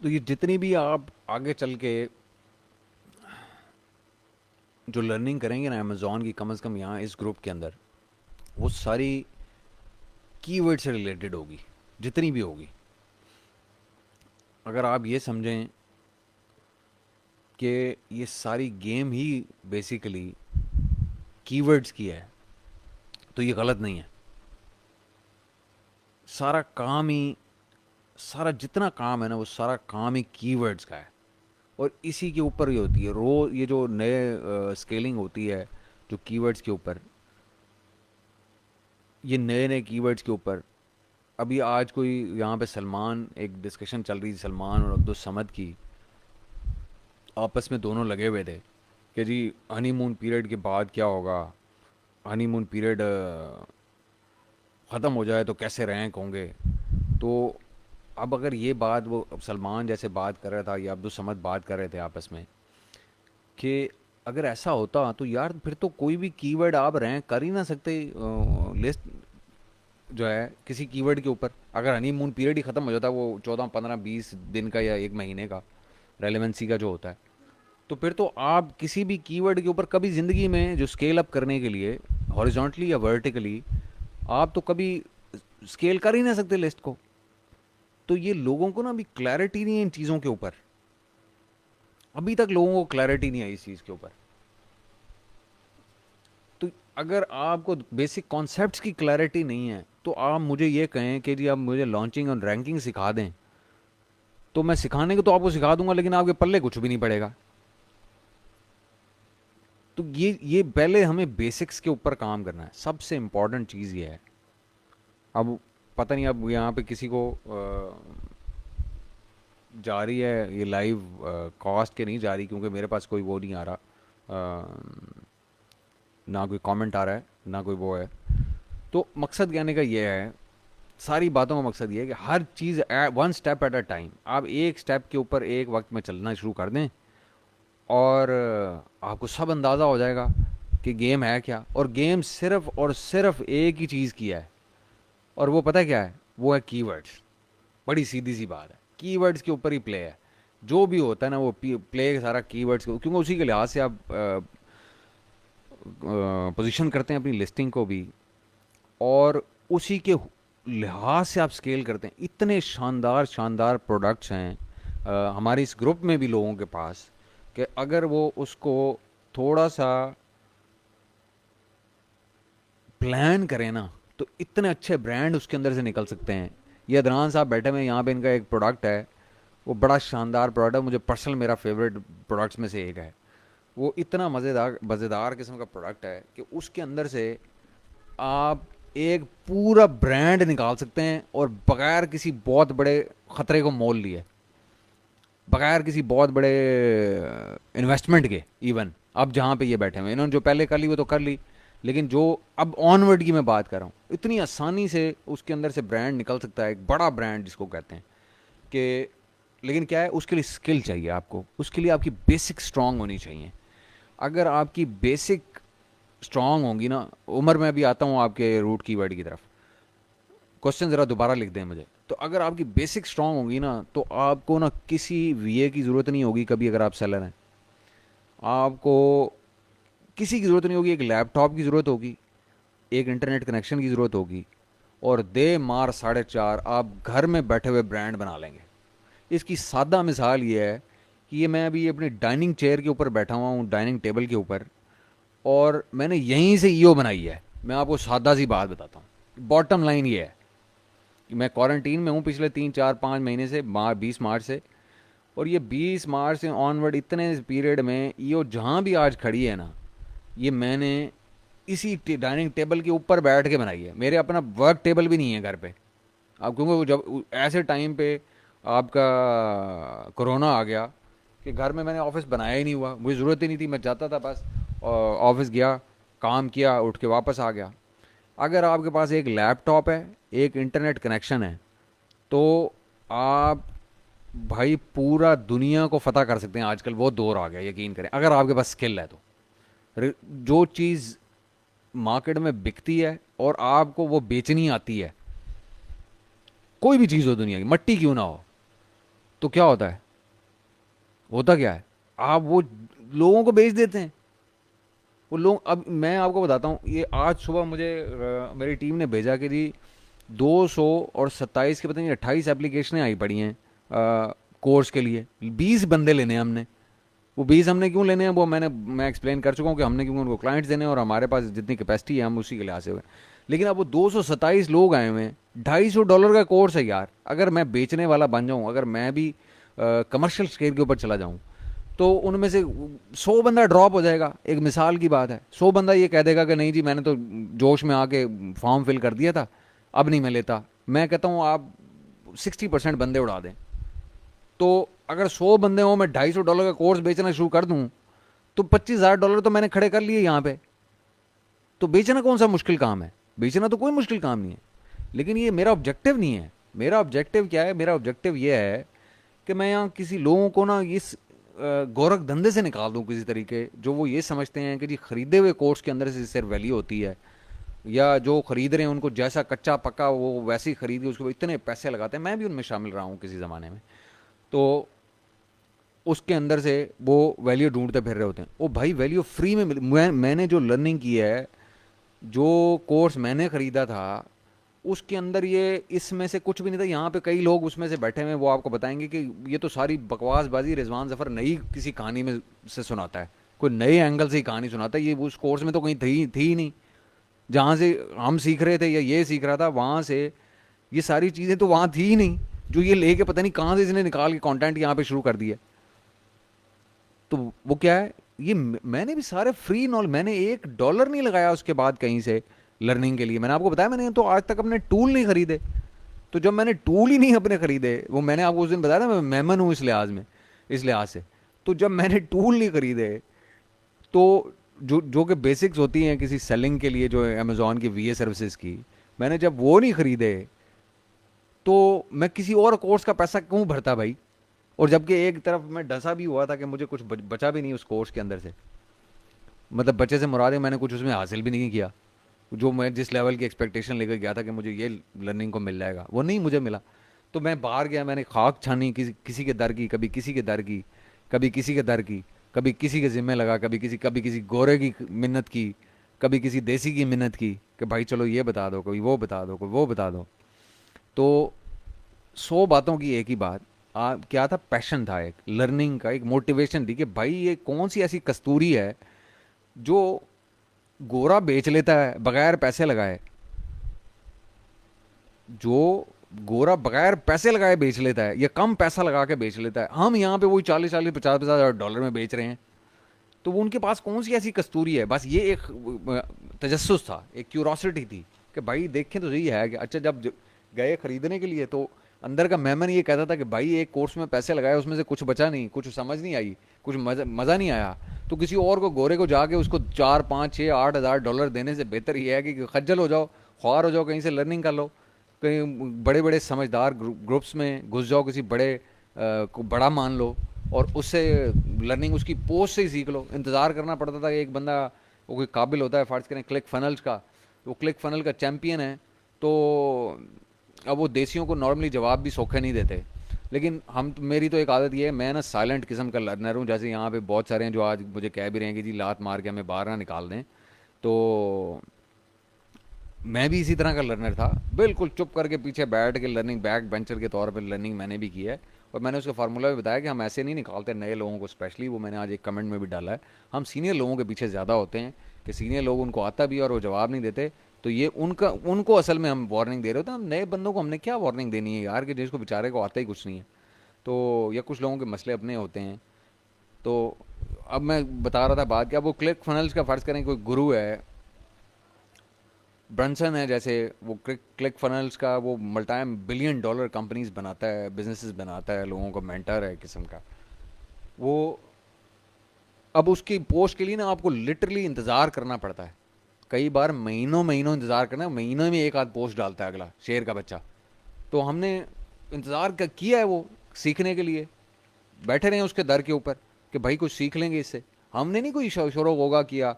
तो ये जितनी भी आप आगे चल के जो लर्निंग करेंगे ना अमेज़ॉन की, कम से कम यहाँ इस ग्रुप के अंदर, वो सारी कीवर्ड से रिलेटेड होगी, जितनी भी होगी। अगर आप ये समझें कि ये सारी गेम ही बेसिकली कीवर्ड्स की है, तो ये गलत नहीं है। सारा काम ही, सारा जितना काम है ना, वो सारा काम ही कीवर्ड्स का है। और इसी के ऊपर ही होती है रोज ये जो नए स्केलिंग होती है, जो कीवर्ड्स के ऊपर, ये नए नए कीवर्ड्स के ऊपर। अभी आज कोई यहाँ पे सलमान, एक डिस्कशन चल रही थी सलमान और अब्दुल समद की, आपस में दोनों लगे हुए थे कि जी हनीमून पीरियड के बाद क्या होगा, हनीमून पीरियड ख़त्म हो जाए तो कैसे रैंक होंगे। तो अब अगर ये बात वो सलमान जैसे बात कर रहा था या अब्दुल समद बात कर रहे थे आपस में कि अगर ऐसा होता तो यार फिर तो कोई भी कीवर्ड आप रैंक कर ही ना सकते लिस्ट जो है किसी कीवर्ड के ऊपर। अगर हनीमून पीरियड ही ख़त्म हो जाता, वो 14 15 20 दिन का या एक महीने का रेलेवेंसी का जो होता है, तो फिर तो आप किसी भी कीवर्ड के ऊपर कभी ज़िंदगी में जो स्केल अप करने के लिए हॉरिजॉन्टली या वर्टिकली, आप तो कभी स्केल कर ही ना सकते लिस्ट को। तो ये लोगों को ना अभी क्लैरिटी नहीं है इन चीज़ों के ऊपर। अभी तक लोगों को क्लैरिटी नहीं है इस चीज़ के ऊपर। तो अगर आपको बेसिक कॉन्सेप्ट्स की क्लैरिटी नहीं है, तो आप मुझे ये कहें कि जी आप मुझे लॉन्चिंग और रैंकिंग सिखा दें, तो मैं सिखाने को तो आपको सिखा दूंगा, लेकिन आपके पल्ले कुछ भी नहीं पड़ेगा। तो ये पहले हमें बेसिक्स के ऊपर काम करना है, सबसे इंपॉर्टेंट चीज़ ये है। अब पता नहीं अब यहाँ पे किसी को जा रही है ये लाइव कॉस्ट के नहीं जा रही, क्योंकि मेरे पास कोई वो नहीं आ रहा, ना कोई कमेंट आ रहा है ना कोई वो है। तो मकसद कहने का ये है, सारी बातों का मकसद ये है कि हर चीज़ one step at a time, आप एक स्टेप के ऊपर एक वक्त में चलना शुरू कर दें, और आपको सब अंदाज़ा हो जाएगा कि गेम है क्या। और गेम सिर्फ और सिर्फ एक ही चीज़ की है, और वो पता है क्या है? वो है कीवर्ड्स। बड़ी सीधी सी बात है, कीवर्ड्स के ऊपर ही प्ले है। जो भी होता है ना वो प्ले सारा कीवर्ड्स, क्योंकि उसी के लिहाज से आप पोजीशन करते हैं अपनी लिस्टिंग को भी, और उसी के लिहाज से आप स्केल करते हैं। इतने शानदार शानदार प्रोडक्ट्स हैं हमारे इस ग्रुप में भी लोगों के पास, कि अगर वो उसको थोड़ा सा प्लान करें ना, तो इतने अच्छे ब्रांड उसके अंदर से निकल सकते हैं। ये अदनान साहब बैठे हुए हैं यहाँ पे, इनका एक प्रोडक्ट है, वो बड़ा शानदार प्रोडक्ट है, मुझे पर्सनल मेरा फेवरेट प्रोडक्ट्स में से एक है। वो इतना मज़ेदार मज़ेदार किस्म का प्रोडक्ट है कि उसके अंदर से आप एक पूरा ब्रांड निकाल सकते हैं, और बगैर किसी बहुत बड़े ख़तरे को मोल लिए, बगैर किसी बहुत बड़े इन्वेस्टमेंट के। इवन अब जहाँ पे ये बैठे हुए हैं, इन्होंने जो पहले कर ली वो तो कर ली, लेकिन जो अब ऑनवर्ड की मैं बात कर रहा हूँ, इतनी आसानी से उसके अंदर से ब्रांड निकल सकता है, एक बड़ा ब्रांड जिसको कहते हैं कि। लेकिन क्या है, उसके लिए स्किल चाहिए आपको, उसके लिए आपकी बेसिक स्ट्रांग होनी चाहिए। अगर आपकी बेसिक स्ट्रांग होंगी ना, उम्र में भी आता हूँ आपके रूट की वर्ड की तरफ, क्वेश्चन ज़रा दोबारा लिख दें मुझे। तो अगर आपकी बेसिक स्ट्रांग होगी ना, तो आपको ना किसी वीए की ज़रूरत नहीं होगी कभी। अगर आप सेलर हैं, आपको किसी की ज़रूरत नहीं होगी। एक लैपटॉप की ज़रूरत होगी, एक इंटरनेट कनेक्शन की ज़रूरत होगी, और दे मार 4.5 आप घर में बैठे हुए ब्रांड बना लेंगे। इसकी सादा मिसाल ये है कि ये मैं अभी अपनी डाइनिंग चेयर के ऊपर बैठा हुआ हूँ, डाइनिंग टेबल के ऊपर, और मैंने यहीं से ईओ बनाई है। मैं आपको सादा सी बात बताता हूँ, बॉटम लाइन ये है कि मैं क्वारंटीन में हूँ पिछले 3 4 5 महीने से, 20 मार्च से। और ये 20 मार्च से ऑनवर्ड इतने पीरियड में ईओ जहाँ भी आज खड़ी है ना, ये मैंने इसी डाइनिंग टेबल के ऊपर बैठ के बनाई है। मेरे अपना वर्क टेबल भी नहीं है घर पे। अब क्योंकि वो जब ऐसे टाइम पे आपका कोरोना आ गया कि घर में मैंने ऑफिस बनाया ही नहीं हुआ, मुझे ज़रूरत ही नहीं थी। मैं जाता था बस, ऑफिस गया, काम किया, उठ के वापस आ गया। अगर आपके पास एक लैपटॉप है, एक इंटरनेट कनेक्शन है, तो आप भाई पूरा दुनिया को फतह कर सकते हैं। आजकल वो दौर आ गया, यकीन करें, अगर आपके पास स्किल है तो। जो चीज़ मार्केट में बिकती है और आपको वो बेचनी आती है, कोई भी चीज़ हो दुनिया की, मट्टी क्यों ना हो, तो क्या होता है, होता क्या है, आप वो लोगों को बेच देते हैं। वो लोग, अब मैं आपको बताता हूँ, ये आज सुबह मुझे मेरी टीम ने भेजा कि जी 227 के, पता नहीं 28 एप्लीकेशनें आई पड़ी हैं कोर्स के लिए, 20 बंदे लेने हैं हमने। वो 20 हमने क्यों लेने हैं वो मैं एक्सप्लेन कर चुका हूँ कि हमने क्योंकि उनको क्लाइंट्स देने हैं और हमारे पास जितनी कैपेसिटी है हम उसी के लिए आसे हुए। लेकिन अब वो 227 लोग आए हुए हैं, $250 का कोर्स है यार। अगर मैं बेचने वाला बन जाऊँ, अगर मैं भी कमर्शियल स्केल के ऊपर चला जाऊँ, तो उनमें से 100 बंदा ड्रॉप हो जाएगा। एक मिसाल की बात है, 100 बंदा ये कह देगा कि नहीं जी मैंने तो जोश में आके फॉर्म फिल कर दिया था, अब नहीं मैं लेता। मैं कहता हूँ आप 60% बंदे उड़ा दें। तो अगर 100 बंदे हों, मैं $250 का कोर्स बेचना शुरू कर दूं, तो $25,000 तो मैंने खड़े कर लिए यहाँ पे। तो बेचना कौन सा मुश्किल काम है, बेचना तो कोई मुश्किल काम नहीं है। लेकिन ये मेरा ऑब्जेक्टिव नहीं है। मेरा ऑब्जेक्टिव क्या है, मेरा ऑब्जेक्टिव ये है कि मैं यहाँ किसी लोगों को ना इस गोरख धंधे से निकाल दूं किसी तरीके, जो वो ये समझते हैं कि जी खरीदे हुए कोर्स के अंदर से सिर्फ वैल्यू होती है, या जो खरीद रहे हैं उनको जैसा कच्चा पक्का वो वैसे ही खरीद के उसके बाद इतने पैसे लगाते हैं। मैं भी उनमें शामिल रहा हूँ किसी ज़माने में। तो उसके अंदर से वो वैल्यू ढूंढते फिर रहे होते हैं। ओ भाई वैल्यू फ्री में मैंने जो लर्निंग की है, जो कोर्स मैंने ख़रीदा था, उसके अंदर ये इसमें से कुछ भी नहीं था। यहाँ पे कई लोग उसमें से बैठे हुए, वो आपको बताएंगे कि ये तो सारी बकवासबाजी रिजवान जफ़र नई किसी कहानी में से सुनाता है, कोई नए एंगल से ही कहानी सुनाता है। ये उस कोर्स में तो कहीं थी ही नहीं, जहाँ से हम सीख रहे थे या ये सीख रहा था वहाँ से ये सारी चीज़ें तो वहाँ थी ही नहीं, जो ये लेके पता नहीं कहाँ से इसने निकाल के कंटेंट यहाँ पे शुरू कर दिया। तो वो क्या है, ये मैंने भी सारे फ्री नॉलेज, मैंने $1 नहीं लगाया उसके बाद कहीं से लर्निंग के लिए। मैंने आपको बताया, मैंने तो आज तक अपने टूल नहीं खरीदे। तो जब मैंने टूल ही नहीं अपने खरीदे, वो मैंने आपको उस दिन बताया था मैं मेहमान हूँ इस लिहाज में, इस लिहाज से। तो जब मैंने टूल नहीं खरीदे, तो जो जो कि बेसिक्स होती हैं किसी सेलिंग के लिए, जो अमेजोन की वीए सर्विसेज की, मैंने जब वो नहीं खरीदे, तो मैं किसी और कोर्स का पैसा क्यों भरता भाई। और जबकि एक तरफ मैं डसा भी हुआ था कि मुझे कुछ बचा भी नहीं उस कोर्स के अंदर से, मतलब बच्चे से मुराद है मैंने कुछ उसमें हासिल भी नहीं किया। जो मैं जिस लेवल की एक्सपेक्टेशन लेकर गया था कि मुझे ये लर्निंग को मिल जाएगा, वो नहीं मुझे मिला। तो मैं बाहर गया, मैंने खाक छानी किसी के दर की, कभी किसी के दर की, कभी किसी के दर की, कभी किसी के ज़िम्मे लगा, कभी किसी गोरे की मिन्नत की, कभी किसी देसी की मिन्नत की कि भाई चलो ये बता दो, कभी वो बता दो, कोई वो बता दो। तो 100 बातों की एक ही बात, क्या था, पैशन था, एक लर्निंग का, एक मोटिवेशन थी कि भाई ये कौन सी ऐसी कस्तूरी है जो गोरा बेच लेता है बगैर पैसे लगाए, जो गोरा बगैर पैसे लगाए बेच लेता है या कम पैसा लगा के बेच लेता है। हम यहाँ पे वही 40-50 $50 में बेच रहे हैं। तो वो उनके पास कौन सी ऐसी कस्तूरी है, बस ये एक तजस्सुस था, एक क्यूरोसिटी थी कि भाई देखें तो यही है कि अच्छा, जब गए खरीदने के लिए तो अंदर का मेमन ये कहता था कि भाई एक कोर्स में पैसे लगाए, उसमें से कुछ बचा नहीं, कुछ समझ नहीं आई, कुछ मज़ा नहीं आया। तो किसी और को, गोरे को जाके उसको 4 5 6 8 हज़ार डॉलर देने से बेहतर ये है कि खज्जल हो जाओ, ख्वार हो जाओ, कहीं से लर्निंग कर लो, कहीं बड़े बड़े समझदार ग्रुप्स में घुस जाओ, किसी बड़े को बड़ा मान लो और उससे लर्निंग उसकी पोस्ट से ही सीख लो। इंतज़ार करना पड़ता था कि एक बंदा, वो कोई काबिल होता है, फ़र्ज़ करें क्लिक फनल्स का, वो क्लिक फनल का चैम्पियन है, तो अब वो देसियों को नॉर्मली जवाब भी सौखे नहीं देते। लेकिन मेरी तो एक आदत ये है, मैं ना साइलेंट किस्म का लर्नर हूँ। जैसे यहाँ पे बहुत सारे हैं जो आज मुझे कह भी रहे हैं कि जी लात मार के हमें बाहर ना निकाल दें, तो मैं भी इसी तरह का लर्नर था, बिल्कुल चुप करके पीछे बैठ के लर्निंग, बैक बेंचर के तौर पर लर्निंग मैंने भी की है। और मैंने उसका फार्मूला भी बताया कि हम ऐसे नहीं निकालते नए लोगों को, स्पेशली वो मैंने आज एक कमेंट में भी डाला है, हम सीनियर लोगों के पीछे ज़्यादा होते हैं कि सीनियर लोग, उनको आता भी और वो जवाब नहीं देते। तो ये उनको असल में हम वार्निंग दे रहे होते हैं। हम नए बंदों को हमने क्या वार्निंग देनी है यार, कि जिसको बेचारे को आता ही कुछ नहीं है। तो या कुछ लोगों के मसले अपने होते हैं। तो अब मैं बता रहा था बात, कि अब वो क्लिक फनल्स का फ़र्ज़ करें कोई गुरु है, ब्रंसन है जैसे, वो क्लिक फनल्स का वो मल्टी बिलियन डॉलर कंपनीज बनाता है, बिजनेसेस बनाता है, लोगों को मेंटर है किस्म का वो। अब उसकी पोस्ट के लिए ना आपको लिटरली इंतज़ार करना पड़ता है, कई बार महीनों महीनों इंतज़ार करना, महीनों में एक आध पोस्ट डालता है अगला शेर का बच्चा। तो हमने इंतज़ार किया है वो सीखने के लिए, बैठे रहे उसके दर के ऊपर कि भाई कुछ सीख लेंगे इससे। हमने नहीं कोई शोरों होगा किया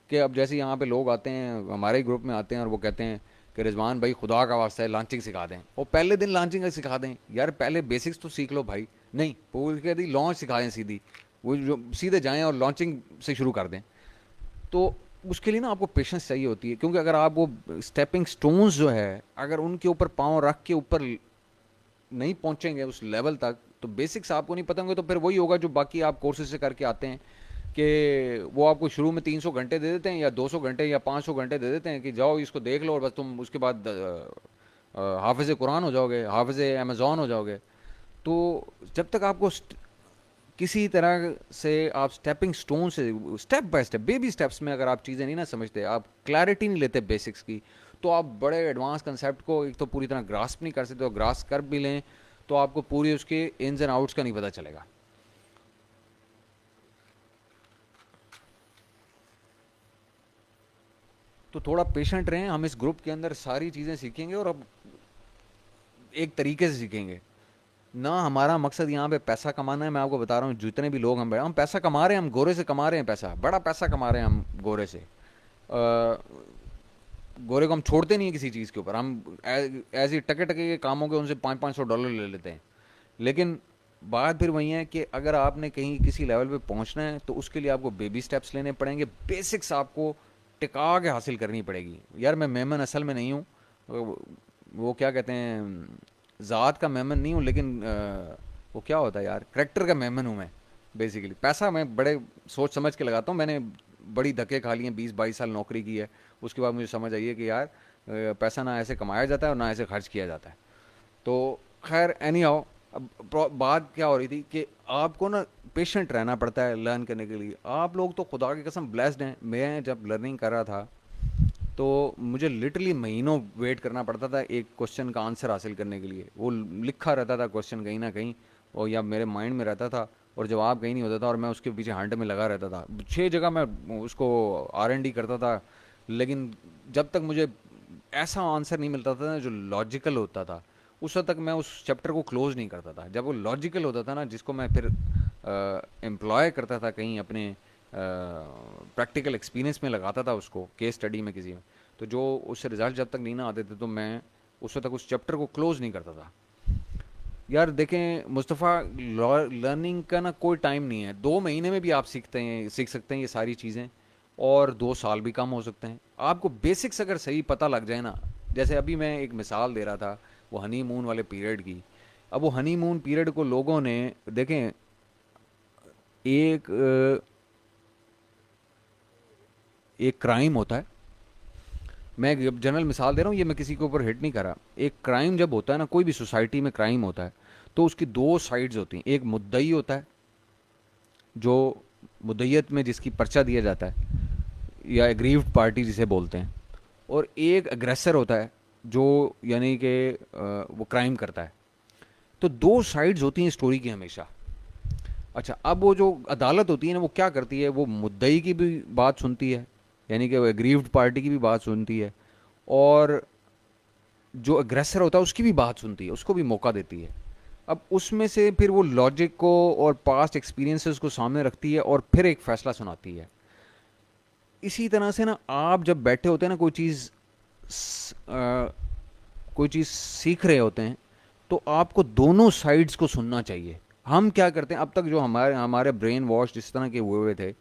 कि अब जैसे यहाँ पे लोग आते हैं हमारे ग्रुप में आते हैं और वो कहते हैं कि रिजवान भाई खुदा का वास्ता है लॉन्चिंग सिखा दें, और पहले दिन लॉन्चिंग सिखा दें। यार पहले बेसिक्स तो सीख लो भाई, नहीं, पूल के दी लॉन्च सिखाएं सीधी, वो जो सीधे जाएं और लॉन्चिंग से शुरू कर दें। तो उसके लिए ना आपको पेशेंस चाहिए होती है, क्योंकि अगर आप वो स्टेपिंग स्टोन्स जो है अगर उनके ऊपर पाँव रख के ऊपर नहीं पहुंचेंगे उस लेवल तक, तो बेसिक्स आपको नहीं पता होंगे, तो फिर वही होगा जो बाकी आप कोर्सेज से करके आते हैं कि वो आपको शुरू में 300 घंटे दे देते हैं या 200 घंटे या 500 घंटे दे देते हैं कि जाओ इसको देख लो और बस तुम उसके बाद हाफिज़ कुरान हो जाओगे, हाफिज़ अमेज़ॉन हो जाओगे। तो जब तक आपको किसी तरह से आप स्टेपिंग स्टोन से step by step baby steps में अगर आप चीज़ें नहीं ना समझते, आप क्लैरिटी नहीं लेते बेसिक्स की, तो आप बड़े एडवांस कंसेप्ट को एक तो पूरी तरह ग्रास्प नहीं कर सकते, और ग्रास्प कर भी लें तो आपको पूरी उसके इन्स एंड आउट्स का नहीं पता चलेगा। तो थोड़ा पेशेंट रहें, हम इस ग्रुप के अंदर सारी चीज़ें सीखेंगे और अब एक तरीके से सीखेंगे ना। हमारा मकसद यहाँ पे पैसा कमाना है, मैं आपको बता रहा हूँ, जितने भी लोग हम पैसा कमा रहे हैं, हम गोरे से कमा रहे हैं पैसा, बड़ा पैसा कमा रहे हैं हम गोरे से। गोरे को हम छोड़ते नहीं है किसी चीज़ के ऊपर, हम ऐसे टके टके के कामों के उनसे 500-500 डॉलर ले लेते हैं। लेकिन बात फिर वही है कि अगर आपने कहीं किसी लेवल पे पहुंचना है तो उसके लिए आपको बेबी स्टेप्स लेने पड़ेंगे, बेसिक्स आपको टिका के हासिल करनी पड़ेगी। यार मैं मेमन असल में नहीं हूँ, वो क्या कहते हैं, ज़ात का मेमन नहीं हूँ, लेकिन वो क्या होता है यार, करेक्टर का मेमन हूँ मैं। बेसिकली पैसा मैं बड़े सोच समझ के लगाता हूँ, मैंने बड़ी धक्के खा लिए हैं, 20-22 साल नौकरी की है, उसके बाद मुझे समझ आई है कि यार पैसा ना ऐसे कमाया जाता है और ना ऐसे खर्च किया जाता है। तो खैर एनी हाउ, अब बात क्या हो रही थी कि आपको ना पेशेंट रहना पड़ता है लर्न करने के लिए। आप लोग तो खुदा की कसम ब्लेस्ड हैं, मैं जब लर्निंग कर रहा था तो मुझे लिटरली महीनों वेट करना पड़ता था एक क्वेश्चन का आंसर हासिल करने के लिए। वो लिखा रहता था क्वेश्चन कहीं ना कहीं, और या मेरे माइंड में रहता था, और जवाब कहीं नहीं होता था, और मैं उसके पीछे हंट में लगा रहता था। 6 जगह मैं उसको R&D करता था, लेकिन जब तक मुझे ऐसा आंसर नहीं मिलता था ना जो लॉजिकल होता था, उस वक्त तक मैं उस चैप्टर को क्लोज नहीं करता था। जब वो लॉजिकल होता था ना, जिसको मैं फिर एम्प्लॉय करता था कहीं अपने प्रैक्टिकल एक्सपीरियंस में लगाता था उसको, केस स्टडी में किसी में, तो जो उससे रिजल्ट जब तक नहीं ना आते थे तो मैं उस वक्त तक उस चैप्टर को क्लोज नहीं करता था। यार देखें मुस्तफ़ा, लर्निंग का ना कोई टाइम नहीं है। 2 महीने में भी आप सीख सकते हैं ये सारी चीज़ें, और 2 साल भी कम हो सकते हैं। आपको बेसिक्स अगर सही पता लग जाए ना, जैसे अभी मैं एक मिसाल दे रहा था वो हनी मून वाले पीरियड की। अब वो हनी मून पीरियड को लोगों ने देखें, एक एक क्राइम होता है, मैं एक जनरल मिसाल दे रहा हूँ, ये मैं किसी के ऊपर हिट नहीं कर रहा। एक क्राइम जब होता है ना, कोई भी सोसाइटी में क्राइम होता है, तो उसकी 2 साइड्स होती हैं। एक मुद्दई होता है, जो मुद्दईयत में जिसकी पर्चा दिया जाता है, या एग्रीव्ड पार्टी जिसे बोलते हैं, और एक अग्रेसर होता है जो यानी कि वो क्राइम करता है। तो 2 साइड्स होती हैं स्टोरी की हमेशा। अच्छा, अब वो जो अदालत होती है ना, वो क्या करती है, वो मुद्दई की भी बात सुनती है, यानी कि वो एग्रीव्ड पार्टी की भी बात सुनती है, और जो अग्रेसर होता है उसकी भी बात सुनती है, उसको भी मौका देती है। अब उसमें से फिर वो लॉजिक को और पास्ट एक्सपीरियंसेस को सामने रखती है और फिर एक फैसला सुनाती है। इसी तरह से ना आप जब बैठे होते हैं ना कोई चीज़ सीख रहे होते हैं, तो आपको दोनों साइड्स को सुनना चाहिए। हम क्या करते हैं अब तक, जो हमारे हमारे ब्रेन वॉश जिस तरह के हुए हुए थे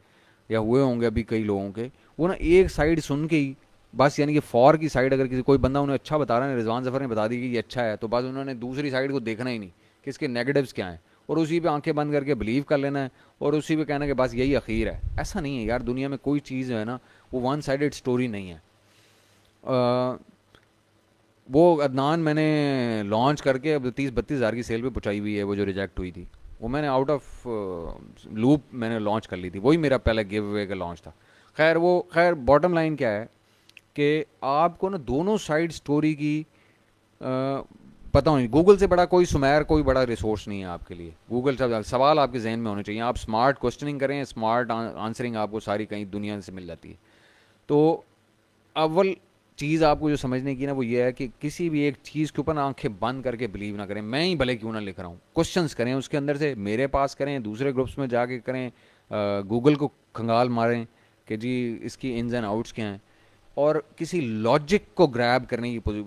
या हुए होंगे अभी कई लोगों के, वो ना एक साइड सुन के ही बस, यानी कि फॉर की साइड अगर किसी कोई बंदा उन्हें अच्छा बता रहा है, रिजवान जफर ने बता दी कि ये अच्छा है, तो बस उन्होंने दूसरी साइड को देखना ही नहीं कि इसके नेगेटिव्स क्या हैं, और उसी पे आंखें बंद करके बिलीव कर लेना है, और उसी पे कहना कि बस यही अखीर है। ऐसा नहीं है यार, दुनिया में कोई चीज़ जो है ना वो वन साइडेड स्टोरी नहीं है। वो अदनान मैंने लॉन्च करके अब 30-32 हज़ार की सेल पे पहुंचाई हुई है, वो जो रिजेक्ट हुई थी, वो मैंने आउट ऑफ लूप मैंने लॉन्च कर ली थी, वही मेरा पहला गिव अवे का लॉन्च था। खैर बॉटम लाइन क्या है कि आपको ना दोनों साइड स्टोरी की पता होनी। गूगल से बड़ा कोई सुमेर, कोई बड़ा रिसोर्स नहीं है आपके लिए। गूगल से सवाल आपके जहन में होने चाहिए, आप स्मार्ट क्वेश्चनिंग करें, स्मार्ट आंसरिंग आपको सारी कहीं दुनिया से मिल जाती है। तो अव्वल चीज़ आपको जो समझने की ना वो ये है कि किसी भी एक चीज़ के ऊपर ना आंखें बंद करके बिलीव ना करें। मैं ही भले क्यों ना लिख रहा हूँ, क्वेश्चंस करें उसके अंदर से, मेरे पास करें, दूसरे ग्रुप्स में जाके करें, गूगल को खंगाल मारें कि जी इसकी इन्स एंड आउट्स क्या हैं, और किसी लॉजिक को ग्रैब करने की,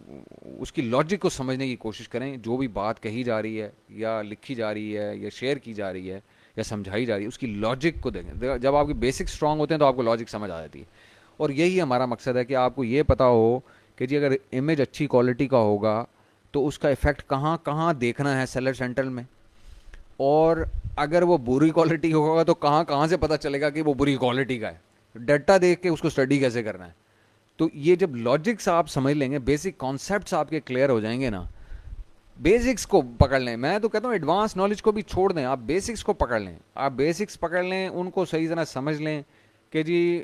उसकी लॉजिक को समझने की कोशिश करें। जो भी बात कही जा रही है या लिखी जा रही है या शेयर की जा रही है या समझाई जा रही है, उसकी लॉजिक को देखें। जब आपके बेसिक स्ट्रांग होते हैं तो आपको लॉजिक समझ आ जाती है। और यही हमारा मकसद है कि आपको ये पता हो कि जी अगर इमेज अच्छी क्वालिटी का होगा तो उसका इफेक्ट कहाँ कहाँ देखना है सेलर सेंट्रल में, और अगर वो बुरी क्वालिटी होगा तो कहाँ कहाँ से पता चलेगा कि वो बुरी क्वालिटी का है, डाटा देख के उसको स्टडी कैसे करना है। तो ये जब लॉजिक्स आप समझ लेंगे, बेसिक कॉन्सेप्ट्स आपके क्लियर हो जाएंगे ना, बेसिक्स को पकड़ लें। मैं तो कहता हूँ एडवांस नॉलेज को भी छोड़ दें, आप बेसिक्स को पकड़ लें। आप बेसिक्स पकड़ लें, उनको सही तरह समझ लें कि जी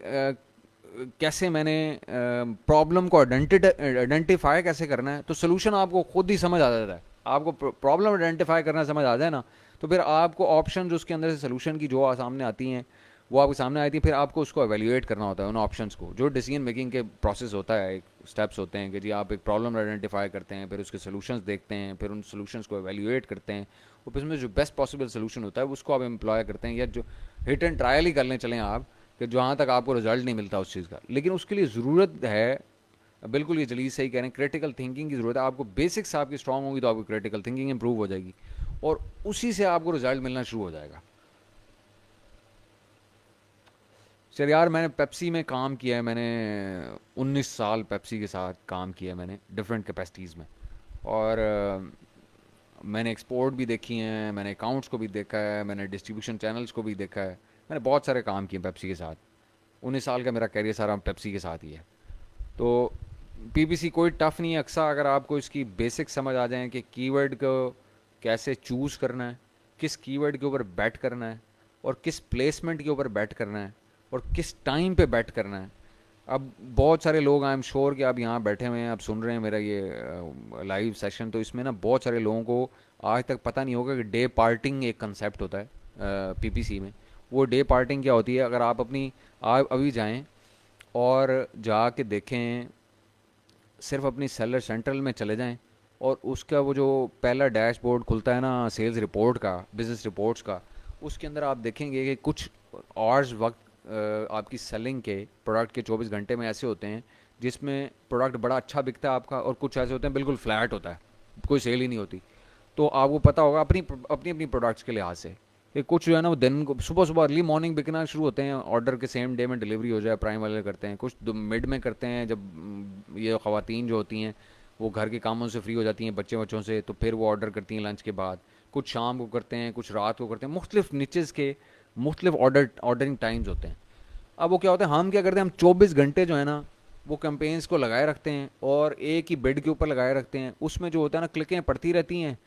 कैसे मैंने प्रॉब्लम को आइडेंटिफाई कैसे करना है, तो सोल्यूशन आपको खुद ही समझ आ जाता है। आपको प्रॉब्लम आइडेंटिफाई करना समझ आ जाए ना, तो फिर आपको ऑप्शन जो उसके अंदर से सोल्यूशन की जो सामने आती हैं वो आपके सामने आई थी, फिर आपको उसको एवेल्यूएट करना होता है उन ऑप्शंस को। जो डिसीजन मेकिंग के प्रोसेस होता है, एक स्टेप्स होते हैं कि जी आप एक प्रॉब्लम आइडेंटिफाई करते हैं, फिर उसके सोल्यूशंस देखते हैं, फिर उन सोल्यूशंस को एवेल्यूएट करते हैं, और फिर उसमें जो बेस्ट पॉसिबल सोल्यूशन होता है उसको आप एम्प्लॉय करते हैं, या जो हिट एंड ट्रायल ही करने चलें आप, कि जहाँ तक आपको रिजल्ट नहीं मिलता उस चीज़ का। लेकिन उसके लिए ज़रूरत है, बिल्कुल ये जलील सही कह रहे हैं, क्रिटिकल थिंकिंग की ज़रूरत है। आपको बेसिक्स आपकी स्ट्रांग होगी तो आपकी क्रिटिकल थिंकिंग इंप्रूव हो जाएगी, और उसी से आपको रिजल्ट मिलना शुरू हो जाएगा। चल यार, मैंने पेप्सी में काम किया है, मैंने 19 साल पेप्सी के साथ काम किया है मैंने, डिफरेंट कैपेसिटीज़ में। और मैंने एक्सपोर्ट भी देखी हैं, मैंने अकाउंट्स को भी देखा है, मैंने डिस्ट्रीब्यूशन चैनल्स को भी देखा है, मैंने बहुत सारे काम किए पेप्सी के साथ। 19 साल का मेरा कैरियर सारा पेप्सी के साथ ही है। तो पीपीसी कोई टफ़ नहीं है, अक्सर अगर आपको इसकी बेसिक समझ आ जाए कि कीवर्ड को कैसे चूज़ करना है, किस कीवर्ड के ऊपर बैट करना है, और किस प्लेसमेंट के ऊपर बैट करना है, और किस टाइम पे बैट करना है। अब बहुत सारे लोग, आई एम श्योर कि आप यहाँ बैठे हुए हैं, आप सुन रहे हैं मेरा ये लाइव सेशन, तो इसमें ना बहुत सारे लोगों को आज तक पता नहीं होगा कि डे पार्टिंग एक कंसेप्ट होता है पीपीसी में। वो डे पार्टिंग क्या होती है, अगर आप अपनी आप अभी जाएं और जाके देखें, सिर्फ अपनी सेलर सेंट्रल में चले जाएं, और उसका वो जो पहला डैशबोर्ड खुलता है ना सेल्स रिपोर्ट का, बिजनेस रिपोर्ट्स का, उसके अंदर आप देखेंगे कि कुछ आवर्स वक्त आपकी सेलिंग के, प्रोडक्ट के 24 घंटे में ऐसे होते हैं जिसमें प्रोडक्ट बड़ा अच्छा बिकता है आपका, और कुछ ऐसे होते हैं बिल्कुल फ्लैट होता है, कोई सेल ही नहीं होती। तो आपको पता होगा अपनी अपनी अपनी प्रोडक्ट्स के लिहाज से कि कुछ जो है ना वो दिन को सुबह सुबह अर्ली मॉर्निंग बिकना शुरू होते हैं, ऑर्डर के सेम डे में डिलीवरी हो जाए, प्राइम वाले करते हैं। कुछ मिड में करते हैं, जब ये ख़वातीन जो होती हैं वो घर के कामों से फ्री हो जाती हैं, बच्चे बच्चों से, तो फिर वो ऑर्डर करती हैं लंच के बाद। कुछ शाम को करते हैं, कुछ रात को करते हैं, मुख्तलिफ निचेज़ के मुख्तलिफ ऑर्डरिंग टाइम्स होते हैं। अब वो क्या होता है, हम क्या करते हैं, हम 24 घंटे जो है ना वो कैंपेन्स को लगाए रखते हैं, और एक ही बेड के ऊपर लगाए रखते हैं। उसमें जो होता है ना क्लिकें पड़ती रहती हैं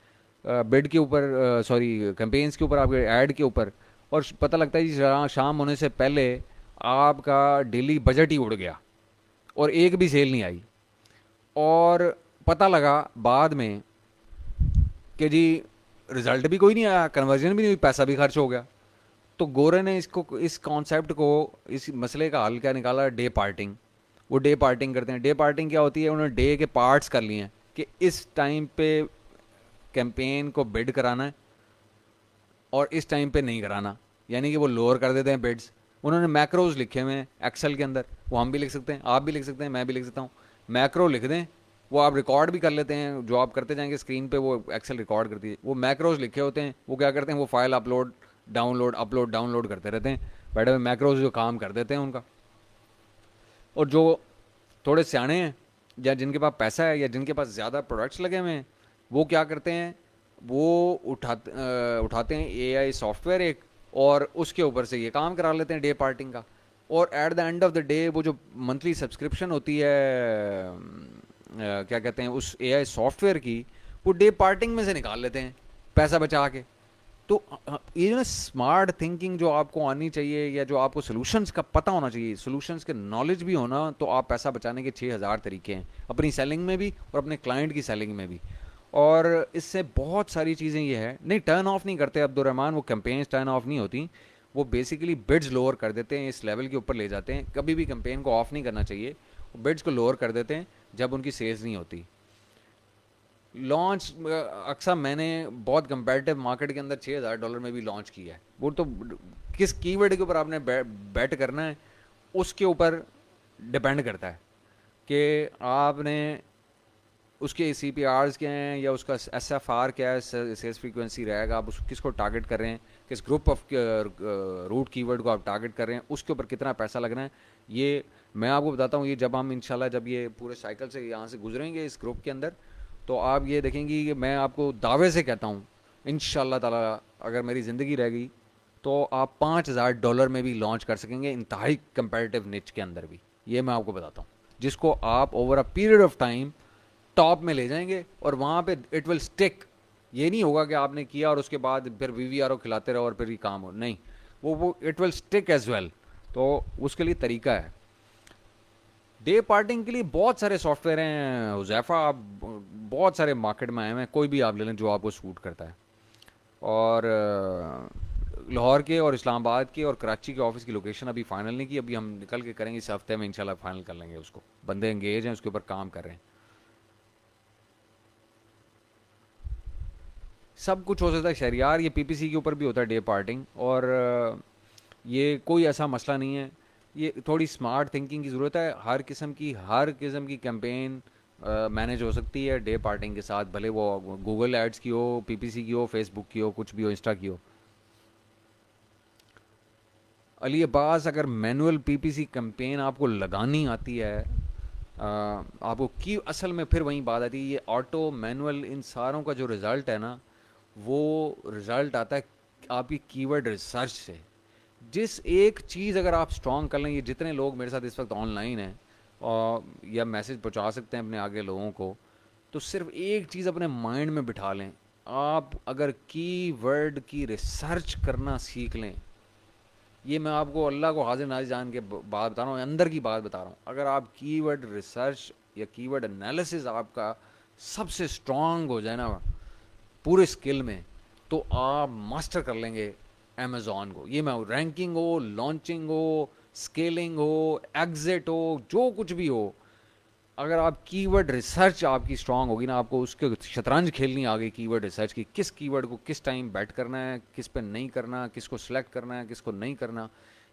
बेड के ऊपर, सॉरी कैंपेन्स के ऊपर, आपके ऐड के ऊपर। और पता लगता है जी शाम होने से पहले आपका डेली बजट ही उड़ गया और एक भी सेल नहीं आई। और पता लगा बाद में कि जी रिजल्ट भी कोई नहीं आया, कन्वर्जन भी नहीं हुई, पैसा भी खर्च हो गया। तो गोरे ने इसको, इस कॉन्सेप्ट को, इस मसले का हल क्या निकाला, डे पार्टिंग। वो डे पार्टिंग करते हैं। डे पार्टिंग क्या होती है, उन्होंने डे के पार्ट्स कर लिए हैं कि इस टाइम पे कैंपेन को बिड कराना है और इस टाइम पे नहीं कराना, यानी कि वो लोअर कर देते हैं बिड्स। उन्होंने मैक्रोज लिखे हुए हैं एक्सेल के अंदर, वो हम भी लिख सकते हैं, आप भी लिख सकते हैं, मैं भी लिख सकता हूँ। मैक्रो लिख दें, वो आप रिकॉर्ड भी कर लेते हैं, जो आप करते जाएंगे स्क्रीन पे वो एक्सेल रिकॉर्ड करती है। वो मैक्रोज लिखे होते हैं, वो क्या करते हैं, वो फाइल अपलोड डाउनलोड करते रहते हैं, बैठे हुए मैक्रोज जो काम कर देते हैं उनका। और जो थोड़े सियाने हैं, या जिनके पास पैसा है, या जिनके पास ज़्यादा प्रोडक्ट्स लगे हुए हैं, वो क्या करते हैं, वो उठाते हैं एआई सॉफ्टवेयर एक, और उसके ऊपर से ये काम करा लेते हैं डे पार्टिंग का। और at the end of the day वो जो मंथली सब्सक्रिप्शन होती है क्या कहते हैं उस एआई सॉफ्टवेयर की, वो डे पार्टिंग में से निकाल लेते हैं पैसा बचा के। तो ये जो ना स्मार्ट थिंकिंग जो आपको आनी चाहिए, या जो आपको सोल्यूशंस का पता होना चाहिए, सोल्यूशंस के नॉलेज भी होना, तो आप पैसा बचाने के 6000 तरीके हैं, अपनी सेलिंग में भी और अपने क्लाइंट की सेलिंग में भी। और इससे बहुत सारी चीज़ें ये है, नहीं टर्न ऑफ नहीं करते अब्दुलरहमान, वो कैंपेन्स टर्न ऑफ नहीं होती, वो बेसिकलॉ बिड्स लोअर कर देते हैं, इस लेवल के ऊपर ले जाते हैं। कभी भी कैंपेन को ऑफ नहीं करना चाहिए, वो बिड्स को लोअर कर देते हैं जब उनकी सेल्स नहीं होती। लॉन्च अक्सर मैंने बहुत कंपेटिटिव मार्केट के अंदर $6000 में भी लॉन्च किया है। वो तो किस कीवर्ड के ऊपर आपने बैट करना है उसके ऊपर डिपेंड करता है। कि आपने उसके सी पी आर्स क्या हैं या उसका एस एफ आर क्या है, सेल्स फ्रीक्वेंसी रहेगा, आप उस किसको टारगेट कर रहे हैं, किस ग्रुप ऑफ रूट कीवर्ड को आप टारगेट कर रहे हैं, उसके ऊपर कितना पैसा लगना है, ये मैं आपको बताता हूँ। ये जब हम इंशाल्लाह जब ये पूरे साइकिल से यहाँ से गुजरेंगे इस ग्रुप के अंदर, तो आप ये देखेंगी कि मैं आपको दावे से कहता हूँ इंशाल्लाह ताला, अगर मेरी ज़िंदगी रहेगी तो आप $5,000 में भी लॉन्च कर सकेंगे इंतहाई कंपेरेटिव निच के अंदर भी। ये मैं आपको बताता हूँ, जिसको आप over a period of time top में ले जाएंगे और वहाँ पे इट विल स्टिक। ये नहीं होगा कि आपने किया और उसके बाद फिर वीवीआरओ खिलाते रहो और फिर ये काम हो, नहीं, वो it will stick as well. तो उसके लिए तरीका है। डे पार्टिंग के लिए बहुत सारे सॉफ्टवेयर हैं हुज़ैफ़ा, आप बहुत सारे मार्केट में आए हैं, कोई भी आप ले लें जो आपको सूट करता है। और लाहौर के और इस्लामाबाद के और कराची के ऑफिस की लोकेशन अभी फाइनल नहीं की, अभी हम निकल के करेंगे इस हफ्ते में इंशाल्लाह फाइनल कर लेंगे उसको। बंदे एंगेज हैं, उसके ऊपर काम कर रहे हैं। सब कुछ हो सकता है शहरियार, ये पीपीसी के ऊपर भी होता है डे पार्टिंग, और ये कोई ऐसा मसला नहीं है। ये थोड़ी स्मार्ट थिंकिंग की ज़रूरत है। हर किस्म की कैंपेन मैनेज हो सकती है डे पार्टिंग के साथ, भले वो गूगल एड्स की हो, पीपीसी की हो, फेसबुक की हो, कुछ भी हो, इंस्टा की हो। अली अब्बास, अगर मैनुअल पीपीसी कैंपेन आपको लगानी आती है, आपको की असल में फिर वही बात आती है, ये ऑटो मैनुअल इन सारों का जो रिज़ल्ट है ना, वो रिज़ल्ट आता है आपकी कीवर्ड रिसर्च से। जिस एक चीज़ अगर आप स्ट्रॉन्ग कर लें, ये जितने लोग मेरे साथ इस वक्त ऑनलाइन हैं और या मैसेज पहुंचा सकते हैं अपने आगे लोगों को, तो सिर्फ एक चीज़ अपने माइंड में बिठा लें। आप अगर कीवर्ड की रिसर्च करना सीख लें, ये मैं आपको अल्लाह को हाजिर नाजिर जान के बात बता रहा हूँ, अंदर की बात बता रहा हूँ। अगर आप कीवर्ड रिसर्च या कीवर्ड एनालिसिस आपका सबसे स्ट्रांग हो जाए ना पूरे स्किल में, तो आप मास्टर कर लेंगे अमेज़ॉन को। ये मैं रैंकिंग हो, लॉन्चिंग हो, स्केलिंग हो, एग्जिट हो, जो कुछ भी हो, अगर आप कीवर्ड रिसर्च आपकी स्ट्रांग होगी ना, आपको उसके शतरंज खेलनी आ गई कीवर्ड रिसर्च की, किस कीवर्ड को किस टाइम बैट करना है, किस पे नहीं करना, किसको सिलेक्ट करना है, किसको नहीं करना,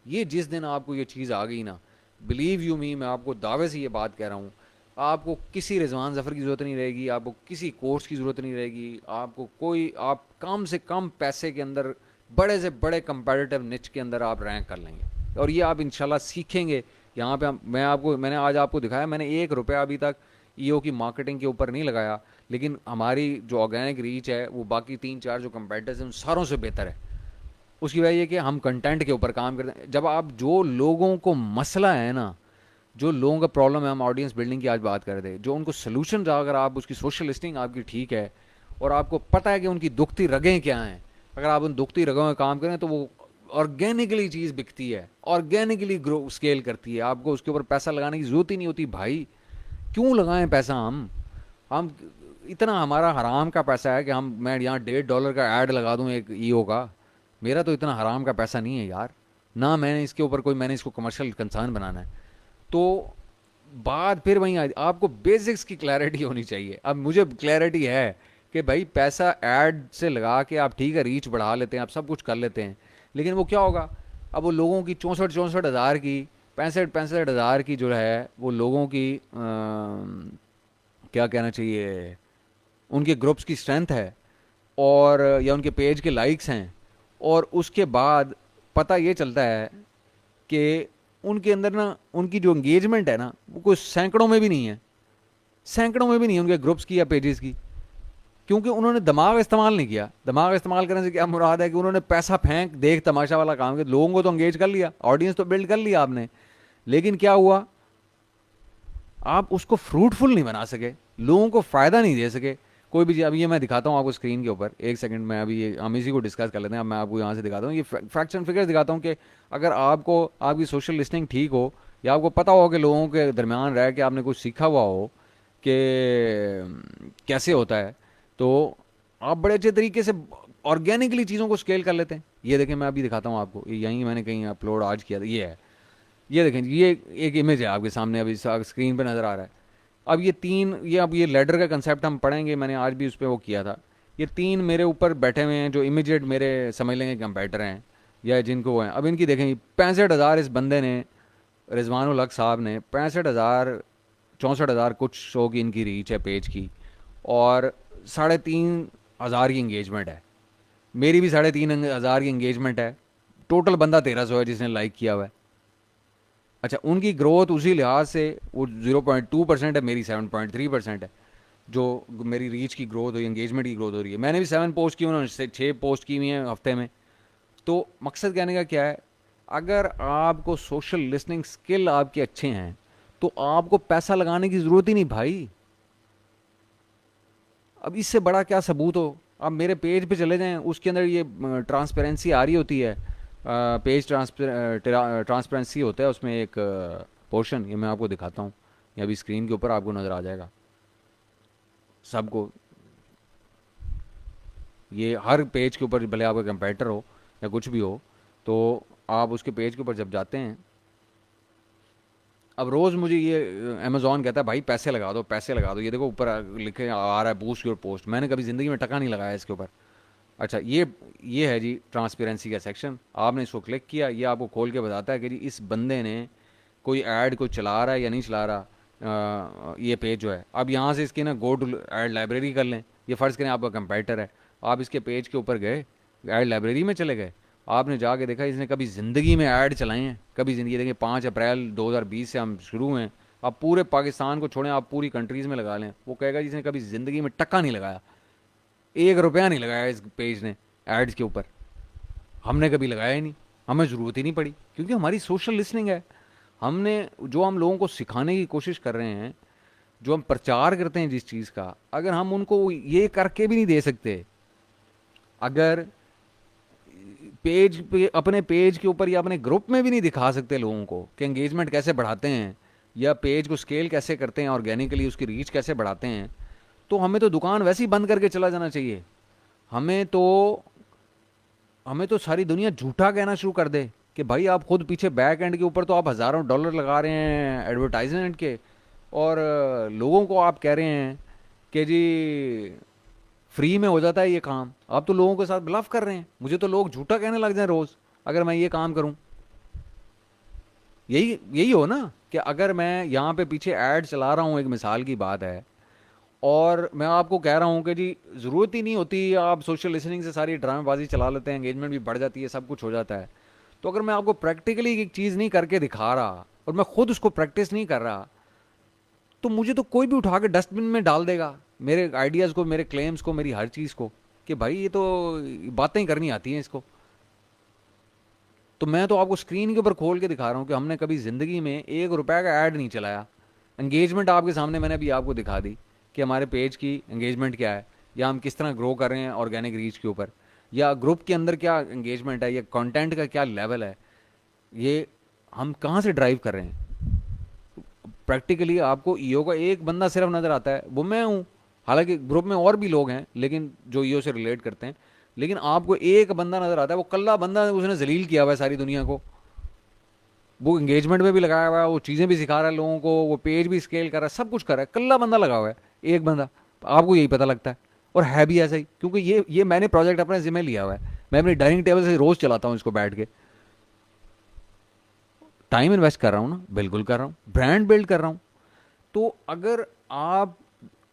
ये जिस दिन आपको ये चीज़ आ गई ना, बिलीव यू मी, मैं आपको दावे से ये बात कह रहा हूँ, आपको किसी रिजवान ज़फ़र की ज़रूरत नहीं रहेगी, आपको किसी कोर्स की ज़रूरत नहीं रहेगी, आपको कोई, आप कम से कम पैसे के अंदर बड़े से बड़े कंपेटिटिव निच के अंदर आप रैंक कर लेंगे। और ये आप इंशाल्लाह सीखेंगे। यहाँ पे मैंने आज आपको दिखाया, मैंने $1 अभी तक ईओ की मार्केटिंग के ऊपर नहीं लगाया, लेकिन हमारी जो ऑर्गेनिक रीच है वो बाकी 3-4 जो कंपेटिटर्स हैं उन सारों से बेहतर है। उसकी वजह ये कि हम कंटेंट के ऊपर काम करते हैं। जब आप, जो लोगों को मसला है ना, जो लोगों का प्रॉब्लम है, हम ऑडियंस बिल्डिंग की आज बात कर रहे थे, जो उनको सोल्यूशन, अगर आप उसकी सोशल लिस्टिंग आपकी ठीक है और आपको पता है कि उनकी दुखती रगें क्या हैं, अगर आप उन दुखती रगों में काम करें तो वो ऑर्गेनिकली चीज़ बिकती है, ऑर्गेनिकली ग्रो स्केल करती है। आपको उसके ऊपर पैसा लगाने की ज़रूरत ही नहीं होती भाई। क्यों लगाएं पैसा हम इतना हमारा हराम का पैसा है कि मैं यहाँ $1.5 का ऐड लगा दूँ एक ईओ का। मेरा तो इतना हराम का पैसा नहीं है यार, ना मैंने इसके ऊपर मैंने इसको कमर्शियल कंसर्न बनाना है। तो बात फिर वहीं आई, आपको बेसिक्स की क्लैरिटी होनी चाहिए। अब मुझे क्लैरिटी है कि भाई पैसा ऐड से लगा के आप ठीक है रीच बढ़ा लेते हैं, आप सब कुछ कर लेते हैं, लेकिन वो क्या होगा, अब वो लोगों की 64,000 की, 65,000 की जो है वो लोगों की क्या कहना चाहिए, उनके ग्रुप्स की स्ट्रेंथ है, और या उनके पेज के लाइक्स हैं, और उसके बाद पता ये चलता है कि उनके अंदर ना उनकी जो एंगेजमेंट है ना वो कोई सैकड़ों में भी नहीं है, सैकड़ों में भी नहीं है उनके ग्रुप्स की या पेजेस की, क्योंकि उन्होंने दिमाग इस्तेमाल नहीं किया। दिमाग इस्तेमाल करने से क्या मुराद है कि उन्होंने पैसा फेंक देख तमाशा वाला काम किया, लोगों को तो एंगेज कर लिया, ऑडियंस तो बिल्ड कर लिया आपने, लेकिन क्या हुआ, आप उसको फ्रूटफुल नहीं बना सके, लोगों को फ़ायदा नहीं दे सके। कोई भी चीज़, अभी ये मैं दिखाता हूँ आपको स्क्रीन के ऊपर, एक सेकंड में, अभी ये हम इसी को डिस्कस कर लेते हैं। अब मैं आपको यहाँ से दिखाता हूँ, ये फैक्ट्स एंड फिगर्स दिखाता हूँ कि अगर आपको आपकी सोशल लिस्टिंग ठीक हो, या आपको पता हो कि लोगों के दरमियान रह के आपने कुछ सीखा हुआ हो कि कैसे होता है, तो आप बड़े अच्छे तरीके से ऑर्गेनिकली चीज़ों को स्केल कर लेते हैं। ये देखें, मैं अभी दिखाता हूँ आपको, ये यहीं मैंने कहीं अपलोड आज किया था, ये है, ये देखें, ये एक इमेज है आपके सामने अभी स्क्रीन पे नज़र आ रहा है। अब ये तीन, अब ये लेडर का कंसेप्ट हम पढ़ेंगे, मैंने आज भी उस पर वो किया था। ये तीन मेरे ऊपर बैठे हुए हैं जो इमीडिएट मेरे समझ लेंगे कंपेटर हैं या जिनको वो हैं। अब इनकी देखें, 65,000 इस बंदे ने, रिजवानुल हक साहब ने 65,000 64,000 कुछ शो की इनकी रीच है पेज की, और 3,500 की इंगेजमेंट है। मेरी भी 3,500 की इंगेजमेंट है। टोटल बंदा 1,300 है जिसने लाइक किया हुआ है। अच्छा, उनकी ग्रोथ उसी लिहाज से वो 0.2% है, मेरी 7.3% है। जो मेरी रीच की ग्रोथ हुई, एंगेजमेंट की ग्रोथ हो रही है। मैंने भी 7 पोस्ट की, उन्होंने 6 पोस्ट की हुई हैं हफ्ते में। तो मकसद कहने का क्या है, अगर आपको सोशल लिसनिंग स्किल आपके अच्छे हैं तो आपको पैसा लगाने की ज़रूरत ही नहीं भाई। अब इससे बड़ा क्या सबूत हो। आप मेरे पेज पे चले जाएं, उसके अंदर ये ट्रांसपेरेंसी आ रही होती है। पेज ट्रांसपेरेंसी होता है उसमें एक पोर्शन, ये मैं आपको दिखाता हूँ। ये अभी स्क्रीन के ऊपर आपको नज़र आ जाएगा सबको। ये हर पेज के ऊपर, भले आपका कंपेटर हो या कुछ भी हो, तो आप उसके पेज के ऊपर जब जाते हैं, अब रोज़ मुझे ये अमेज़ॉन कहता है भाई पैसे लगा दो, पैसे लगा दो। ये देखो ऊपर लिखे आ रहा है बूस्ट योर पोस्ट। मैंने कभी ज़िंदगी में टका नहीं लगाया इसके ऊपर। अच्छा, ये है जी ट्रांसपेरेंसी का सेक्शन। आपने इसको क्लिक किया, ये आपको खोल के बताता है कि जी इस बंदे ने कोई ऐड को चला रहा है या नहीं चला रहा। ये पेज जो है, अब यहाँ से इसकी ना गो टू ऐड लाइब्रेरी कर लें। ये फ़र्ज़ करें आपका कंपेटर है, आप इसके पेज के ऊपर गए, ऐड लाइब्रेरी में चले गए, आपने जाके देखा इसने कभी ज़िंदगी में ऐड चलाए हैं, कभी ज़िंदगी। देखिए 5 अप्रैल 2020 से हम शुरू हुए हैं। आप पूरे पाकिस्तान को छोड़ें, आप पूरी कंट्रीज़ में लगा लें, वो कहेगा जिसने कभी ज़िंदगी में टक्का नहीं लगाया, 1 रुपया नहीं लगाया इस पेज ने एड्स के ऊपर। हमने कभी लगाया ही नहीं, हमें ज़रूरत ही नहीं पड़ी, क्योंकि हमारी सोशल लिसनिंग है। हमने जो हम लोगों को सिखाने की कोशिश कर रहे हैं, जो हम प्रचार करते हैं जिस चीज़ का, अगर हम उनको ये करके भी नहीं दे सकते, अगर पेज पे, अपने पेज के ऊपर या अपने ग्रुप में भी नहीं दिखा सकते लोगों को कि एंगेजमेंट कैसे बढ़ाते हैं या पेज को स्केल कैसे करते हैं, ऑर्गेनिकली उसकी रीच कैसे बढ़ाते हैं, तो हमें तो दुकान वैसे ही बंद करके चला जाना चाहिए। हमें तो हमें तो सारी दुनिया झूठा कहना शुरू कर दे कि भाई आप खुद पीछे बैक एंड के ऊपर तो आप हज़ारों डॉलर लगा रहे हैं एडवर्टाइजमेंट के, और लोगों को आप कह रहे हैं कि जी फ्री में हो जाता है ये काम। आप तो लोगों के साथ ब्लफ कर रहे हैं। मुझे तो लोग झूठा कहने लग जाए रोज़ अगर मैं ये काम करूं। यही यही हो ना कि अगर मैं यहाँ पे पीछे ऐड चला रहा हूँ, एक मिसाल की बात है, और मैं आपको कह रहा हूँ कि जी ज़रूरत ही नहीं होती, आप सोशल लिसनिंग से सारी ड्रामेबाजी चला लेते हैं, एंगेजमेंट भी बढ़ जाती है, सब कुछ हो जाता है। तो अगर मैं आपको प्रैक्टिकली एक चीज़ नहीं करके दिखा रहा और मैं खुद उसको प्रैक्टिस नहीं कर रहा, तो मुझे तो कोई भी उठा के डस्टबिन में डाल देगा, मेरे आइडियाज़ को, मेरे क्लेम्स को, मेरी हर चीज़ को, कि भाई ये तो बातें ही करनी आती हैं इसको। तो मैं तो आपको स्क्रीन के ऊपर खोल के दिखा रहा हूँ कि हमने कभी ज़िंदगी में 1 रुपया का ऐड नहीं चलाया। एंगेजमेंट आपके सामने मैंने अभी आपको दिखा दी कि हमारे पेज की एंगेजमेंट क्या है, या हम किस तरह ग्रो कर रहे हैं ऑर्गेनिक रीच के ऊपर, या ग्रुप के अंदर क्या एंगेजमेंट है, या कंटेंट का क्या लेवल है, ये हम कहाँ से ड्राइव कर रहे हैं। प्रैक्टिकली आपको ईओ का एक बंदा सिर्फ नज़र आता है, वो मैं हूँ। हालांकि ग्रुप में और भी लोग हैं लेकिन जो ईओ से रिलेट करते हैं, लेकिन आपको एक बंदा नज़र आता है, वो कल्ला बंदा, उसने जलील किया हुआ है सारी दुनिया को। वो एंगेजमेंट में भी लगाया हुआ है, वो चीज़ें भी सिखा रहा है लोगों को, वो पेज भी स्केल कर रहा है, सब कुछ कर रहा है, कल्ला बंदा लगा हुआ है, एक बंदा। आपको यही पता लगता है, और है भी ऐसा ही, क्योंकि ये मैंने प्रोजेक्ट अपने जिम्मे लिया हुआ है। मैं अपनी डाइनिंग टेबल से रोज़ चलाता हूँ इसको बैठ के। टाइम इन्वेस्ट कर रहा हूँ ना, बिल्कुल कर रहा हूँ, ब्रांड बिल्ड कर रहा हूँ। तो अगर आप,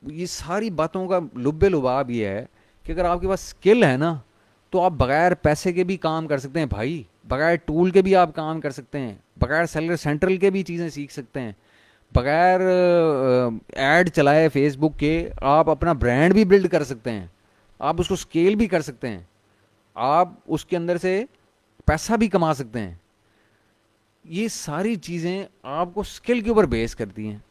ये सारी बातों का लुब्बे लुबाब ये है कि अगर आपके पास स्किल है ना, तो आप बगैर पैसे के भी काम कर सकते हैं भाई, बगैर टूल के भी आप काम कर सकते हैं, बगैर सेलर सेंट्रल के भी चीज़ें सीख सकते हैं, बगैर ऐड चलाए फेसबुक के आप अपना ब्रांड भी बिल्ड कर सकते हैं, आप उसको स्केल भी कर सकते हैं, आप उसके अंदर से पैसा भी कमा सकते हैं। ये सारी चीज़ें आपको स्किल के ऊपर बेस करती हैं।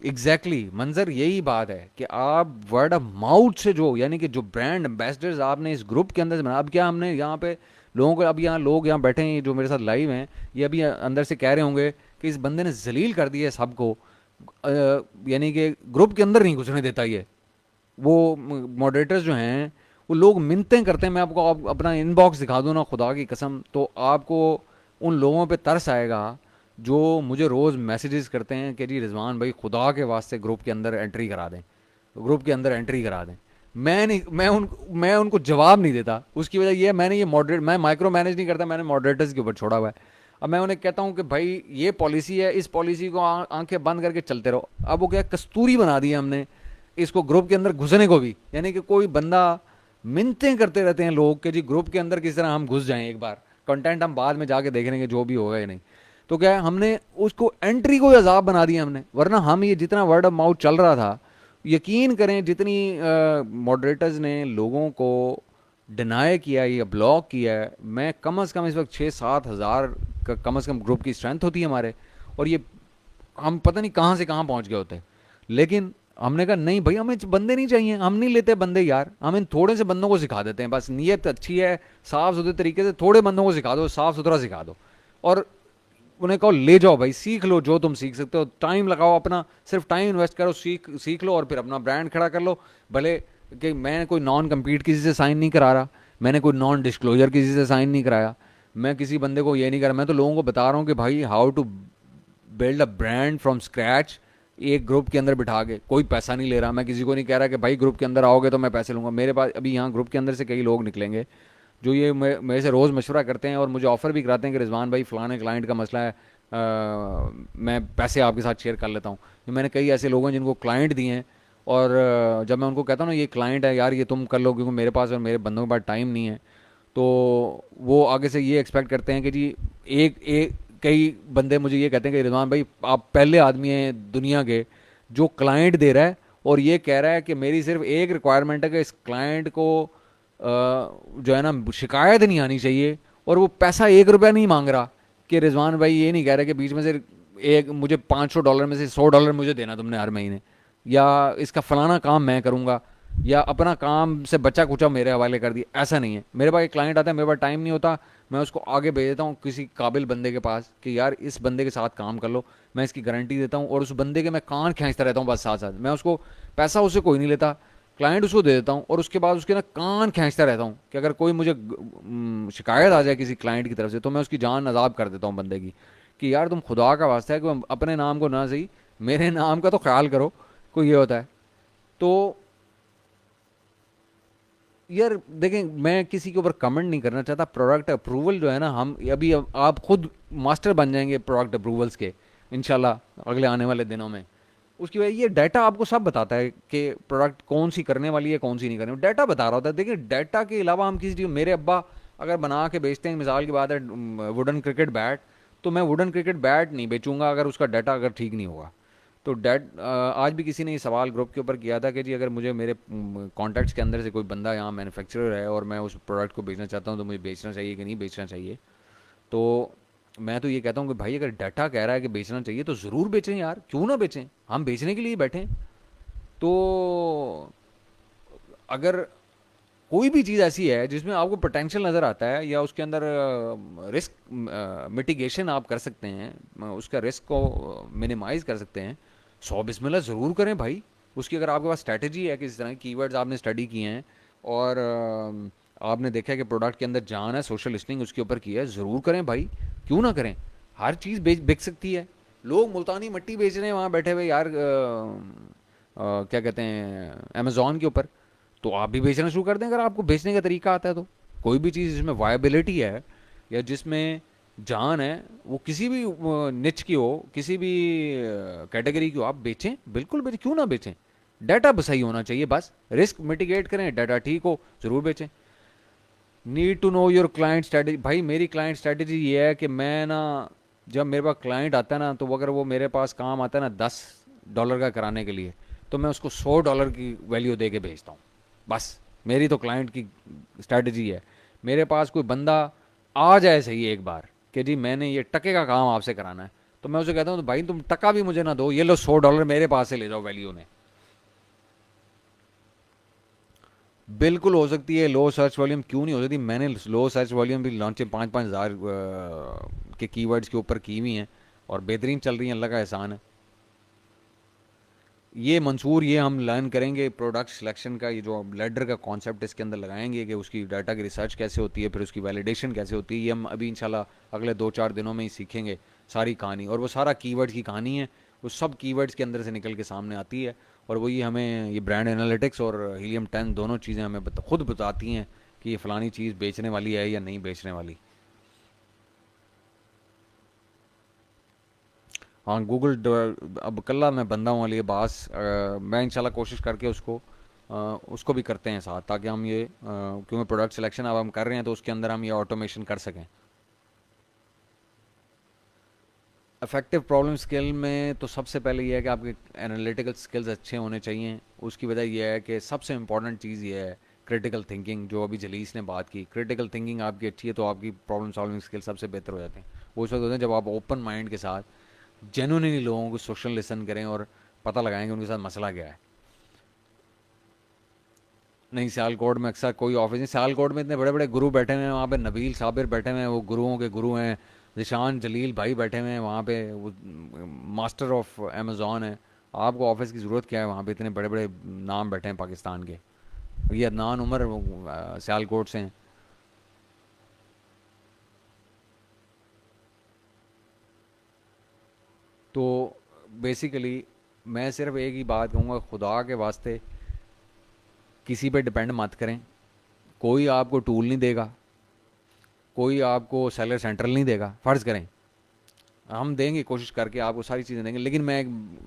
एग्जैक्टली मंजर, यही बात है कि आप वर्ड ऑफ माउथ से, जो यानी कि जो ब्रांड एम्बेसडर्स आपने इस ग्रुप के अंदर से बना। अब क्या हमने यहाँ पे लोगों को, अब यहाँ लोग यहाँ बैठे हैं जो मेरे साथ लाइव हैं, ये अभी अंदर से कह रहे होंगे कि इस बंदे ने जलील कर दिया है सबको, यानी कि ग्रुप के अंदर नहीं घुसने देता ये। वो मॉडरेटर्स जो हैं, वो लोग मिन्नतें करते हैं। मैं आपको अपना इनबॉक्स दिखा दूँ ना, खुदा की कसम, तो आपको उन लोगों पे तरस आएगा जो मुझे रोज़ मैसेजेस करते हैं कि जी रिजवान भाई खुदा के वास्ते ग्रुप के अंदर एंट्री करा दें, ग्रुप के अंदर एंट्री करा दें। मैं नहीं, मैं उनको जवाब नहीं देता। उसकी वजह ये है, मैंने ये मॉडरेट, मैं माइक्रो मैनेज नहीं करता, मैंने मॉडरेटर्स के ऊपर छोड़ा हुआ है। अब मैं उन्हें कहता हूँ कि भाई ये पॉलिसी है, इस पॉलिसी को आंखें बंद करके चलते रहो। अब वो क्या कस्तूरी बना दी है हमने इसको ग्रुप के अंदर घुसने को भी, यानी कि कोई बंदा मिन्नतें करते रहते हैं लोग कि जी ग्रुप के अंदर किस तरह हम घुस जाएं एक बार, कंटेंट हम बाद में जाके देख लेंगे जो भी होगा या नहीं। तो क्या है, हमने उसको एंट्री को ही अजाब बना दिया हमने। वरना हम ये जितना वर्ड ऑफ माउथ चल रहा था, यकीन करें जितनी मॉडरेटर्स ने लोगों को डिनाई किया या ब्लॉक किया है, मैं कम से कम इस वक्त 6-7 हज़ार का कम से कम ग्रुप की स्ट्रेंथ होती है हमारे। और ये हम पता नहीं कहाँ से कहाँ पहुँच गए होते। लेकिन हमने कहा नहीं भाई, हमें बंदे नहीं चाहिए, हम नहीं लेते बंदे यार, हम इन थोड़े से बंदों को सिखा देते हैं, बस नीयत अच्छी है, साफ सुथरे तरीके से थोड़े बंदों को सिखा दो, साफ सुथरा सिखा दो। और उन्हें कहो ले जाओ भाई, सीख लो जो तुम सीख सकते हो, टाइम लगाओ अपना, सिर्फ टाइम इन्वेस्ट करो, सीख सीख लो और फिर अपना ब्रांड खड़ा कर लो। भले कि मैं कोई नॉन कम्पीट किसी से साइन नहीं करा रहा, मैंने कोई नॉन डिस्क्लोजर किसी से साइन नहीं कराया, मैं किसी बंदे को ये नहीं करा, मैं तो लोगों को बता रहा हूँ कि भाई how to build a brand from scratch, एक ग्रुप के अंदर बिठा के। कोई पैसा नहीं ले रहा, मैं किसी को नहीं कह रहा कि भाई ग्रुप के अंदर आओगे तो मैं पैसे लूँगा। मेरे पास अभी यहाँ ग्रुप के अंदर से कई लोग निकलेंगे जो ये मेरे से रोज़ मशवरा करते हैं और मुझे ऑफ़र भी कराते हैं कि रिजवान भाई फ़लाने क्लाइंट का मसला है, मैं पैसे आपके साथ शेयर कर लेता हूँ। मैंने कई ऐसे लोगों हैं जिनको क्लाइंट दिए हैं, और जब मैं उनको कहता हूँ ना ये क्लाइंट है यार, ये तुम कर लो, क्योंकि मेरे पास और मेरे बंदों के पास टाइम नहीं है, तो वो आगे से ये एक्सपेक्ट करते हैं कि जी एक एक कई बंदे मुझे ये कहते हैं कि रिजवान भाई आप पहले आदमी हैं दुनिया के जो क्लाइंट दे रहा है और ये कह रहा है कि मेरी सिर्फ एक रिक्वायरमेंट है कि इस क्लाइंट को जो है ना शिकायत नहीं आनी चाहिए, और वो पैसा $1 नहीं मांग रहा, कि रिजवान भाई ये नहीं कह रहे कि बीच में से एक मुझे $500 में से $100 मुझे देना तुमने हर महीने, या इसका फलाना काम मैं करूँगा, या अपना काम से बचा कुचा मेरे हवाले कर दिया। ऐसा नहीं है। मेरे पास एक क्लाइंट आता है, मेरे पास टाइम नहीं होता, मैं उसको आगे भेज देता हूँ किसी काबिल बंदे के पास कि यार इस बंदे के साथ काम कर लो, मैं इसकी गारंटी देता हूँ, और उस बंदे के मैं कान खींचता रहता हूँ बस साथ साथ, मैं उसको पैसा उससे कोई नहीं लेता, क्लाइंट उसको दे देता हूँ, और उसके बाद उसके ना कान खींचता रहता हूँ कि अगर कोई मुझे शिकायत आ जाए किसी क्लाइंट की तरफ से तो मैं उसकी जान अजाब कर देता हूँ बंदे की, कि यार तुम खुदा का वास्ता है कि अपने नाम को ना सही मेरे नाम का तो ख्याल करो। कोई ये होता है। तो यार देखें, मैं किसी के ऊपर कमेंट नहीं करना चाहता। प्रोडक्ट अप्रूवल जो है ना, हम अभी आप खुद मास्टर बन जाएंगे प्रोडक्ट अप्रूवल्स के इंशाल्लाह अगले आने वाले दिनों में। उसकी वजह ये डाटा आपको सब बताता है कि प्रोडक्ट कौन सी करने वाली है कौन सी नहीं करने वाली, डाटा बता रहा होता है। देखिए डाटा के अलावा हम किसी चीज़, मेरे अब्बा अगर बना के बेचते हैं, मिसाल की बात है वुडन क्रिकेट बैट, तो मैं वुडन क्रिकेट बैट नहीं बेचूंगा अगर उसका डाटा अगर ठीक नहीं होगा। तो डैट आज भी किसी ने ये सवाल ग्रुप के ऊपर किया था कि जी अगर मुझे मेरे कॉन्टैक्ट्स के अंदर से कोई बंदा यहाँ मैन्युफैक्चरर है और मैं उस प्रोडक्ट को बेचना चाहता हूँ तो मुझे बेचना चाहिए कि नहीं बेचना चाहिए। तो मैं तो ये कहता हूँ कि भाई अगर डाटा कह रहा है कि बेचना चाहिए तो ज़रूर बेचें यार, क्यों ना बेचें, हम बेचने के लिए बैठे हैं। तो अगर कोई भी चीज़ ऐसी है जिसमें आपको पोटेंशियल नज़र आता है या उसके अंदर रिस्क मिटिगेशन आप कर सकते हैं, उसका रिस्क को मिनिमाइज कर सकते हैं, 100 बिस्मिल्लाह ज़रूर करें भाई। उसकी अगर आपके पास स्ट्रैटेजी है, किसी तरह की कीवर्ड्स आपने स्टडी किए हैं और आपने देखा है कि प्रोडक्ट के अंदर जान है, सोशल लिसनिंग उसके ऊपर की है, ज़रूर करें भाई, क्यों ना करें। हर चीज़ बिक सकती है। लोग मुल्तानी मट्टी बेच रहे हैं वहाँ बैठे हुए यार, क्या कहते हैं, अमेज़ॉन के ऊपर। तो आप भी बेचना शुरू कर दें अगर आपको बेचने का तरीका आता है तो। कोई भी चीज़ जिसमें वायबिलिटी है या जिसमें जान है, वो किसी भी निच की हो, किसी भी कैटेगरी की हो, आप बेचें, बिल्कुल बेचें, क्यों ना बेचें। डाटा बस सही होना चाहिए, बस रिस्क मिटिगेट करें, डाटा ठीक हो, ज़रूर बेचें। Need to know your client strategy. भाई मेरी क्लाइंट स्ट्रैटेजी ये है कि मैं ना, जब मेरे पास क्लाइंट आता है ना, तो अगर वो मेरे पास काम आता है ना $10 का कराने के लिए, तो मैं उसको $100 की वैल्यू दे के भेजता हूँ। बस मेरी तो क्लाइंट की स्ट्रैटेजी है। मेरे पास कोई बंदा आ जाए सही एक बार कि जी मैंने ये टके का काम आपसे कराना है, तो मैं उसे कहता हूँ तो भाई तुम टका भी मुझे ना दो, ये लो $100 मेरे पास से ले जाओ वैल्यू ने। बिल्कुल हो सकती है लो सर्च वॉल्यूम, क्यों नहीं हो सकती। मैंने लो सर्च वॉल्यूम भी लॉन्च 5-5 हज़ार के कीवर्ड्स के ऊपर की हुई हैं और बेहतरीन चल रही हैं, अल्लाह का एहसान है। ये मंसूर, ये हम लर्न करेंगे प्रोडक्ट सिलेक्शन का, ये जो लेडर का कॉन्सेप्ट इसके अंदर लगाएंगे कि उसकी डाटा की रिसर्च कैसे होती है, फिर उसकी वैलिडेशन कैसे होती है, ये हम अभी इंशाल्लाह अगले 2-4 दिनों में ही सीखेंगे सारी कहानी। और वो सारा कीवर्ड्स की कहानी है, वो सब कीवर्ड्स के अंदर से निकल के सामने आती है, और वही हमें ये ब्रांड एनालिटिक्स और हीलियम 10 दोनों चीज़ें हमें खुद बताती हैं कि ये फ़लानी चीज़ बेचने वाली है या नहीं बेचने वाली। हाँ अब कल्ला मैं बंदा हूँ अली अब्बास, मैं इंशाल्लाह कोशिश करके उसको भी करते हैं साथ, ताकि हम ये क्योंकि प्रोडक्ट सिलेक्शन अब हम कर रहे हैं तो उसके अंदर हम ये ऑटोमेशन कर सकें। इफेक्टिव प्रॉब्लम स्किल में तो सबसे पहले ये है कि आपके एनालिटिकल स्किल्स अच्छे होने चाहिए। उसकी वजह यह है कि सबसे इंपॉर्टेंट चीज़ ये है क्रिटिकल थिंकिंग, जो अभी जलीस ने बात की। क्रिटिकल थिंकिंग आपकी अच्छी है तो आपकी प्रॉब्लम सॉल्विंग स्किल सबसे बेहतर हो जाते हैं। वो उस वक्त होते हैं जब आप ओपन माइंड के साथ जेन्युइनली लोगों को सोशल लिसन करें और पता लगाएं कि उनके साथ मसला क्या है। नहीं, सियालकोट में अक्सर कोई ऑफिस नहीं, सियालकोट में इतने बड़े बड़े गुरु बैठे हुए हैं, वहाँ पे नबील साबिर बैठे हुए हैं, वो गुरुओं के गुरु हैं। निशान जलील भाई बैठे हुए हैं वहाँ पे, वो मास्टर ऑफ अमेज़ॉन है। आपको ऑफिस की ज़रूरत क्या है, वहाँ पे इतने बड़े बड़े नाम बैठे हैं पाकिस्तान के। ये अदनान उमर सियालकोट से हैं। तो बेसिकली मैं सिर्फ एक ही बात कहूँगा, खुदा के वास्ते किसी पे डिपेंड मत करें। कोई आपको टूल नहीं देगा, कोई आपको सेलर सेंट्रल नहीं देगा। फ़र्ज़ करें हम देंगे, कोशिश करके आपको सारी चीज़ें देंगे, लेकिन मैं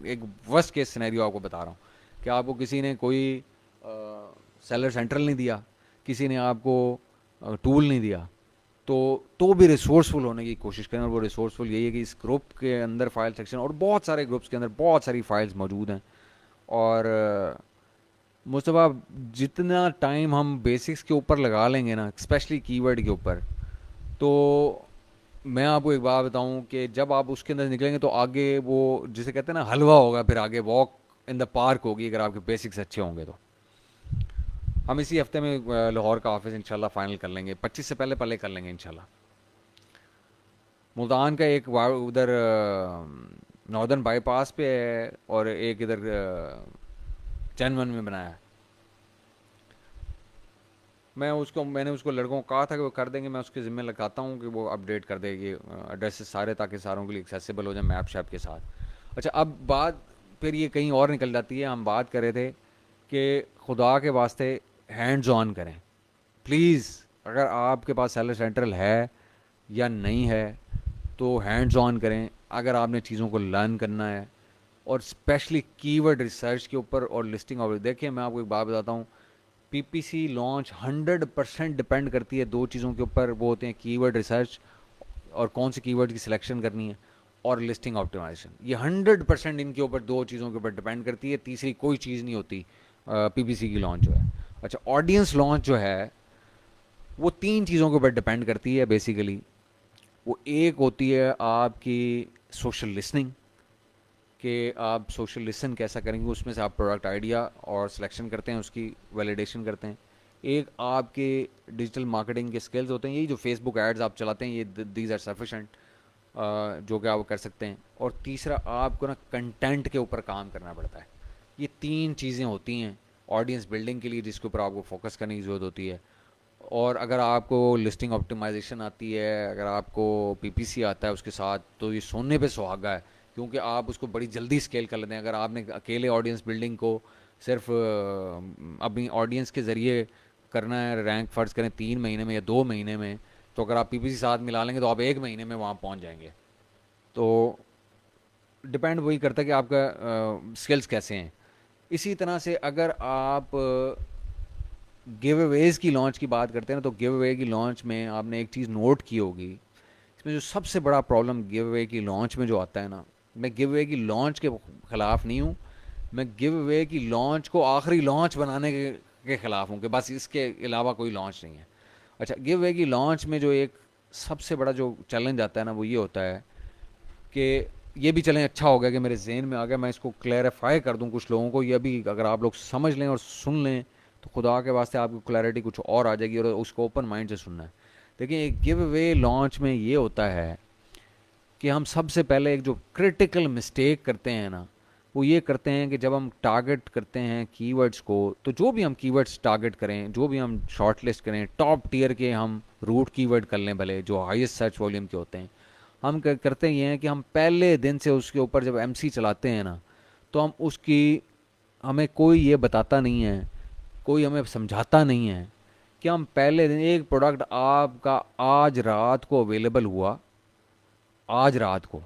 एक वर्स्ट केस सिनेरियो आपको बता रहा हूँ कि आपको किसी ने कोई सेलर सेंट्रल नहीं दिया, किसी ने आपको टूल नहीं दिया, तो भी रिसोर्सफुल होने की कोशिश करें। और वो रिसोर्सफुल यही है कि इस ग्रुप के अंदर फाइल सेक्शन और बहुत सारे ग्रुप्स के अंदर बहुत सारी फाइल्स मौजूद हैं। और मुस्तफ़ा, जितना टाइम हम बेसिक्स के ऊपर लगा लेंगे ना, स्पेशली कीवर्ड के ऊपर, तो मैं आपको एक बात बताऊं कि जब आप उसके अंदर निकलेंगे तो आगे वो जिसे कहते हैं ना हलवा होगा, फिर आगे वॉक इन द पार्क होगी, अगर आपके बेसिक्स अच्छे होंगे तो। हम इसी हफ्ते में लाहौर का ऑफिस इंशाल्लाह फाइनल कर लेंगे, 25 से पहले पहले कर लेंगे इंशाल्लाह। मुल्तान का एक उधर नॉर्दर्न बाईपास पे है और एक इधर चैनवन में बनाया है। मैंने उसको लड़कों को कहा था कि वो कर देंगे, मैं उसके ज़िम्मे लगाता हूँ कि वो अपडेट कर देगी एड्रेसेस सारे, ताकि सारों के लिए एक्सेसिबल हो जाए मैप शैप के साथ। अच्छा, अब बात फिर ये कहीं और निकल जाती है। हम बात कर रहे थे कि खुदा के वास्ते हैंड्स ऑन करें प्लीज़। अगर आपके पास सेलर सेंट्रल है या नहीं है तो हैंड्स ऑन करें, अगर आपने चीज़ों को लर्न करना है। और स्पेशली कीवर्ड रिसर्च के ऊपर और लिस्टिंग ऑफ, देखिए मैं आपको एक बात बताता हूँ, पीपीसी लॉन्च 100% डिपेंड करती है दो चीज़ों के ऊपर। वो होते हैं कीवर्ड रिसर्च और कौन से कीवर्ड की सिलेक्शन करनी है, और लिस्टिंग ऑप्टिमाइजेशन। ये 100% इनके ऊपर, दो चीज़ों के ऊपर डिपेंड करती है, तीसरी कोई चीज़ नहीं होती पीपीसी की लॉन्च जो है। अच्छा, ऑडियंस लॉन्च जो है वो तीन चीज़ों के ऊपर डिपेंड करती है बेसिकली। वो एक होती है आपकी सोशल लिसनिंग, कि आप सोशल लिसन कैसा करेंगे, उसमें से आप प्रोडक्ट आइडिया और सिलेक्शन करते हैं, उसकी वैलिडेशन करते हैं। एक आपके डिजिटल मार्केटिंग के स्किल्स होते हैं, यही जो फेसबुक एड्स आप चलाते हैं, ये दीज आर सफिशेंट, जो कि आप कर सकते हैं। और तीसरा आपको ना कंटेंट के ऊपर काम करना पड़ता है। ये तीन चीज़ें होती हैं ऑडियंस बिल्डिंग के लिए, जिसके ऊपर आपको फोकस करने की ज़रूरत होती है। और अगर आपको लिस्टिंग ऑप्टिमाइजेशन आती है, अगर आपको पीपीसी आता है उसके साथ, तो ये सोने पे सुहागा है, क्योंकि आप उसको बड़ी जल्दी स्केल कर लेते हैं। अगर आपने अकेले ऑडियंस बिल्डिंग को सिर्फ अपनी ऑडियंस के ज़रिए करना है, रैंक फ़र्ज़ करें 3 महीने में या 2 महीने में, तो अगर आप पीपीसी साथ मिला लेंगे तो आप 1 महीने में वहाँ पहुँच जाएंगे। तो डिपेंड वही करता है कि आपका स्किल्स कैसे हैं। इसी तरह से अगर आप गिव अवेज की लॉन्च की बात करते हैं ना, तो गिव अवे की लॉन्च में आपने एक चीज़ नोट की होगी, इसमें जो सबसे बड़ा प्रॉब्लम गिव अवे की लॉन्च में जो आता है ना, मैं गिव अवे की लॉन्च के ख़िलाफ़ नहीं हूँ, मैं गिव अवे की लॉन्च को आखिरी लॉन्च बनाने के ख़िलाफ़ हूँ कि बस इसके अलावा कोई लॉन्च नहीं है। अच्छा, गिव अवे की लॉन्च में जो एक सबसे बड़ा जो चैलेंज आता है ना, वो ये होता है कि ये भी चलें, अच्छा हो गया कि मेरे जहन में आ गया, मैं इसको क्लैरिफाई कर दूं कुछ लोगों को। ये भी अगर आप लोग समझ लें और सुन लें तो खुदा के वास्ते आपको क्लैरिटी कुछ और आ जाएगी, और उसको ओपन माइंड से सुनना है। देखिए, एक गिव अवे लॉन्च में ये होता है कि हम सबसे पहले एक जो क्रिटिकल मिस्टेक करते हैं ना, वो ये करते हैं कि जब हम टारगेट करते हैं कीवर्ड्स को, तो जो भी हम कीवर्ड्स टारगेट करें, जो भी हम शॉर्ट लिस्ट करें, टॉप टीयर के हम रूट कीवर्ड कर लें, भले जो हाईएस्ट सर्च वॉल्यूम के होते हैं, हम करते ये हैं कि हम पहले दिन से उसके ऊपर जब एमसी चलाते हैं ना, तो हम उसकी, हमें कोई ये बताता नहीं है, कोई हमें समझाता नहीं है कि हम पहले दिन एक प्रोडक्ट आपका आज रात को अवेलेबल हुआ, आज रात को,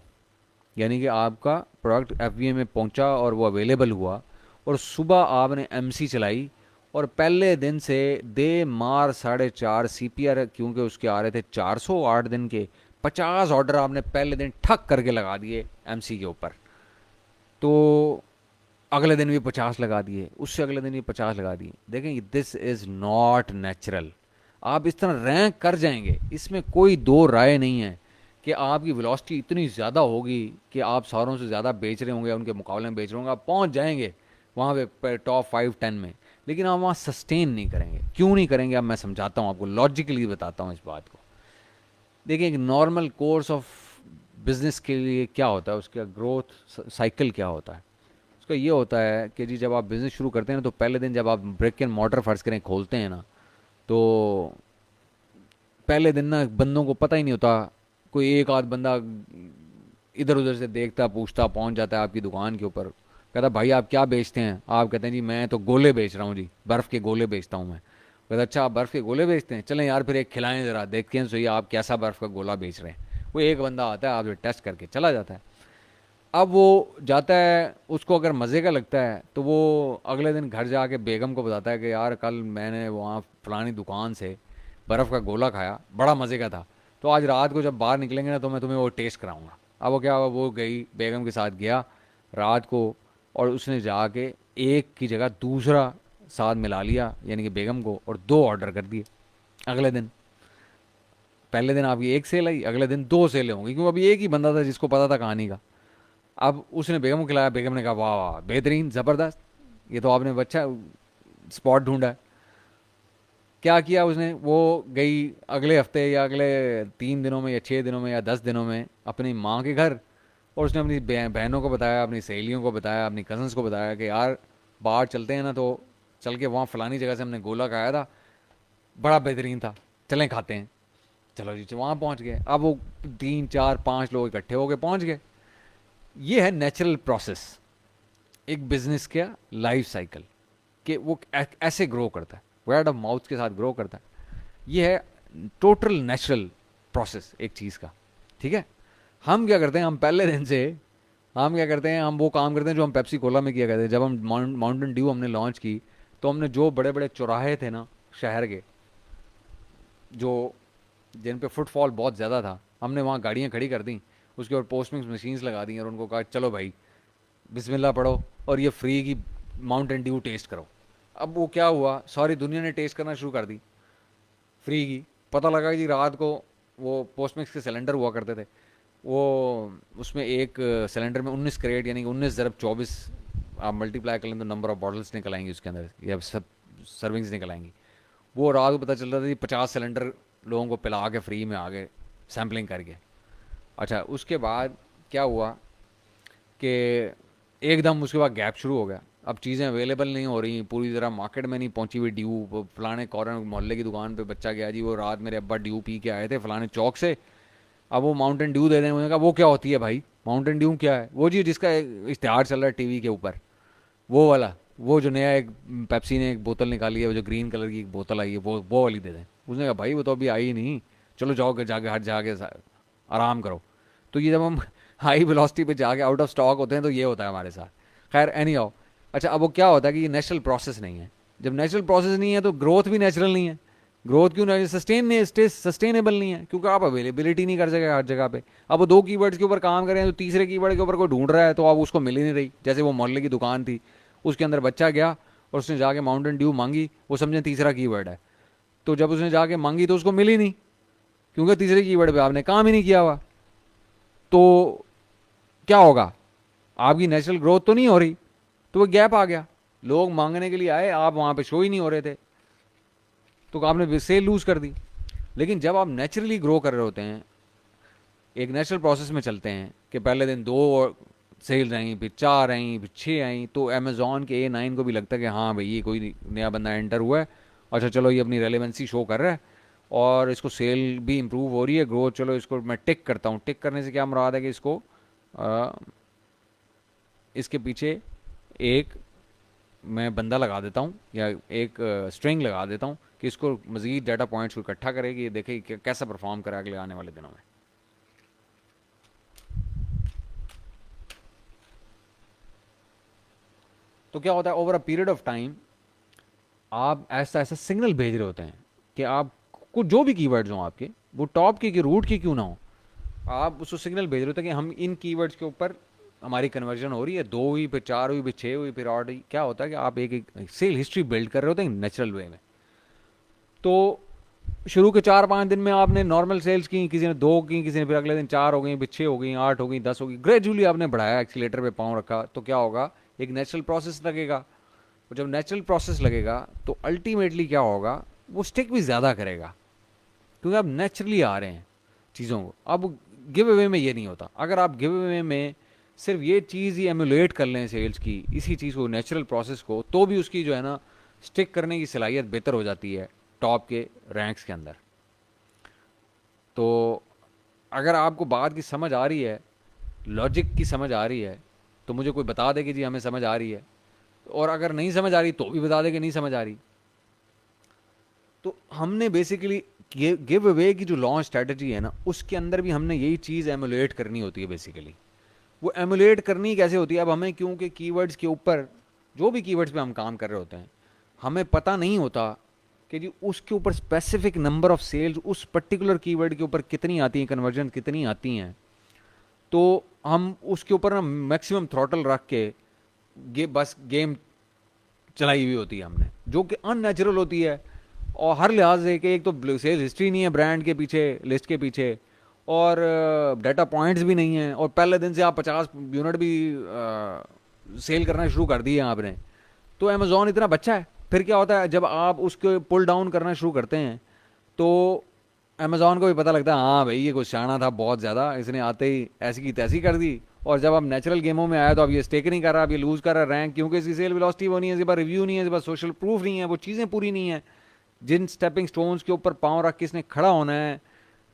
यानी कि आपका प्रोडक्ट एफबीए में पहुंचा और वो अवेलेबल हुआ, और सुबह आपने एमसी चलाई, और पहले दिन से दे मार 4.5 सीपीआर, क्योंकि उसके आ रहे थे 400 8 दिन के, 50 ऑर्डर आपने पहले दिन ठक करके लगा दिए एमसी के ऊपर। तो अगले दिन भी 50 लगा दिए, उससे अगले दिन भी 50 लगा दिए। देखें, दिस इज़ नॉट नेचुरल। आप इस तरह रैंक कर जाएंगे, इसमें कोई दो राय नहीं है कि आपकी वेलोसिटी इतनी ज़्यादा होगी कि आप सारों से ज़्यादा बेच रहे होंगे, उनके मुकाबले में बेच रहे होंगे, आप पहुंच जाएंगे वहाँ पे टॉप 5 10 में। लेकिन आप वहाँ सस्टेन नहीं करेंगे। क्यों नहीं करेंगे, अब मैं समझाता हूँ आपको, लॉजिकली बताता हूँ इस बात को। देखिए, एक नॉर्मल कोर्स ऑफ बिजनेस के लिए क्या होता है, उसका ग्रोथ साइकिल क्या होता है। उसका ये होता है कि जी, जब आप बिज़नेस शुरू करते हैं ना, तो पहले दिन जब आप ब्रिक एंड मॉर्टर फर्ज करें खोलते हैं ना, तो पहले दिन ना बंदों को पता ही नहीं होता। कोई एक आध बंदा इधर उधर से देखता, पूछता, पहुंच जाता है आपकी दुकान के ऊपर, कहता भाई आप क्या बेचते हैं। आप कहते हैं जी मैं तो गोले बेच रहा हूँ जी, बर्फ़ के गोले बेचता हूँ मैं। कहता अच्छा, आप बर्फ़ के गोले बेचते हैं, चलें यार फिर एक खिलाएं ज़रा, देखते हैं सही आप कैसा बर्फ़ का गोला बेच रहे हैं। वो एक बंदा आता है, आप टेस्ट करके चला जाता है। अब वो जाता है, उसको अगर मज़े का लगता है तो वो अगले दिन घर जाके बेगम को बताता है कि यार कल मैंने वहाँ फलानी दुकान से बर्फ़ का गोला खाया, बड़ा मज़े का था, तो आज रात को जब बाहर निकलेंगे ना तो मैं तुम्हें वो टेस्ट कराऊंगा। अब वो क्या हुआ, वो गई बेगम के साथ गया रात को, और उसने जाके एक की जगह दूसरा साथ मिला लिया, यानी कि बेगम को, और 2 ऑर्डर कर दिए अगले दिन। पहले दिन आपकी एक सेल आई, अगले दिन 2 सेलें होंगी, क्योंकि अभी एक ही बंदा था जिसको पता था कहानी का। अब उसने बेगम को खिलाया, बेगम ने कहा वाह वाह बेहतरीन ज़बरदस्त, ये तो आपने बच्चा स्पॉट ढूंढा है। क्या किया उसने, वो गई अगले हफ्ते या अगले 3 दिनों में या 6 दिनों में या 10 दिनों में अपनी माँ के घर, और उसने अपनी बहनों को बताया, अपनी सहेलियों को बताया, अपनी कज़न्स को बताया कि यार बाहर चलते हैं ना, तो चल के वहाँ फ़लानी जगह से हमने गोला खाया था, बड़ा बेहतरीन था, चलें खाते हैं। चलो जी, वहाँ पहुँच गए। अब वो 3 4 5 लोग इकट्ठे होके पहुँच गए। ये है नेचुरल प्रोसेस एक बिजनेस का लाइफ साइकिल, कि वो ऐसे ग्रो करता है, वर्ड ऑफ माउथ के साथ ग्रो करता है। ये है टोटल नेचुरल प्रोसेस एक चीज़ का। ठीक है, हम क्या करते हैं, हम पहले दिन से हम क्या करते हैं, हम वो काम करते हैं जो हम पेप्सी कोला में किया करते हैं। जब हम माउंटेन ड्यू हमने लॉन्च की, तो हमने जो बड़े बड़े चौराहे थे ना शहर के, जो जिन पे फुटफॉल बहुत ज़्यादा था, हमने वहाँ गाड़ियाँ खड़ी कर दी, उसके ऊपर पोस्ट मिक्स मशीन्स लगा दी, और उनको कहा चलो भाई बिस्मिल्लाह पढ़ो और ये फ्री की माउंटेन ड्यू टेस्ट करो। अब वो क्या हुआ, सारी दुनिया ने टेस्ट करना शुरू कर दी फ्री की। पता लगा कि रात को वो पोस्टमिक्स के सिलेंडर हुआ करते थे, वो उसमें एक सिलेंडर में 19 कैरेट, यानी कि 19 × 24, आप मल्टीप्लाई कर लें तो नंबर ऑफ बॉटल्स निकल आएंगी उसके अंदर, या सब सर्विंग्स निकल आएंगी। वो रात को पता चल रहा था कि 50 सिलेंडर लोगों को पिला के फ्री में आ गए सैम्पलिंग करके। अच्छा, उसके बाद क्या हुआ कि एकदम उसके बाद गैप शुरू हो गया। अब चीज़ें अवेलेबल नहीं हो रही पूरी तरह, मार्केट में नहीं पहुंची हुई ड्यू। वो फलाने कॉर्नर मोहल्ले की दुकान पे बच्चा गया जी, वो रात मेरे अब्बा ड्यू पी के आए थे फलाने चौक से, अब वो माउंटेन ड्यू दे दें। मुझे कहा वो क्या होती है भाई, माउंटेन ड्यू क्या है। वो जी जिसका इश्तेहार चल रहा है टीवी के ऊपर, वो वाला, वो जो नया एक पेप्सी ने एक बोतल निकाली है, वो जो ग्रीन कलर की एक बोतल आई है, वो वाली दे दें। उसने कहा भाई वो तो अभी आई नहीं, चलो जाओ जाके हट जाके आराम करो। तो ये जब हम हाई वेलोसिटी पे जाके आउट ऑफ स्टॉक होते हैं तो ये होता है हमारे साथ। खैर एनी हाउ, अच्छा अब वो क्या होता है कि ये नेचुरल प्रोसेस नहीं है। जब नेचुरल प्रोसेस नहीं है तो ग्रोथ भी नेचुरल नहीं है। ग्रोथ क्यों नहीं, सस्टेनेबल नहीं है, क्योंकि आप अवेलेबिलिटी नहीं कर सके हर जगह पे। अब वो 2 कीवर्ड्स के ऊपर काम करें तो तीसरे कीवर्ड के ऊपर कोई ढूंढ रहा है तो अब उसको मिल ही नहीं रही। जैसे वो मोहल्ले की दुकान थी, उसके अंदर बच्चा गया और उसने जाके माउंटेन ड्यू मांगी, वो समझे तीसरा कीवर्ड है, तो जब उसने जाके मांगी तो उसको मिली नहीं, क्योंकि तीसरे कीवर्ड पे आपने काम ही नहीं किया हुआ। तो क्या होगा, आपकी नेचुरल ग्रोथ तो नहीं हो रही, तो वो गैप आ गया। लोग मांगने के लिए आए, आप वहां पे शो ही नहीं हो रहे थे, तो आपने सेल लूज कर दी। लेकिन जब आप नेचुरली ग्रो कर रहे होते हैं, एक नेचुरल प्रोसेस में चलते हैं कि पहले दिन 2 सेल आई, फिर 4 आई, फिर 6 आई, तो अमेजोन के A9 को भी लगता है कि हाँ भाई ये कोई नया बंदा एंटर हुआ है, अच्छा चलो ये अपनी रेलेवेंसी शो कर रहा है, और इसको सेल भी इम्प्रूव हो रही है, ग्रोथ, चलो इसको मैं टिक करता हूँ। टिक करने से क्या मुराद है कि इसको इसके पीछे एक मैं बंदा लगा देता हूँ, या एक स्ट्रिंग लगा देता हूँ कि इसको मज़ीद डाटा पॉइंट्स को इकट्ठा करेगी, ये देखे कैसा परफॉर्म करा अगले आने वाले दिनों में। तो क्या होता है, over a period of time आप ऐसा ऐसा सिग्नल भेज रहे होते हैं कि आप कुछ जो भी कीवर्ड्स हों आपके, वो टॉप की रूट की क्यों ना हो, आप उसको सिग्नल भेज रहे होते हैं कि हम इन कीवर्ड्स के ऊपर हमारी कन्वर्जन हो रही है, 2 हुई, फिर 4 हुई, फिर 6 हुई, फिर 8 हुई। क्या होता है कि आप एक सेल हिस्ट्री बिल्ड कर रहे होते हैं नेचुरल वे में। तो शुरू के 4-5 दिन में आपने नॉर्मल सेल्स की, किसी ने 2 की, किसी ने फिर अगले दिन 4 हो गई, फिर 6 हो गई, 8 हो गई, 10 हो गई, ग्रेजुअली आपने बढ़ाया, एक्सीलेटर पे पाँव रखा, तो क्या होगा, एक नेचुरल प्रोसेस लगेगा। और जब नेचुरल प्रोसेस लगेगा तो अल्टीमेटली क्या होगा, वो स्टिक भी ज़्यादा करेगा, क्योंकि आप नेचुरली आ रहे हैं चीज़ों को। अब गिव अवे में ये नहीं होता। अगर आप गिव अवे में सिर्फ ये चीज़ ही एमुलेट कर लें सेल्स की, इसी चीज़ को, नेचुरल प्रोसेस को, तो भी उसकी जो है ना स्टिक करने की सलाहियत बेहतर हो जाती है टॉप के रैंक्स के अंदर। तो अगर आपको बात की समझ आ रही है, लॉजिक की समझ आ रही है, तो मुझे कोई बता दे कि जी हमें समझ आ रही है, और अगर नहीं समझ आ रही तो भी बता दे कि नहीं समझ आ रही। तो हमने बेसिकली गिव अवे की जो लॉन्च स्ट्रेटजी है ना, उसके अंदर भी हमने यही चीज़ एमुलेट करनी होती है बेसिकली। वो एमुलेट करनी कैसे होती है, अब हमें क्योंकि कीवर्ड्स के ऊपर, जो भी कीवर्ड्स पे हम काम कर रहे होते हैं, हमें पता नहीं होता कि जी उसके ऊपर स्पेसिफिक नंबर ऑफ सेल्स उस पर्टिकुलर कीवर्ड के ऊपर कितनी आती हैं, कन्वर्जन कितनी आती हैं। तो हम उसके ऊपर ना मैक्सिमम थ्रॉटल रख के बस गेम चलाई हुई होती है हमने, जो कि अननेचुरल होती है। और हर लिहाज से कि एक तो सेल्स हिस्ट्री नहीं है ब्रांड के पीछे, लिस्ट के पीछे, और डाटा पॉइंट्स भी नहीं है, और पहले दिन से आप 50 यूनिट भी सेल करना शुरू कर दिए आपने। तो अमेजोन इतना बच्चा है। फिर क्या होता है, जब आप उसके पुल डाउन करना शुरू करते हैं, तो अमेजोन को भी पता लगता है हाँ भाई ये कुछ शाना था बहुत ज़्यादा, इसने आते ही ऐसी की तैसी कर दी। और जब आप नेचुरल गेमों में आया तो अब ये स्टेक नहीं कर रहा, अब ये लूज़ कर रहा है रैंक, क्योंकि इसकी सेल वेलोसिटी वो नहीं है, इसके पास रिव्यू नहीं है, इसके पास सोशल प्रूफ नहीं है, वो चीज़ें पूरी नहीं है। जिन स्टेपिंग स्टोन्स के ऊपर पाँव रख के इसने खड़ा होना है,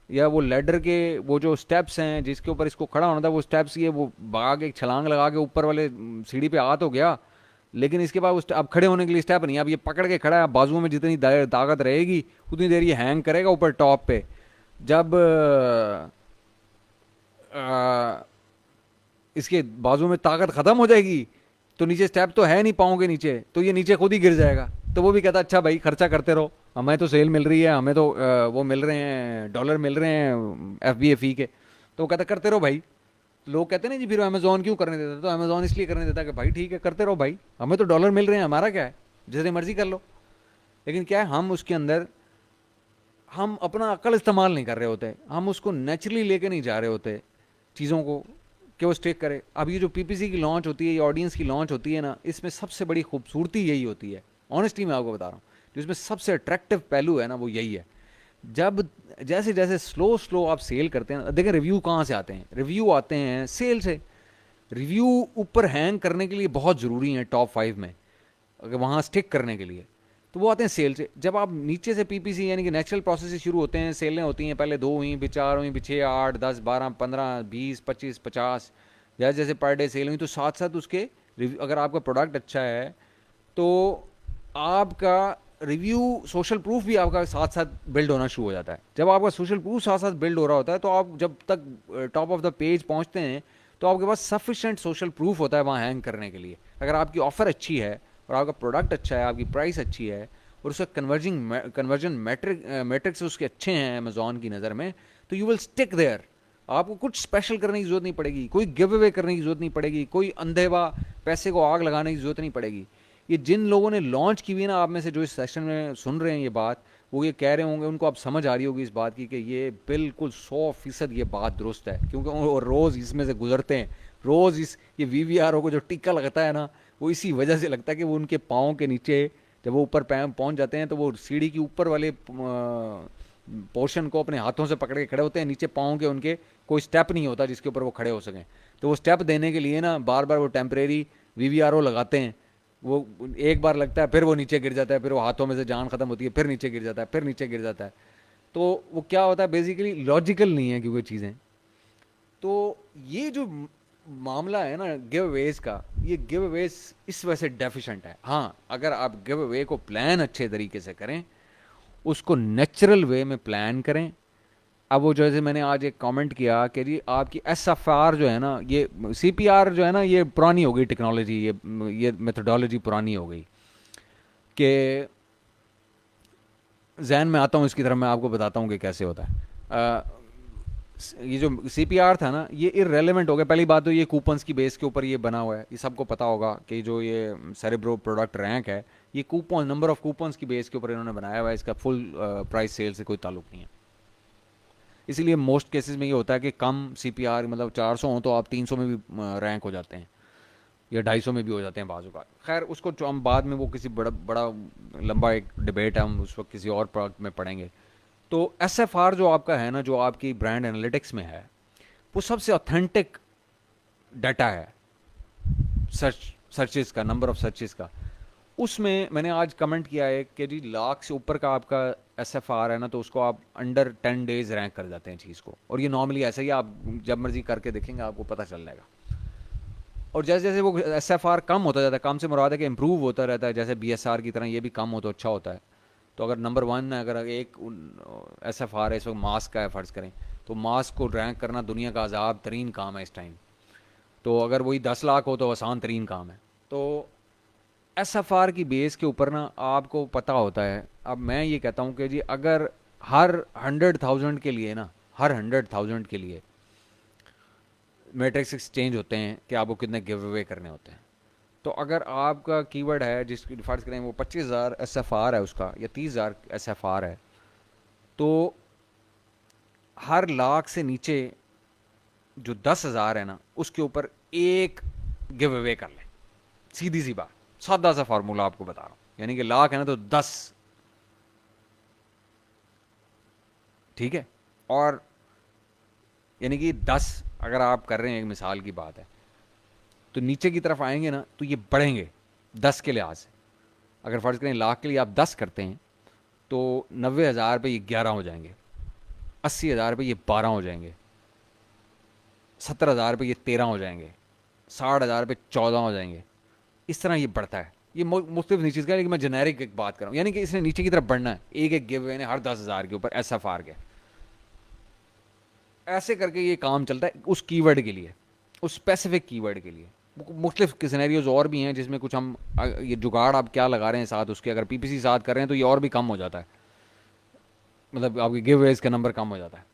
या वो लेडर के वो जो स्टेप्स हैं जिसके ऊपर इसको खड़ा होना था, वो स्टेप्स ये वो भाग एक छलांग लगा के ऊपर वाले सीढ़ी पे आ तो गया, लेकिन इसके बाद अब खड़े होने के लिए स्टेप नहीं है। अब ये पकड़ के खड़ा है, बाजुओं में जितनी ताकत रहेगी उतनी देर ये हैंग करेगा ऊपर टॉप पे। जब इसके बाजू में ताकत खत्म हो जाएगी, तो नीचे स्टेप तो है नहीं पाँव के नीचे, तो ये नीचे खुद ही गिर जाएगा। तो वो भी कहता अच्छा भाई खर्चा करते रहो, हमें तो सेल मिल रही है, हमें तो वो मिल रहे हैं, डॉलर मिल रहे हैं FBA के। तो वो कहता करते रहो भाई। लोग कहते हैं ना जी फिर अमेजोन क्यों करने देता, तो अमेजोन इसलिए करने देता कि भाई ठीक है करते रहो भाई, हमें तो डॉलर मिल रहे हैं, हमारा क्या है, जितने मर्जी कर लो। लेकिन क्या है, हम उसके अंदर हम अपना अकल इस्तेमाल नहीं कर रहे होते, हम उसको नेचुरली लेके नहीं जा रहे होते चीज़ों को कि वो स्टेक करे। अब ये जो PPC की लॉन्च होती है, ये ऑडियंस की लॉन्च होती है ना, इसमें सबसे बड़ी खूबसूरती यही होती है। ऑनेस्टली मैं आपको बता रहा हूँ, जो इसमें सबसे अट्रैक्टिव पहलू है ना, वो यही है। जब जैसे जैसे स्लो स्लो आप सेल करते हैं, देखें रिव्यू कहाँ से आते हैं, रिव्यू आते हैं सेल से। रिव्यू ऊपर हैंग करने के लिए बहुत ज़रूरी है टॉप 5 में, अगर वहाँ स्टिक करने के लिए, तो वो आते हैं सेल से। जब आप नीचे से PPC यानी कि नेचुरल प्रोसेस से शुरू होते हैं, सेलें होती हैं, पहले 2 हुई, फिर 4 हुई, फिर 6, 8, 10, 12, 15, 20, 25, 50, जैसे जैसे पर डे सेल हुई, तो साथ साथ उसके रिव्यू, अगर आपका प्रोडक्ट अच्छा है तो आपका रिव्यू, सोशल प्रूफ भी आपका साथ साथ बिल्ड होना शुरू हो जाता है। जब आपका सोशल प्रूफ साथ साथ बिल्ड हो रहा होता है, तो आप जब तक टॉप ऑफ द पेज पहुंचते हैं, तो आपके पास सफिशेंट सोशल प्रूफ होता है वहाँ हैंग करने के लिए। अगर आपकी ऑफर अच्छी है और आपका प्रोडक्ट अच्छा है, आपकी प्राइस अच्छी है, और उसका कन्वर्जन मैट्रिक्स उसके अच्छे हैं अमेजोन की नज़र में, तो यू विल स्टिक देयर। आपको कुछ स्पेशल करने की जरूरत नहीं पड़ेगी, कोई गिव अवे करने की जरूरत नहीं पड़ेगी, कोई अंधेवा पैसे को आग लगाने की जरूरत नहीं पड़ेगी। ये जिन लोगों ने लॉन्च की हुई ना, आप में से जो इस सेशन में सुन रहे हैं ये बात, वो ये कह रहे होंगे, उनको आप समझ आ रही होगी इस बात की कि ये बिल्कुल 100% ये बात दुरुस्त है, क्योंकि वो रोज़ इसमें से गुजरते हैं। रोज़ इस ये VVRO को जो टिक्का लगता है ना, वो इसी वजह से लगता है कि वो उनके पाँव के नीचे जब वो ऊपर पहुंच जाते हैं, तो वो सीढ़ी के ऊपर वाले पोर्शन को अपने हाथों से पकड़ के खड़े होते हैं, नीचे पाँव के उनके कोई स्टेप नहीं होता जिसके ऊपर वो खड़े हो सकें। तो वो स्टेप देने के लिए ना बार बार वो टेम्परेरी VVRO लगाते हैं। वो एक बार लगता है, फिर वो नीचे गिर जाता है, फिर वो हाथों में से जान खत्म होती है, फिर नीचे गिर जाता है, फिर नीचे गिर जाता है। तो वो क्या होता है, बेसिकली लॉजिकल नहीं है क्योंकि चीज़ें। तो ये जो मामला है ना गिव अवेज का, ये गिव अवेज इस वजह से डेफिशिएंट है। हाँ, अगर आप गिव अवे को प्लान अच्छे तरीके से करें, उसको नेचुरल वे में प्लान करें, अब वो जैसे मैंने आज एक कमेंट किया कि जी आपकी SFR जो है ना, ये CPR जो है ना, ये पुरानी हो गई टेक्नोलॉजी, ये मेथोडोलॉजी पुरानी हो गई। कि जहन में आता हूँ इसकी तरफ, मैं आपको बताता हूँ कि कैसे होता है। ये जो CPR था ना, ये इररेलेवेंट हो गया। पहली बात तो ये कूपन्स की बेस के ऊपर ये बना हुआ है, ये सबको पता होगा कि जो ये सेरेब्रो प्रोडक्ट रैंक है, ये कूपन, नंबर ऑफ कूपन्स की बेस के ऊपर इन्होंने बनाया हुआ है। इसका फुल प्राइस सेल से कोई ताल्लुक नहीं है। इसीलिए मोस्ट केसेस में ये होता है कि कम CPR, मतलब 400 हो तो आप 300 में भी रैंक हो जाते हैं, या 250 में भी हो जाते हैं बाजू का। खैर उसको जो हम बाद में, वो किसी बड़ा बड़ा लंबा एक डिबेट है, हम उस वक्त किसी और प्रोडक्ट में पढ़ेंगे। तो SFR जो आपका है ना, जो आपकी ब्रांड एनालिटिक्स में है, वो सबसे ऑथेंटिक डाटा है सर्चेस का, नंबर ऑफ सर्चेस का। उसमें मैंने आज कमेंट किया है कि जी लाख से ऊपर का आपका SFR है ना, तो उसको आप अंडर 10 डेज रैंक कर जाते हैं चीज़ को। और ये नॉर्मली ऐसा ही, आप जब मर्जी करके देखेंगे आपको पता चल जाएगा। और जैसे जैसे वो SFR कम होता जाता है, कम से मुराद है कि इम्प्रूव होता रहता है, जैसे BSR की तरह ये भी कम हो तो अच्छा होता है। तो अगर नंबर 1 है, अगर एक SFR है इस वक्त मास्क का है फ़र्ज़ करें, तो मास्क को रैंक करना दुनिया का अजाब तरीन काम है इस टाइम। तो अगर वही 10 लाख हो तो आसान तरीन काम है। तो SFR की बेस के ऊपर ना आपको पता होता है। अब मैं ये कहता हूँ कि जी अगर हर 100,000 के लिए ना, हर 100,000 के लिए मैट्रिक्स एक्सचेंज होते हैं कि आपको कितने गिव अवे करने होते हैं। तो अगर आपका कीवर्ड है जिसकी फर्ज करें वो 25,000 SFR है उसका, या 30,000 SFR है, तो हर लाख से नीचे जो 10,000 है ना, उसके ऊपर एक गिव अवे कर ले। सीधी सी बात, सादा सा फार्मूला आपको बता रहा हूँ। यानी कि लाख है ना तो 10, ठीक है। और यानी कि 10 अगर आप कर रहे हैं, एक मिसाल की बात है, तो नीचे की तरफ आएंगे ना तो ये बढ़ेंगे 10 के लिहाज से। अगर फ़र्ज़ करें लाख के लिए आप 10 करते हैं, तो 90,000 पे ये 11 हो जाएंगे, 80,000 पे ये 12 हो जाएंगे, 70,000 पे ये 13 हो जाएंगे, 60,000 पे 14 हो जाएंगे। इस तरह ये बढ़ता है। ये मुख्तलिफ नीचे का, लेकिन मैं जेनेरिक एक बात कर रहा हूँ। यानी कि इसने नीचे की तरफ बढ़ना है, एक एक गिव ने हर 10,000 के ऊपर SFR के। ऐसे करके ये काम चलता है उस कीवर्ड के लिए, उस स्पेसिफिक कीवर्ड के लिए। मुख्तलिफ सिनेरियोज और भी हैं जिसमें कुछ हम ये जुगाड़ आप क्या लगा रहे हैं साथ उसके, अगर PPC साथ कर रहे हैं तो ये और भी कम हो जाता है, मतलब आपके गिव वेज का नंबर कम हो जाता है।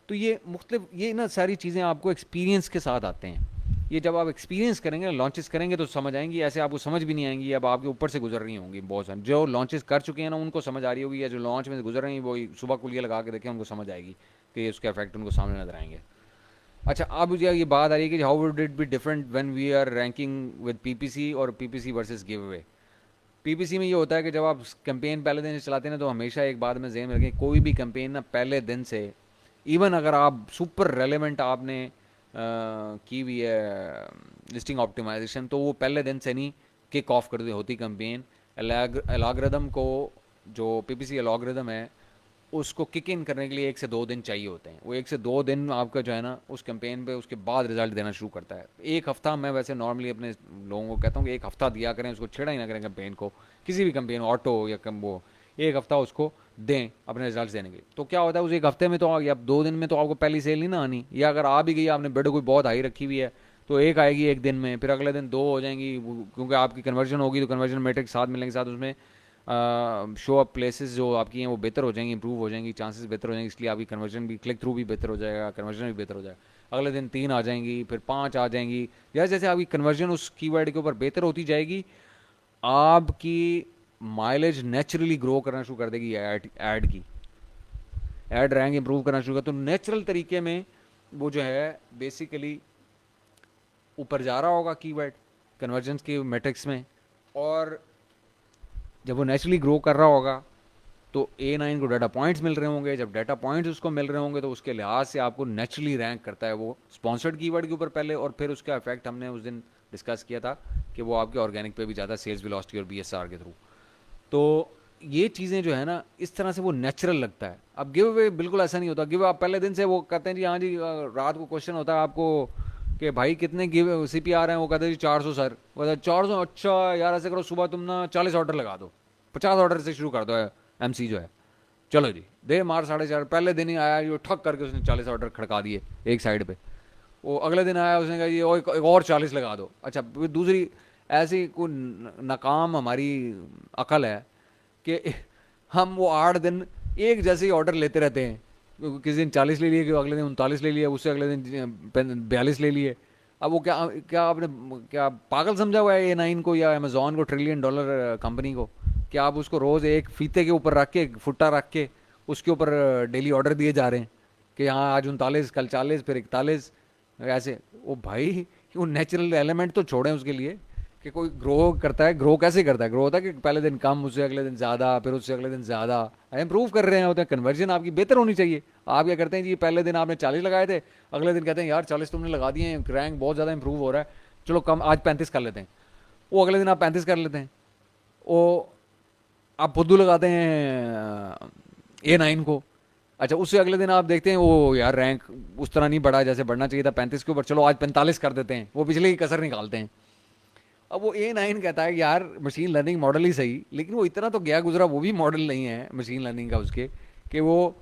तो ये मुख्तलिफ, ये ना सारी चीज़ें आपको एक्सपीरियंस के साथ आते हैं। ये जब आप एक्सपीरियंस करेंगे, लॉन्चेस करेंगे, तो समझ आएंगी। ऐसे आपको समझ भी नहीं आएंगी, अब आपके ऊपर से गुजर रही होंगी। बहुत सारे जो लॉन्चेस कर चुके हैं ना उनको समझ आ रही होगी, या जो लॉन्च में से गुजर रही हैं वो सुबह कुलिया लगा के देखें, उनको समझ आएगी कि उसके इफेक्ट उनको सामने नजर आएंगे। अच्छा, अब मुझे ये बात आ रही है कि how would it be different when we are ranking with PPC और PPC versus give away. PPC में ये होता है कि जब आप कैंपेन पहले दिन से चलाते हैं ना, तो हमेशा एक बात में ज़हन में रखें, कोई भी कैंपेन ना पहले दिन से, इवन अगर आप सुपर रेलेवेंट आपने की हुई है लिस्टिंग ऑप्टिमाइजेशन, तो वो पहले दिन से नहीं किक ऑफ कर दी होती कैंपेन। एलॉग्रिदम को, जो PPC एलॉग्रिदम है, उसको किक इन करने के लिए 1 से 2 दिन चाहिए होते हैं। वो 1 से 2 दिन आपका जो है ना उस कैंपेन पे, उसके बाद रिजल्ट देना शुरू करता है। एक हफ्ता मैं वैसे नॉर्मली अपने लोगों को कहता हूँ कि 1 हफ्ता दिया करें, उसको छेड़ा ही ना करें कैंपेन को, किसी भी कैंपेन, ऑटो या कम, वो 1 हफ्ता उसको दें अपने रिजल्ट देने के लिए। तो क्या होता है, उस 1 हफ्ते में तो, या 2 दिन में तो आपको पहली सेल नहीं ना आनी, या अगर आ भी गई, आपने बिड कोई बहुत हाई रखी हुई है, तो एक आएगी एक दिन में, फिर अगले दिन 2 हो जाएंगी, क्योंकि आपकी कन्वर्जन होगी तो कन्वर्जन मेट्रिक साथ मिलेंगे, साथ उसमें शो अप प्लेसेस जो आपकी हैं वो बेहतर हो जाएंगी, इंप्रूव हो जाएंगी, चांसेस बेहतर हो जाएंगे, इसलिए आपकी कन्वर्जन भी, क्लिक थ्रू भी बेहतर हो जाएगा, कन्वर्जन भी बेहतर हो जाएगा। अगले दिन 3 आ जाएंगी, फिर 5 आ जाएंगी। जैसे जैसे आपकी कन्वर्जन उस कीवर्ड के ऊपर बेहतर होती जाएगी, आपकी माइलेज नेचुरली ग्रो करना शुरू कर देगी। ऐड की ऐड रैंक इंप्रूव करना शुरू कर, तो नेचुरल तरीके में वो जो है बेसिकली ऊपर जा रहा होगा कीवर्ड कन्वर्जन के मैट्रिक्स में। और जब वो नेचुरली ग्रो कर रहा होगा तो A9 को डाटा पॉइंट्स मिल रहे होंगे। जब डाटा पॉइंट्स उसको मिल रहे होंगे तो उसके लिहाज से आपको नेचुरली रैंक करता है वो स्पॉन्सर्ड कीवर्ड के ऊपर पहले, और फिर उसका इफेक्ट हमने उस दिन डिस्कस किया था कि वो आपके ऑर्गेनिक पे भी ज़्यादा, सेल्स वेलोसिटी और BSR के थ्रू। तो ये चीज़ें जो है ना, इस तरह से वो नेचुरल लगता है। अब गिव अवे बिल्कुल ऐसा नहीं होता। गिव आप पहले दिन से वो कहते हैं जी, हाँ जी, रात को क्वेश्चन होता है आपको कि भाई कितने गिव CPR हैं, वो कहते हैं जी 400 सर, वो कहता है 400, अच्छा यार ऐसे करो, सुबह तुम ना 40 ऑर्डर लगा दो, 50 ऑर्डर से शुरू कर दो MC जो है, चलो जी दे मार 4.5, पहले दिन ही आया ये ठक करके उसने 40 ऑर्डर खड़का दिए एक साइड पे। वो अगले दिन आया उसने कहा ये एक और 40 लगा दो। अच्छा फिर दूसरी ऐसी कोई नाकाम हमारी अकल है कि हम वो 8 दिन एक जैसे ही ऑर्डर लेते रहते हैं। किसी दिन 40 ले लिए, कि अगले दिन 39 ले लिए, उससे अगले दिन 42 ले लिए। अब वो क्या क्या आपने क्या पागल समझा हुआ है A9 को या अमेजोन को, $1 ट्रिलियन कंपनी को? क्या आप उसको रोज़ एक फीते के ऊपर रख के, फुट्टा रख के उसके ऊपर डेली ऑर्डर दिए जा रहे हैं कि हाँ आज 39, कल 40, फिर 41, ऐसे? ओ भाई वो नेचुरल एलिमेंट तो छोड़ें उसके लिए कि कोई ग्रो करता है। ग्रो कैसे करता है? ग्रो होता है कि पहले दिन कम, उससे अगले दिन ज़्यादा, फिर उससे अगले दिन ज़्यादा। इम्प्रूव कर रहे हैं, होते हैं। कन्वर्जन आपकी बेहतर होनी चाहिए। आप क्या करते हैं जी, पहले दिन आपने 40 लगाए थे, अगले दिन कहते हैं यार 40 तुमने लगा दिए हैं, रैंक बहुत ज़्यादा इंप्रूव हो रहा है, चलो कम आज 35 कर लेते हैं। वो अगले दिन आप 35 कर लेते हैं। वो आप फुद्दू लगाते हैं A9 को। अच्छा उससे अगले दिन आप देखते हैं वो यार रैंक उस तरह नहीं बढ़ा जैसे बढ़ना चाहिए था 35 के ऊपर, चलो आज 45 कर देते हैं। वो पिछले की कसर निकालते हैं। अब वो A9 कहता है कि यार मशीन लर्निंग मॉडल ही सही, लेकिन वो इतना तो गया गुजरा वो भी मॉडल नहीं है मशीन लर्निंग का उसके, कि वो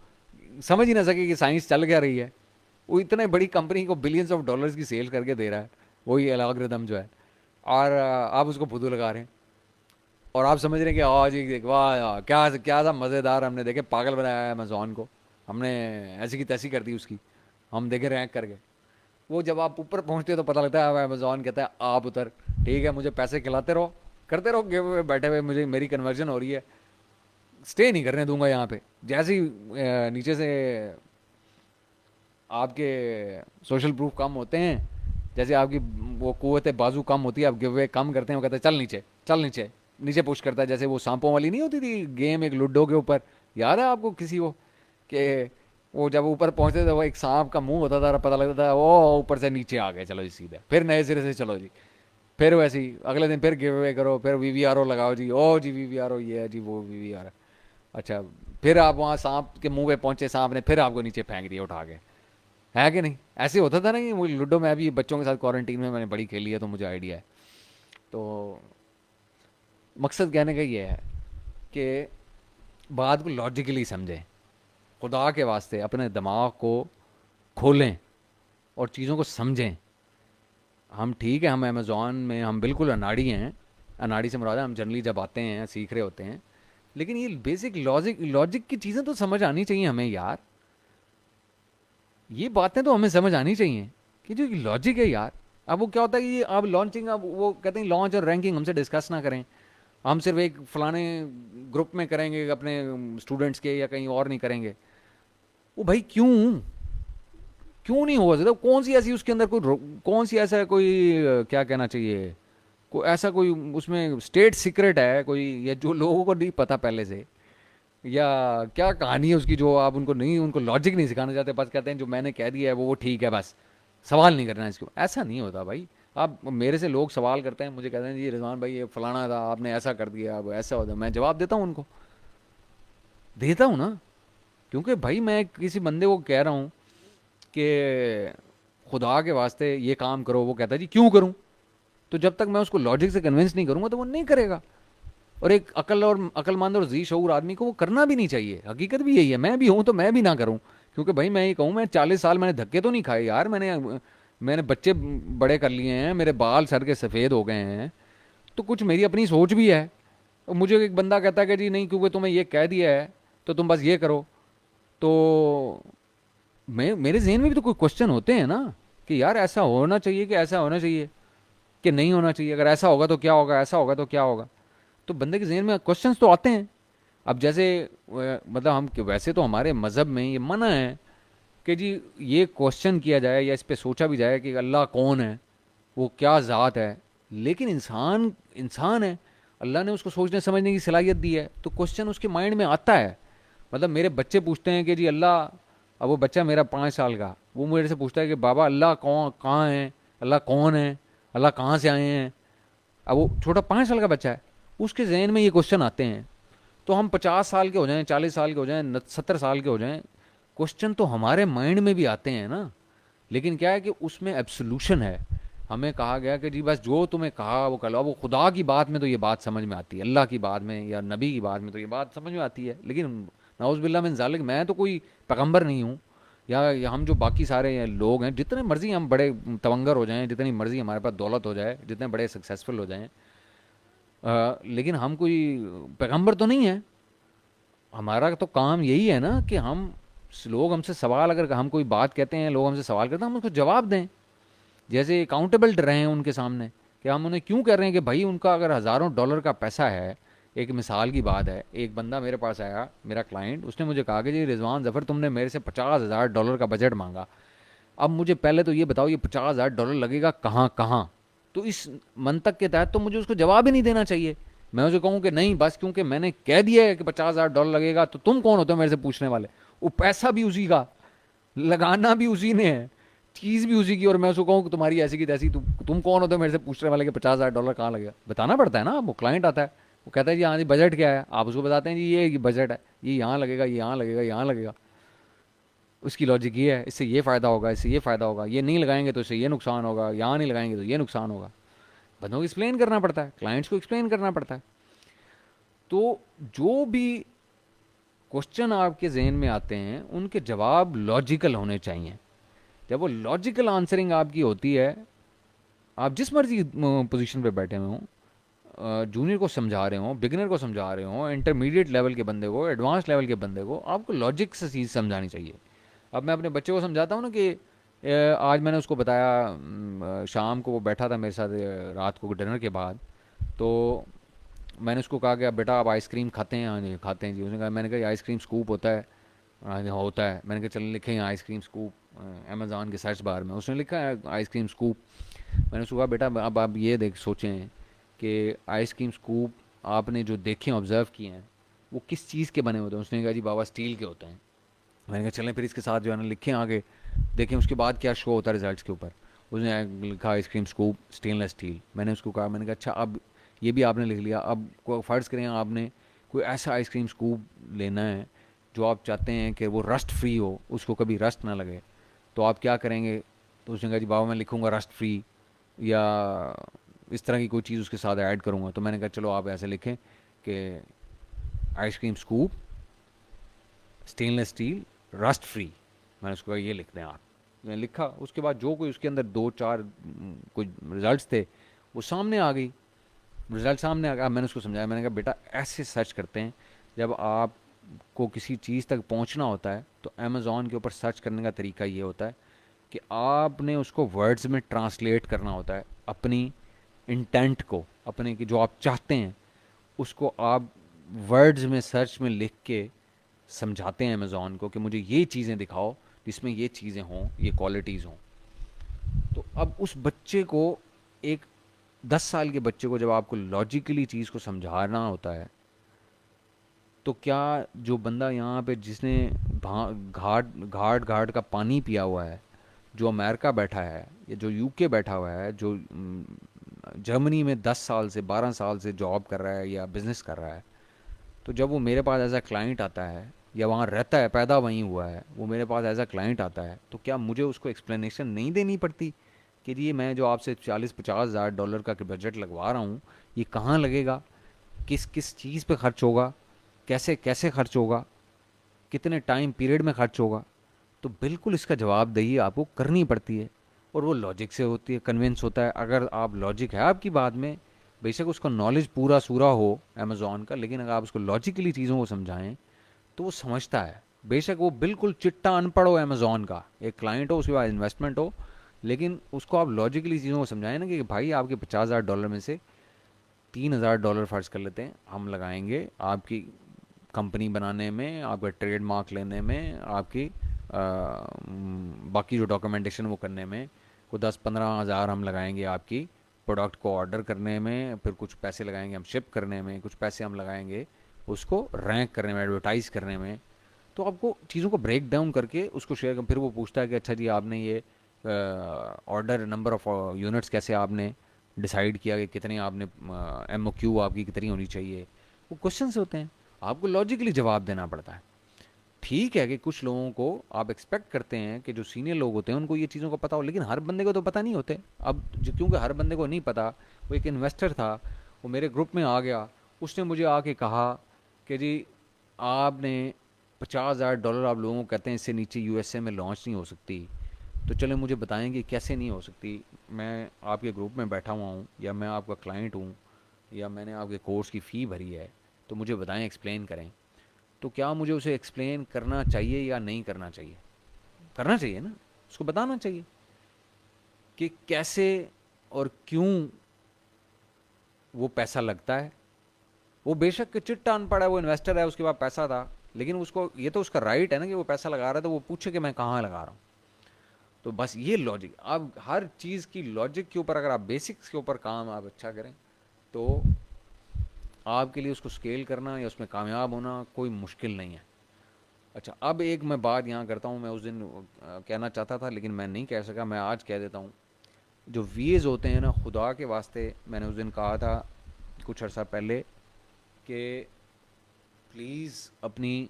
समझ ही ना सके कि साइंस चल क्या रही है। वो इतने बड़ी कंपनी को बिलियंस ऑफ डॉलर्स की सेल करके दे रहा है वही एल्गोरिथम जो है, और आप उसको फुदू लगा रहे हैं। और आप समझ रहे हैं कि आज जी वाह यार, क्या क्या था मज़ेदार, हमने देखे पागल बनाया है अमेजोन को, हमने ऐसी की तैसी कर दी उसकी, हम देखे रैंक करके। वो जब आप ऊपर पहुंचते हो तो पता लगता है अमेजोन कहता है आप उतर, ठीक है मुझे पैसे खिलाते रहो, करते रहो गिव अवे, बैठे हुए मुझे मेरी कन्वर्जन हो रही है, स्टे नहीं करने दूंगा यहाँ पे। जैसे ही नीचे से आपके सोशल प्रूफ कम होते हैं, जैसे आपकी वो कुव्वत बाजू कम होती है, आप गिव अवे कम करते हैं, वो कहते हैं चल नीचे, चल नीचे, नीचे पुश करता है। जैसे वो सांपों वाली नहीं होती थी गेम एक लूडो के ऊपर, याद है आपको किसी को कि वो जब ऊपर पहुंचते थे वो एक सांप का मुंह होता था, पता लगता था वो ऊपर से नीचे आ गए, चलो जी सीधे, फिर नए सिरे से चलो जी। फिर वैसे ही अगले दिन फिर गिव अवे करो, फिर VVRO लगाओ जी, ओ जी VVRO ये है जी, वो VVR। अच्छा फिर आप वहाँ सांप के मुंह पे पहुंचे, सांप ने फिर आपको नीचे फेंक दिया उठा के, है कि नहीं? ऐसे होता था ना कि वो लूडो में भी बच्चों के साथ क्वारंटीन में मैंने बड़ी खेली है तो मुझे आइडिया है। तो मकसद कहने का ये है कि बात को लॉजिकली समझें, खुदा के वास्ते अपने दिमाग को खोलें और चीज़ों को समझें। हम ठीक है, हम अमेज़ॉन में हम बिल्कुल अनाड़ी हैं, अनाड़ी से मुराद है हम जनरली जब आते हैं सीख रहे होते हैं, लेकिन ये बेसिक लॉजिक लॉजिक की चीज़ें तो समझ आनी चाहिए हमें यार। ये बातें तो हमें समझ आनी चाहिए कि जो लॉजिक है यार। अब वो क्या होता है कि अब लॉन्चिंग, अब वो कहते हैं लॉन्च और रैंकिंग हमसे डिस्कस ना करें, हम सिर्फ एक फलाने ग्रुप में करेंगे अपने स्टूडेंट्स के, या कहीं और नहीं करेंगे। वो भाई क्यों क्यों नहीं होगा? सकता कौन सी ऐसी उसके अंदर कोई कौन सी ऐसा कोई क्या कहना चाहिए, कोई ऐसा कोई उसमें स्टेट सीक्रेट है कोई, या जो लोगों को नहीं पता पहले से, या क्या कहानी है उसकी जो आप उनको नहीं, उनको लॉजिक नहीं सिखाना चाहते, बस कहते हैं जो मैंने कह दिया है वो ठीक है, बस सवाल नहीं करना इसको। ऐसा नहीं होता भाई। आप मेरे से लोग सवाल करते हैं, मुझे कहते हैं जी रिजवान भाई ये फलाना था आपने ऐसा कर दिया, अब ऐसा होता, मैं जवाब देता हूँ उनको, देता हूँ ना, क्योंकि भाई मैं किसी बंदे को कह रहा हूँ कि खुदा के वास्ते ये काम करो, वो कहता है जी क्यों करूँ? तो जब तक मैं उसको लॉजिक से कन्विंस नहीं करूँगा तो वो नहीं करेगा। और एक अक्लमंद और जी शऊर आदमी को वो करना भी नहीं चाहिए। हकीकत भी यही है, मैं भी हूँ तो मैं भी ना करूँ, क्योंकि भाई मैं ये कहूँ मैं 40 साल मैंने धक्के तो नहीं खाए यार, मैंने बच्चे बड़े कर लिए हैं, मेरे बाल सर के सफ़ेद हो गए हैं, तो कुछ मेरी अपनी सोच भी है। और मुझे एक बंदा कहता है कि जी नहीं क्योंकि तुम्हें ये कह दिया है तो तुम बस ये करो, तो मैं मेरे जहन में भी तो कोई क्वेश्चन होते हैं ना कि यार ऐसा होना चाहिए कि ऐसा होना चाहिए कि नहीं होना चाहिए, अगर ऐसा होगा तो क्या होगा, ऐसा होगा तो क्या होगा। तो बंदे के जहन में क्वेश्चंस तो आते हैं। अब जैसे मतलब हम वैसे तो हमारे मज़हब में ये मना है कि जी ये क्वेश्चन किया जाए या इस पे सोचा भी जाए कि अल्लाह कौन है, वो क्या ज़ात है। लेकिन इंसान इंसान है, अल्लाह ने उसको सोचने समझने की सलाहियत दी है, तो क्वेश्चन उसके माइंड में आता है। मतलब मेरे बच्चे पूछते हैं कि जी अल्लाह, अब वो बच्चा मेरा 5 साल का, वो मेरे से पूछता है कि बाबा अल्लाह कौन कहाँ है, अल्लाह कौन है, अल्लाह कहाँ से आए हैं। अब वो छोटा 5 साल का बच्चा है, उसके जहन में ये क्वेश्चन आते हैं। तो हम 50 साल के हो जाएं, 40 साल के हो जाएं, 70 साल के हो जाएं, क्वेश्चन तो हमारे माइंड में भी आते हैं ना। लेकिन क्या है कि उसमें एब्सोल्यूशन है। हमें कहा गया कि जी बस जो तुम्हें कहा वो कर लो। वो खुदा की बात में तो ये बात समझ में आती है, अल्लाह की बात में या नबी की बात में तो ये बात समझ में आती है, लेकिन नाउज़ुबिल्लाह मिन ज़ालिक। मैं तो कोई पैगंबर नहीं हूँ, या हम जो बाकी सारे लोग हैं, जितने मर्जी हम बड़े तवंगर हो जाएं, जितनी मर्जी हमारे पास दौलत हो जाए, जितने बड़े सक्सेसफुल हो जाएं, लेकिन हम कोई पैगंबर तो नहीं है। हमारा तो काम यही है ना कि हम, लोग हमसे सवाल, अगर हम कोई बात कहते हैं, लोग हमसे सवाल करते हैं, हम उसको जवाब दें, जैसे अकाउंटेबल रहें उनके सामने, कि हम उन्हें क्यों कह रहे हैं कि भाई उनका अगर हज़ारों डॉलर का पैसा है। एक मिसाल की बात है, एक बंदा मेरे पास आया, मेरा क्लाइंट, उसने मुझे कहा कि जी रिजवान ज़फ़र, तुमने मेरे से 50,000 डॉलर का बजट मांगा, अब मुझे पहले तो ये बताओ ये 50,000 डॉलर लगेगा कहाँ कहाँ। तो इस मंतक के तहत तो मुझे उसको जवाब ही नहीं देना चाहिए। मैं उसे कहूँ कि नहीं, बस क्योंकि मैंने कह दिया है कि 50,000 डॉलर लगेगा, तो तुम कौन होते हो मेरे से पूछने वाले। वो पैसा भी उसी का, लगाना भी उसी ने है, चीज़ भी उसी की, और मैं उसको कहूँ कि तुम्हारी ऐसी की तैसी, तुम कौन होते हो मेरे से पूछने वाले कि 50,000 डॉलर कहाँ लगेगा। बताना पड़ता है ना। वो क्लाइंट आता है, वो कहता है जी हाँ जी बजट क्या है, आप उसको बताते हैं जी ये बजट है, ये यहाँ लगेगा, ये यहाँ लगेगा, यहाँ लगेगा, उसकी लॉजिक ये है, इससे ये फ़ायदा होगा, इससे ये फ़ायदा होगा, ये नहीं लगाएंगे तो इससे ये नुकसान होगा, यहाँ नहीं लगाएंगे तो ये नुकसान होगा। बंदों को एक्सप्लेन करना पड़ता है, क्लाइंट्स को एक्सप्लेन करना पड़ता है। तो जो भी क्वेश्चन आपके जहन में आते हैं उनके जवाब लॉजिकल होने चाहिए। जब वो लॉजिकल आंसरिंग आपकी होती है, आप जिस मर्जी पोजीशन पे बैठे हुए हों, जूनियर को समझा रहे हों, बिगिनर को समझा रहे हों, इंटरमीडिएट लेवल के बंदे को, एडवांस लेवल के बंदे को, आपको लॉजिक से चीज़ समझानी चाहिए। अब मैं अपने बच्चे को समझाता हूँ ना कि आज मैंने उसको बताया, शाम को वो बैठा था मेरे साथ, रात को डिनर के बाद, तो मैंने उसको कहा कि अब बेटा आप आइसक्रीम खाते हैं? हाँ जी खाते हैं जी। उसने कहा, मैंने कहा आइसक्रीम स्कूप होता है? हाँ जी हाँ, होता है। मैंने कहा चल लिखे हैं आइसक्रीम स्कूप अमेज़ॉन के सर्च बार में, उसने लिखा है आइसक्रीम स्कूप। मैंने उसको कहा बेटा अब आप ये देख सोचें कि आइसक्रीम स्कूप आपने जो देखे ऑब्ज़र्व किए हैं वो किस चीज़ के बने होते हैं। उसने कहा जी बाबा स्टील के होते हैं। मैंने कहा चलें फिर इसके साथ जो है ना लिखें आगे, देखें उसके बाद क्या शो होता है रिजल्ट्स के ऊपर। उसने लिखा आइसक्रीम स्कूप स्टेनलेस स्टील। मैंने उसको कहा, मैंने कहा अच्छा अब ये भी आपने लिख लिया, अब फ़र्ज़ करें आपने कोई ऐसा आइसक्रीम स्कूप लेना है जो आप चाहते हैं कि वो रस्ट फ्री हो, उसको कभी रस्ट ना लगे, तो आप क्या करेंगे? तो उसने कहा जी बाबा मैं लिखूँगा रस्ट फ्री, या इस तरह की कोई चीज़ उसके साथ ऐड करूँगा। तो मैंने कहा चलो आप ऐसे लिखें कि ice cream scoop stainless steel rust free. मैंने उसको कहा ये लिख दें आप। मैंने लिखा, उसके बाद जो कोई उसके अंदर दो चार कुछ रिजल्ट्स थे वो सामने आ गई, रिजल्ट सामने आ गया। मैंने उसको समझाया, मैंने कहा बेटा ऐसे सर्च करते हैं, जब आपको किसी चीज़ तक पहुंचना होता है तो अमेज़ॉन के ऊपर सर्च करने का तरीका ये होता है कि आपने उसको वर्ड्स में ट्रांसलेट करना होता है, अपनी इंटेंट को, अपने की जो आप चाहते हैं उसको आप वर्ड्स में सर्च में लिख के समझाते हैं अमेज़ॉन को कि मुझे ये चीज़ें दिखाओ जिसमें ये चीज़ें हों, ये क्वालिटीज़ हों। तो अब उस बच्चे को, एक 10 साल के बच्चे को जब आपको लॉजिकली चीज़ को समझाना होता है, तो क्या जो बंदा यहाँ पे जिसने घाट घाट घाट का पानी पिया हुआ है, जो अमेरिका बैठा है या जो यूके बैठा हुआ है, जो जर्मनी में 10 साल से 12 साल से जॉब कर रहा है या बिज़नेस कर रहा है, तो जब वो मेरे पास एज अ क्लाइंट आता है या वहाँ रहता है, पैदा वहीं हुआ है, वो मेरे पास एज अ क्लाइंट आता है, तो क्या मुझे उसको एक्सप्लेनेशन नहीं देनी पड़ती कि जी मैं जो आपसे 40-50 हज़ार डॉलर का बजट लगवा रहा हूँ, ये कहाँ लगेगा, किस किस चीज़ पे खर्च होगा, कैसे कैसे खर्च होगा, कितने टाइम पीरियड में खर्च होगा। तो बिल्कुल इसका जवाबदेही आपको करनी पड़ती है, और वो लॉजिक से होती है, कन्विंस होता है। अगर आप लॉजिक है आपकी बात में, बेशक उसका नॉलेज पूरा सूरा हो अमेज़ॉन का, लेकिन अगर आप उसको लॉजिकली चीज़ों को समझाएं तो वो समझता है। बेशक वो बिल्कुल चिट्टा अनपढ़ हो अमेज़ॉन का, एक क्लाइंट हो, उसके बाद इन्वेस्टमेंट हो, लेकिन उसको आप लॉजिकली चीज़ों को समझाएं ना कि भाई आपके 50,000 डॉलर में से 3,000 डॉलर फ़र्ज कर लेते हैं हम लगाएंगे आपकी कंपनी बनाने में, आपका ट्रेडमार्क लेने में, आपकी बाकी जो डॉक्यूमेंटेशन वो करने में, को 10-15 हज़ार हम लगाएंगे आपकी प्रोडक्ट को ऑर्डर करने में, फिर कुछ पैसे लगाएंगे हम शिप करने में, कुछ पैसे हम लगाएंगे उसको रैंक करने में, एडवर्टाइज़ करने में। तो आपको चीज़ों को ब्रेक डाउन करके उसको शेयर कर, फिर वो पूछता है कि अच्छा जी आपने ये ऑर्डर नंबर ऑफ यूनिट्स कैसे आपने डिसाइड किया कि कितने आपने, एम ओ क्यू आपकी कितनी होनी चाहिए। वो क्वेश्चन से होते हैं, आपको लॉजिकली जवाब देना पड़ता है। ठीक है कि कुछ लोगों को आप एक्सपेक्ट करते हैं कि जो सीनियर लोग होते हैं उनको ये चीज़ों का पता हो, लेकिन हर बंदे को तो पता नहीं होते। अब क्योंकि हर बंदे को नहीं पता, वो एक इन्वेस्टर था, वो मेरे ग्रुप में आ गया, उसने मुझे आके कहा कि जी आपने $50,000 आप लोगों को कहते हैं इससे नीचे यूएसए में लॉन्च नहीं हो सकती, तो चले मुझे बताएं कि कैसे नहीं हो सकती। मैं आपके ग्रुप में बैठा हुआ हूँ, या मैं आपका क्लाइंट हूँ, या मैंने आपके कोर्स की फ़ी भरी है, तो मुझे बताएं, एक्सप्लेन करें। तो क्या मुझे उसे एक्सप्लेन करना चाहिए या नहीं करना चाहिए? करना चाहिए ना, उसको बताना चाहिए कि कैसे और क्यों वो पैसा लगता है। वो बेशक चिट्टा अनपढ़ है, वो इन्वेस्टर है, उसके पास पैसा था, लेकिन उसको ये तो उसका राइट है ना कि वो पैसा लगा रहा है, तो वो पूछे कि मैं कहाँ लगा रहा हूँ। तो बस ये लॉजिक, अब हर चीज़ की लॉजिक के ऊपर अगर आप बेसिक्स के ऊपर काम आप अच्छा करें, तो आपके लिए उसको स्केल करना या उसमें कामयाब होना कोई मुश्किल नहीं है। अच्छा, अब एक मैं बात यहाँ करता हूँ, मैं उस दिन कहना चाहता था लेकिन मैं नहीं कह सका, मैं आज कह देता हूँ। जो वीएज होते हैं ना, खुदा के वास्ते, मैंने उस दिन कहा था कुछ अर्सा पहले कि प्लीज़ अपनी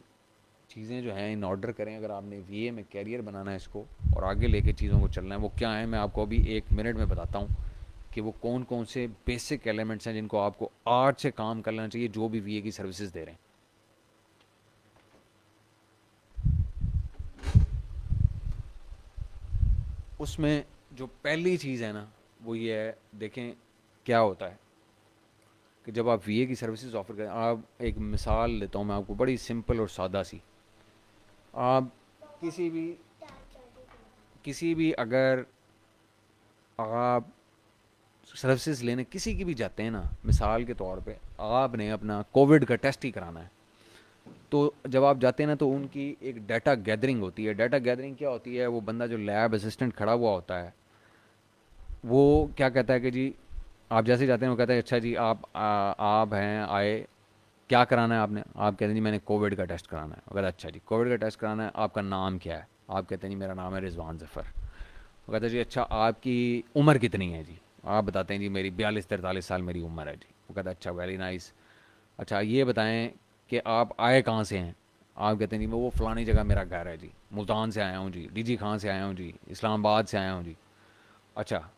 चीज़ें जो हैं इन ऑर्डर करें। अगर आपने वीए में कैरियर बनाना है इसको और आगे लेके चीज़ों को चलना है, वो क्या है मैं आपको अभी 1 मिनट में बताता हूँ कि वो कौन कौन से बेसिक एलिमेंट्स हैं जिनको आपको आज से काम कर लेना चाहिए जो भी वीए की सर्विसेज दे रहे हैं। उसमें जो पहली चीज़ है ना, वो ये है, देखें क्या होता है कि जब आप वीए की सर्विसेज ऑफर करें, आप एक मिसाल लेता हूँ मैं आपको, बड़ी सिंपल और सादा सी। आप किसी भी अगर आप सर्विसेज लेने किसी की भी जाते हैं ना, मिसाल के तौर पे आपने अपना कोविड का टेस्ट ही कराना है, तो जब आप जाते हैं ना, तो उनकी एक डाटा गैदरिंग होती है। डाटा गैदरिंग क्या होती है? वो बंदा जो लैब असिस्टेंट खड़ा हुआ होता है, वो क्या कहता है कि जी, आप जैसे जाते हैं वो कहता है अच्छा जी आप हैं आए, क्या कराना है आपने? आप कहते हैं जी मैंने कोविड का टेस्ट कराना है। वो कहता है अच्छा जी कोविड का टेस्ट कराना है, आपका नाम क्या है? आप कहते हैं जी मेरा नाम है रिजवान ज़फ़र। वो कहता है जी अच्छा आपकी उम्र कितनी है जी? आप बताते हैं जी मेरी 42-43 साल मेरी उम्र है जी। वो कहता है अच्छा वेरी नाइस। अच्छा ये बताएं कि आप आए कहाँ से हैं? आप कहते हैं जी मैं वो फ़लानी जगह मेरा घर है जी, मुल्तान से आया हूँ जी, डीजी खां से आया हूँ जी, इस्लामाबाद से आया हूँ जी। अच्छा,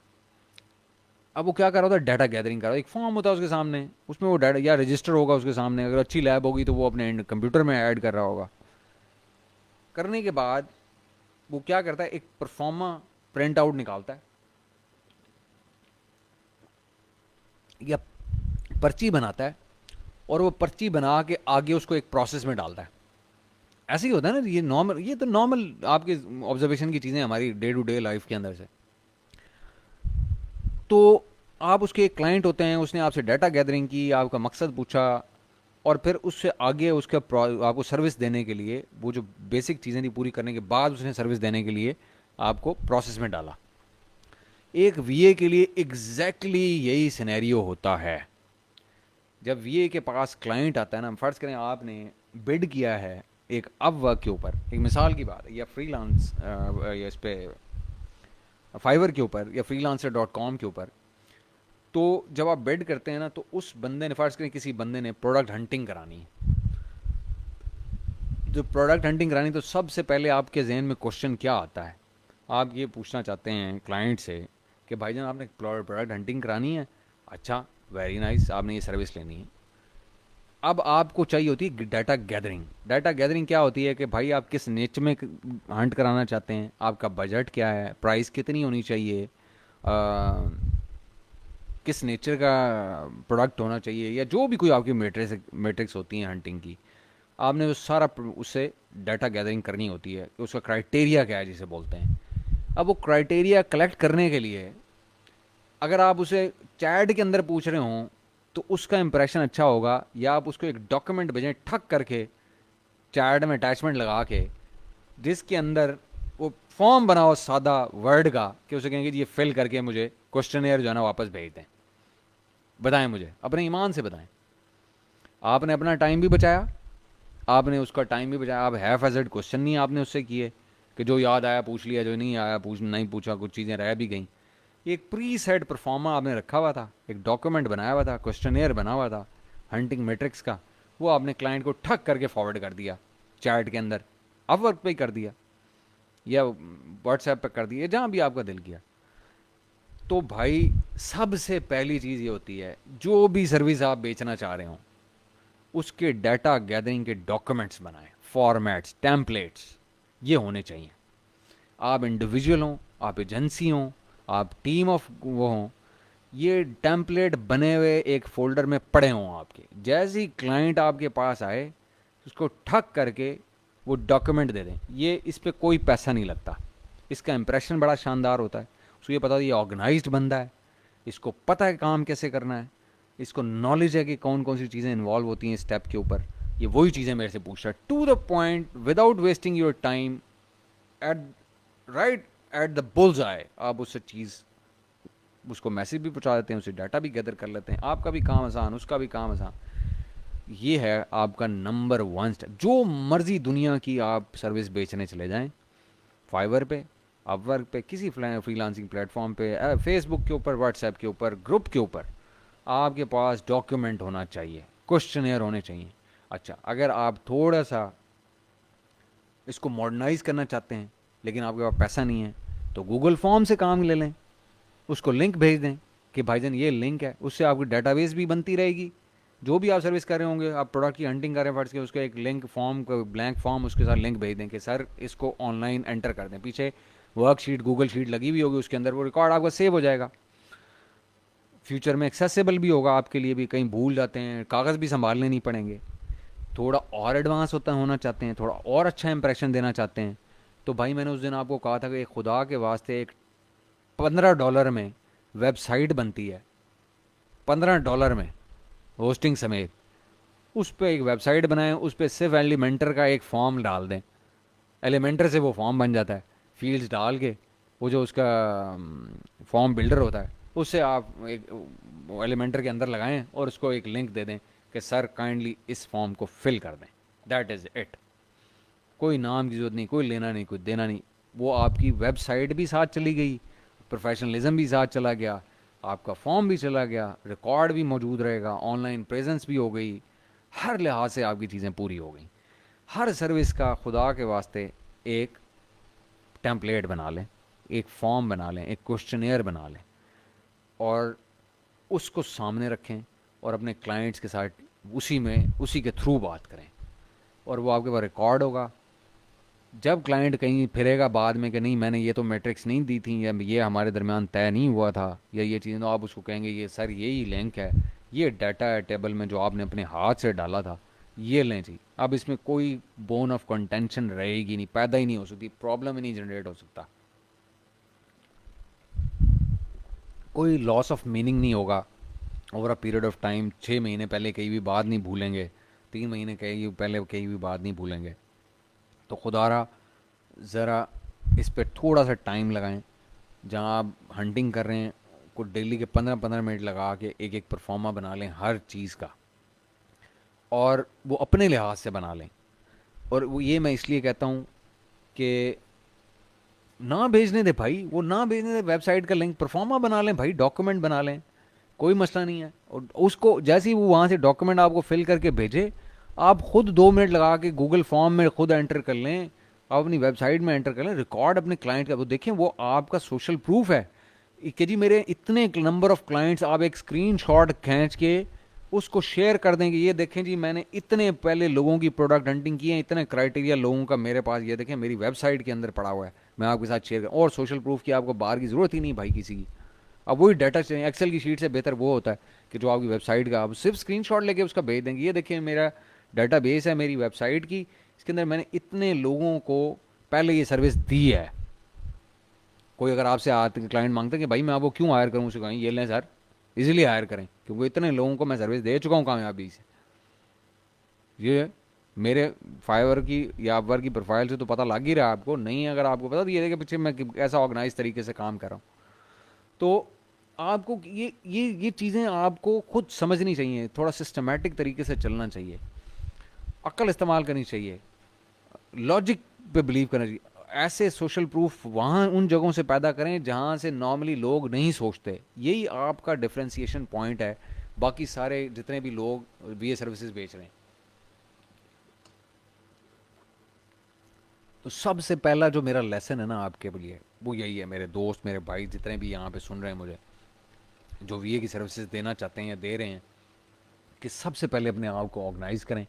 अब वो क्या कर रहा होता है? डाटा गैदरिंग कर रहा है। एक फॉर्म होता है उसके सामने, उसमें वो डाटा या रजिस्टर होगा उसके सामने, अगर अच्छी लैब होगी तो वो अपने कंप्यूटर में ऐड कर रहा होगा। करने के बाद वो क्या करता है? एक परफॉर्मा प्रिंट आउट निकालता है या पर्ची बनाता है, और वो पर्ची बना के आगे उसको एक प्रोसेस में डालता है। ऐसे ही होता है ना, ये नॉर्मल, ये तो नॉर्मल आपके ऑब्जर्वेशन की चीज़ें हमारी डे टू डे लाइफ के अंदर से। तो आप उसके एक क्लाइंट होते हैं, उसने आपसे डाटा गैदरिंग की, आपका मकसद पूछा, और फिर उससे आगे उसके आपको सर्विस देने के लिए, वो जो बेसिक चीज़ें थी पूरी करने के बाद उसने सर्विस देने के लिए आपको प्रोसेस में डाला। एक वीए के लिए एग्जैक्टली यही सिनेरियो होता है। जब वीए के पास क्लाइंट आता है ना, फ़र्ज़ करें आपने बिड किया है एक अपवर्क के ऊपर, एक मिसाल की बात है, या फ्रीलांस या इस पे फाइवर के ऊपर या freelancer.com के ऊपर। तो जब आप बिड करते हैं ना, तो उस बंदे ने, फ़र्ज़ करें किसी बंदे ने प्रोडक्ट हंटिंग करानी है, जो प्रोडक्ट हंटिंग करानी, तो सबसे पहले आपके जहन में क्वेश्चन क्या आता है? आप ये पूछना चाहते हैं क्लाइंट से कि भाईजान आपने प्रोडक्ट हंटिंग करानी है, अच्छा वेरी नाइस, आपने ये सर्विस लेनी है। अब आपको चाहिए होती है डाटा गैदरिंग। डाटा गैदरिंग क्या होती है कि भाई आप किस नेच में हंट कराना चाहते हैं, आपका बजट क्या है, प्राइस कितनी होनी चाहिए, किस नेचर का प्रोडक्ट होना चाहिए, या जो भी कोई आपकी मेट्रिक्स होती हैं हंटिंग की, आपने वो सारा उससे डाटा गैदरिंग करनी होती है कि उसका क्राइटेरिया क्या है जिसे बोलते हैं। अब वो क्राइटेरिया कलेक्ट करने के लिए अगर आप उसे चैट के अंदर पूछ रहे हों, तो उसका इंप्रेशन अच्छा होगा, या आप उसको एक डॉक्यूमेंट भेजें ठक करके, चैट में अटैचमेंट लगा के, जिसके अंदर वो फॉर्म बनाओ सादा वर्ड का, कि उसे कहेंगे जी ये फिल करके मुझे क्वेश्चनेयर जो है ना वापस भेज दें। बताएं मुझे, अपने ईमान से बताएं। आपने अपना टाइम भी बचाया, आपने उसका टाइम भी बचाया, आप हैफ एजेड क्वेश्चन नहीं आपने उससे किए कि जो याद आया पूछ लिया, जो नहीं आया पूछ नहीं पूछा, कुछ चीज़ें रह भी गई। एक प्री सेट परफॉर्मा आपने रखा हुआ था, एक डॉक्यूमेंट बनाया हुआ था, क्वेश्चनेयर बना हुआ था हंटिंग मैट्रिक्स का, वो आपने क्लाइंट को ठक करके फॉरवर्ड कर दिया चैट के अंदर, अपवर्क पे ही कर दिया या व्हाट्सएप पे कर दिया, जहाँ भी आपका दिल किया। तो भाई सबसे पहली चीज़ ये होती है, जो भी सर्विस आप बेचना चाह रहे हो उसके डाटा गैदरिंग के डॉक्यूमेंट्स बनाएं, फॉर्मेट्स, टेम्पलेट्स ये होने चाहिए। आप इंडिविजुअल हों, आप एजेंसी हों, आप टीम ऑफ वो हों, ये टेम्पलेट बने हुए एक फोल्डर में पड़े हों आपके। जैसे ही क्लाइंट आपके पास आए उसको ठक करके वो डॉक्यूमेंट दे दें। ये इस पे कोई पैसा नहीं लगता, इसका इंप्रेशन बड़ा शानदार होता है। उसको ये पता है ये ऑर्गेनाइज्ड बंदा है, इसको पता है काम कैसे करना है, इसको नॉलेज है कि कौन कौन सी चीज़ें इन्वॉल्व होती हैं स्टेप के ऊपर। ये वही चीज़ें मेरे से पूछ रहा है, to the point, without wasting your time, at right at the bull's eye आप उससे चीज़, उसको मैसेज भी पहुंचा देते हैं, उसे डाटा भी गैदर कर लेते हैं, आपका भी काम आसान, उसका भी काम आसान। ये है आपका नंबर वन स्टेप। जो मर्जी दुनिया की आप सर्विस बेचने चले जाएं, फाइवर पे, अपवर्क पे, किसी फ्रीलांसिंग प्लेटफॉर्म पे, फेसबुक के ऊपर, व्हाट्सएप के ऊपर, ग्रुप के ऊपर, आपके पास डॉक्यूमेंट होना चाहिए, क्वेश्चनेयर होने चाहिए। अच्छा, अगर आप थोड़ा सा इसको मॉडर्नाइज करना चाहते हैं लेकिन आपके पास पैसा नहीं है, तो गूगल फॉर्म से काम ले लें, उसको लिंक भेज दें कि भाईजान ये लिंक है, उससे आपकी डेटाबेस भी बनती रहेगी। जो भी आप सर्विस कर रहे होंगे, आप प्रोडक्ट की हंटिंग कर रहे हैं फर्स्ट के, उसका एक लिंक फॉर्म का ब्लैंक फॉर्म उसके साथ लिंक भेज दें कि सर इसको ऑनलाइन एंटर कर दें। पीछे वर्कशीट, गूगल शीट लगी हुई होगी, उसके अंदर वो रिकॉर्ड आपका सेव हो जाएगा, फ्यूचर में एक्सेसिबल भी होगा आपके लिए भी, कहीं भूल जाते हैं कागज़ भी संभालने नहीं पड़ेंगे। थोड़ा और एडवांस होना चाहते हैं, थोड़ा और अच्छा इंप्रेशन देना चाहते हैं, तो भाई मैंने उस दिन आपको कहा था कि खुदा के वास्ते एक $15 में वेबसाइट बनती है, $15 में होस्टिंग समेत। उस पर एक वेबसाइट बनाएं, उस पर सिर्फ एलिमेंटर का एक फॉर्म डाल दें, एलिमेंटर से वो फॉर्म बन जाता है, फील्ड्स डाल के वो जो उसका फॉर्म बिल्डर होता है उससे आप एक एलिमेंटर के अंदर लगाएं और उसको एक लिंक दे दें कि सर काइंडली इस फॉर्म को फिल कर दें। That is it. कोई नाम की जरूरत नहीं, कोई लेना नहीं, कोई देना नहीं। वो आपकी वेबसाइट भी साथ चली गई, प्रोफेशनलिज्म भी साथ चला गया, आपका फॉर्म भी चला गया, रिकॉर्ड भी मौजूद रहेगा, ऑनलाइन प्रेजेंस भी हो गई, हर लिहाज से आपकी चीज़ें पूरी हो गई। हर सर्विस का खुदा के वास्ते एक टेम्पलेट बना लें, एक फॉर्म बना लें, एक क्वेश्चनेयर बना लें और उसको सामने रखें और अपने क्लाइंट्स के साथ उसी के थ्रू बात करें और वो आपके पास रिकॉर्ड होगा। जब क्लाइंट कहीं फिरेगा बाद में कि नहीं मैंने ये तो मैट्रिक्स नहीं दी थी, या ये हमारे दरमियान तय नहीं हुआ था, या ये चीज़ें, तो आप उसको कहेंगे ये सर यही लिंक है, ये डाटा है टेबल में जो आपने अपने हाथ से डाला था, ये लें जी। अब इसमें कोई बोन ऑफ कंटेंशन रहेगी नहीं, पैदा ही नहीं हो सकती, प्रॉब्लम ही नहीं जनरेट हो सकता, कोई लॉस ऑफ मीनिंग नहीं होगा over a period of time. 6 महीने पहले कहीं भी बात नहीं भूलेंगे, 3 महीने कहीं पहले कहीं भी बात नहीं भूलेंगे। तो खुदारा ज़रा इस पर थोड़ा सा टाइम लगाएं। जहाँ आप हंटिंग कर रहे हैं, को डेली के 15-15 मिनट लगा के एक एक परफॉर्मा बना लें हर चीज़ का, और वो अपने लिहाज से बना लें। और वो ये मैं इसलिए कहता हूँ कि ना भेजने दे भाई, वो ना भेजने दे वेबसाइट का लिंक, परफॉर्मा बना लें भाई, डॉक्यूमेंट बना लें, कोई मसला नहीं है। और उसको जैसे ही वो वहाँ से डॉक्यूमेंट आपको फिल करके भेजे, आप खुद 2 मिनट लगा के गूगल फॉर्म में खुद एंटर कर लें, आप अपनी वेबसाइट में एंटर कर लें, रिकॉर्ड अपने क्लाइंट का, वो देखें, वो आपका सोशल प्रूफ है कि जी मेरे इतने नंबर ऑफ क्लाइंट्स। आप एक स्क्रीनशॉट खींच के उसको शेयर कर दें कि ये देखें जी मैंने इतने पहले लोगों की प्रोडक्ट हंटिंग की है, इतने क्राइटेरिया लोगों का मेरे पास, ये देखें मेरी वेबसाइट के अंदर पड़ा हुआ है, मैं आपके साथ शेयर कर। और सोशल प्रूफ की आपको बाहर की ज़रूरत ही नहीं भाई किसी की। अब वही डाटा चाहिए, एक्सेल की शीट से बेहतर वो होता है कि जो आपकी वेबसाइट का आप सिर्फ स्क्रीनशॉट लेके उसका भेज देंगे, ये देखिए मेरा डाटा बेस है मेरी वेबसाइट की, इसके अंदर मैंने इतने लोगों को पहले ये सर्विस दी है। कोई अगर आपसे आते क्लाइंट मांगते हैं कि भाई मैं आपको क्यों हायर करूँ, उसे कहें ये लें सर, इजीली हायर करें, क्योंकि इतने लोगों को मैं सर्विस दे चुका हूँ कामयाबी से। ये मेरे फाइवर की या अपवर्क की प्रोफाइल से तो पता लग ही रहा है आपको, नहीं अगर आपको पता तो ये देखे पीछे मैं ऐसा ऑर्गेनाइज तरीके से काम कर रहा हूँ। तो आपको ये चीज़ें आपको खुद समझनी चाहिए, थोड़ा सिस्टमेटिक तरीके से चलना चाहिए, अक्ल इस्तेमाल करनी चाहिए, लॉजिक पे बिलीव करना चाहिए। ऐसे सोशल प्रूफ वहाँ उन जगहों से पैदा करें जहाँ से नॉर्मली लोग नहीं सोचते। यही आपका डिफ्रेंसिएशन पॉइंट है बाकी सारे जितने भी लोग बीए सर्विसेज बेच रहे हैं। तो सबसे पहला जो मेरा लेसन है ना आपके लिए वो यही है, मेरे दोस्त, मेरे भाई जितने भी यहाँ पे सुन रहे हैं मुझे, जो वीए की सर्विसेज देना चाहते हैं या दे रहे हैं, कि सबसे पहले अपने आप को ऑर्गेनाइज करें।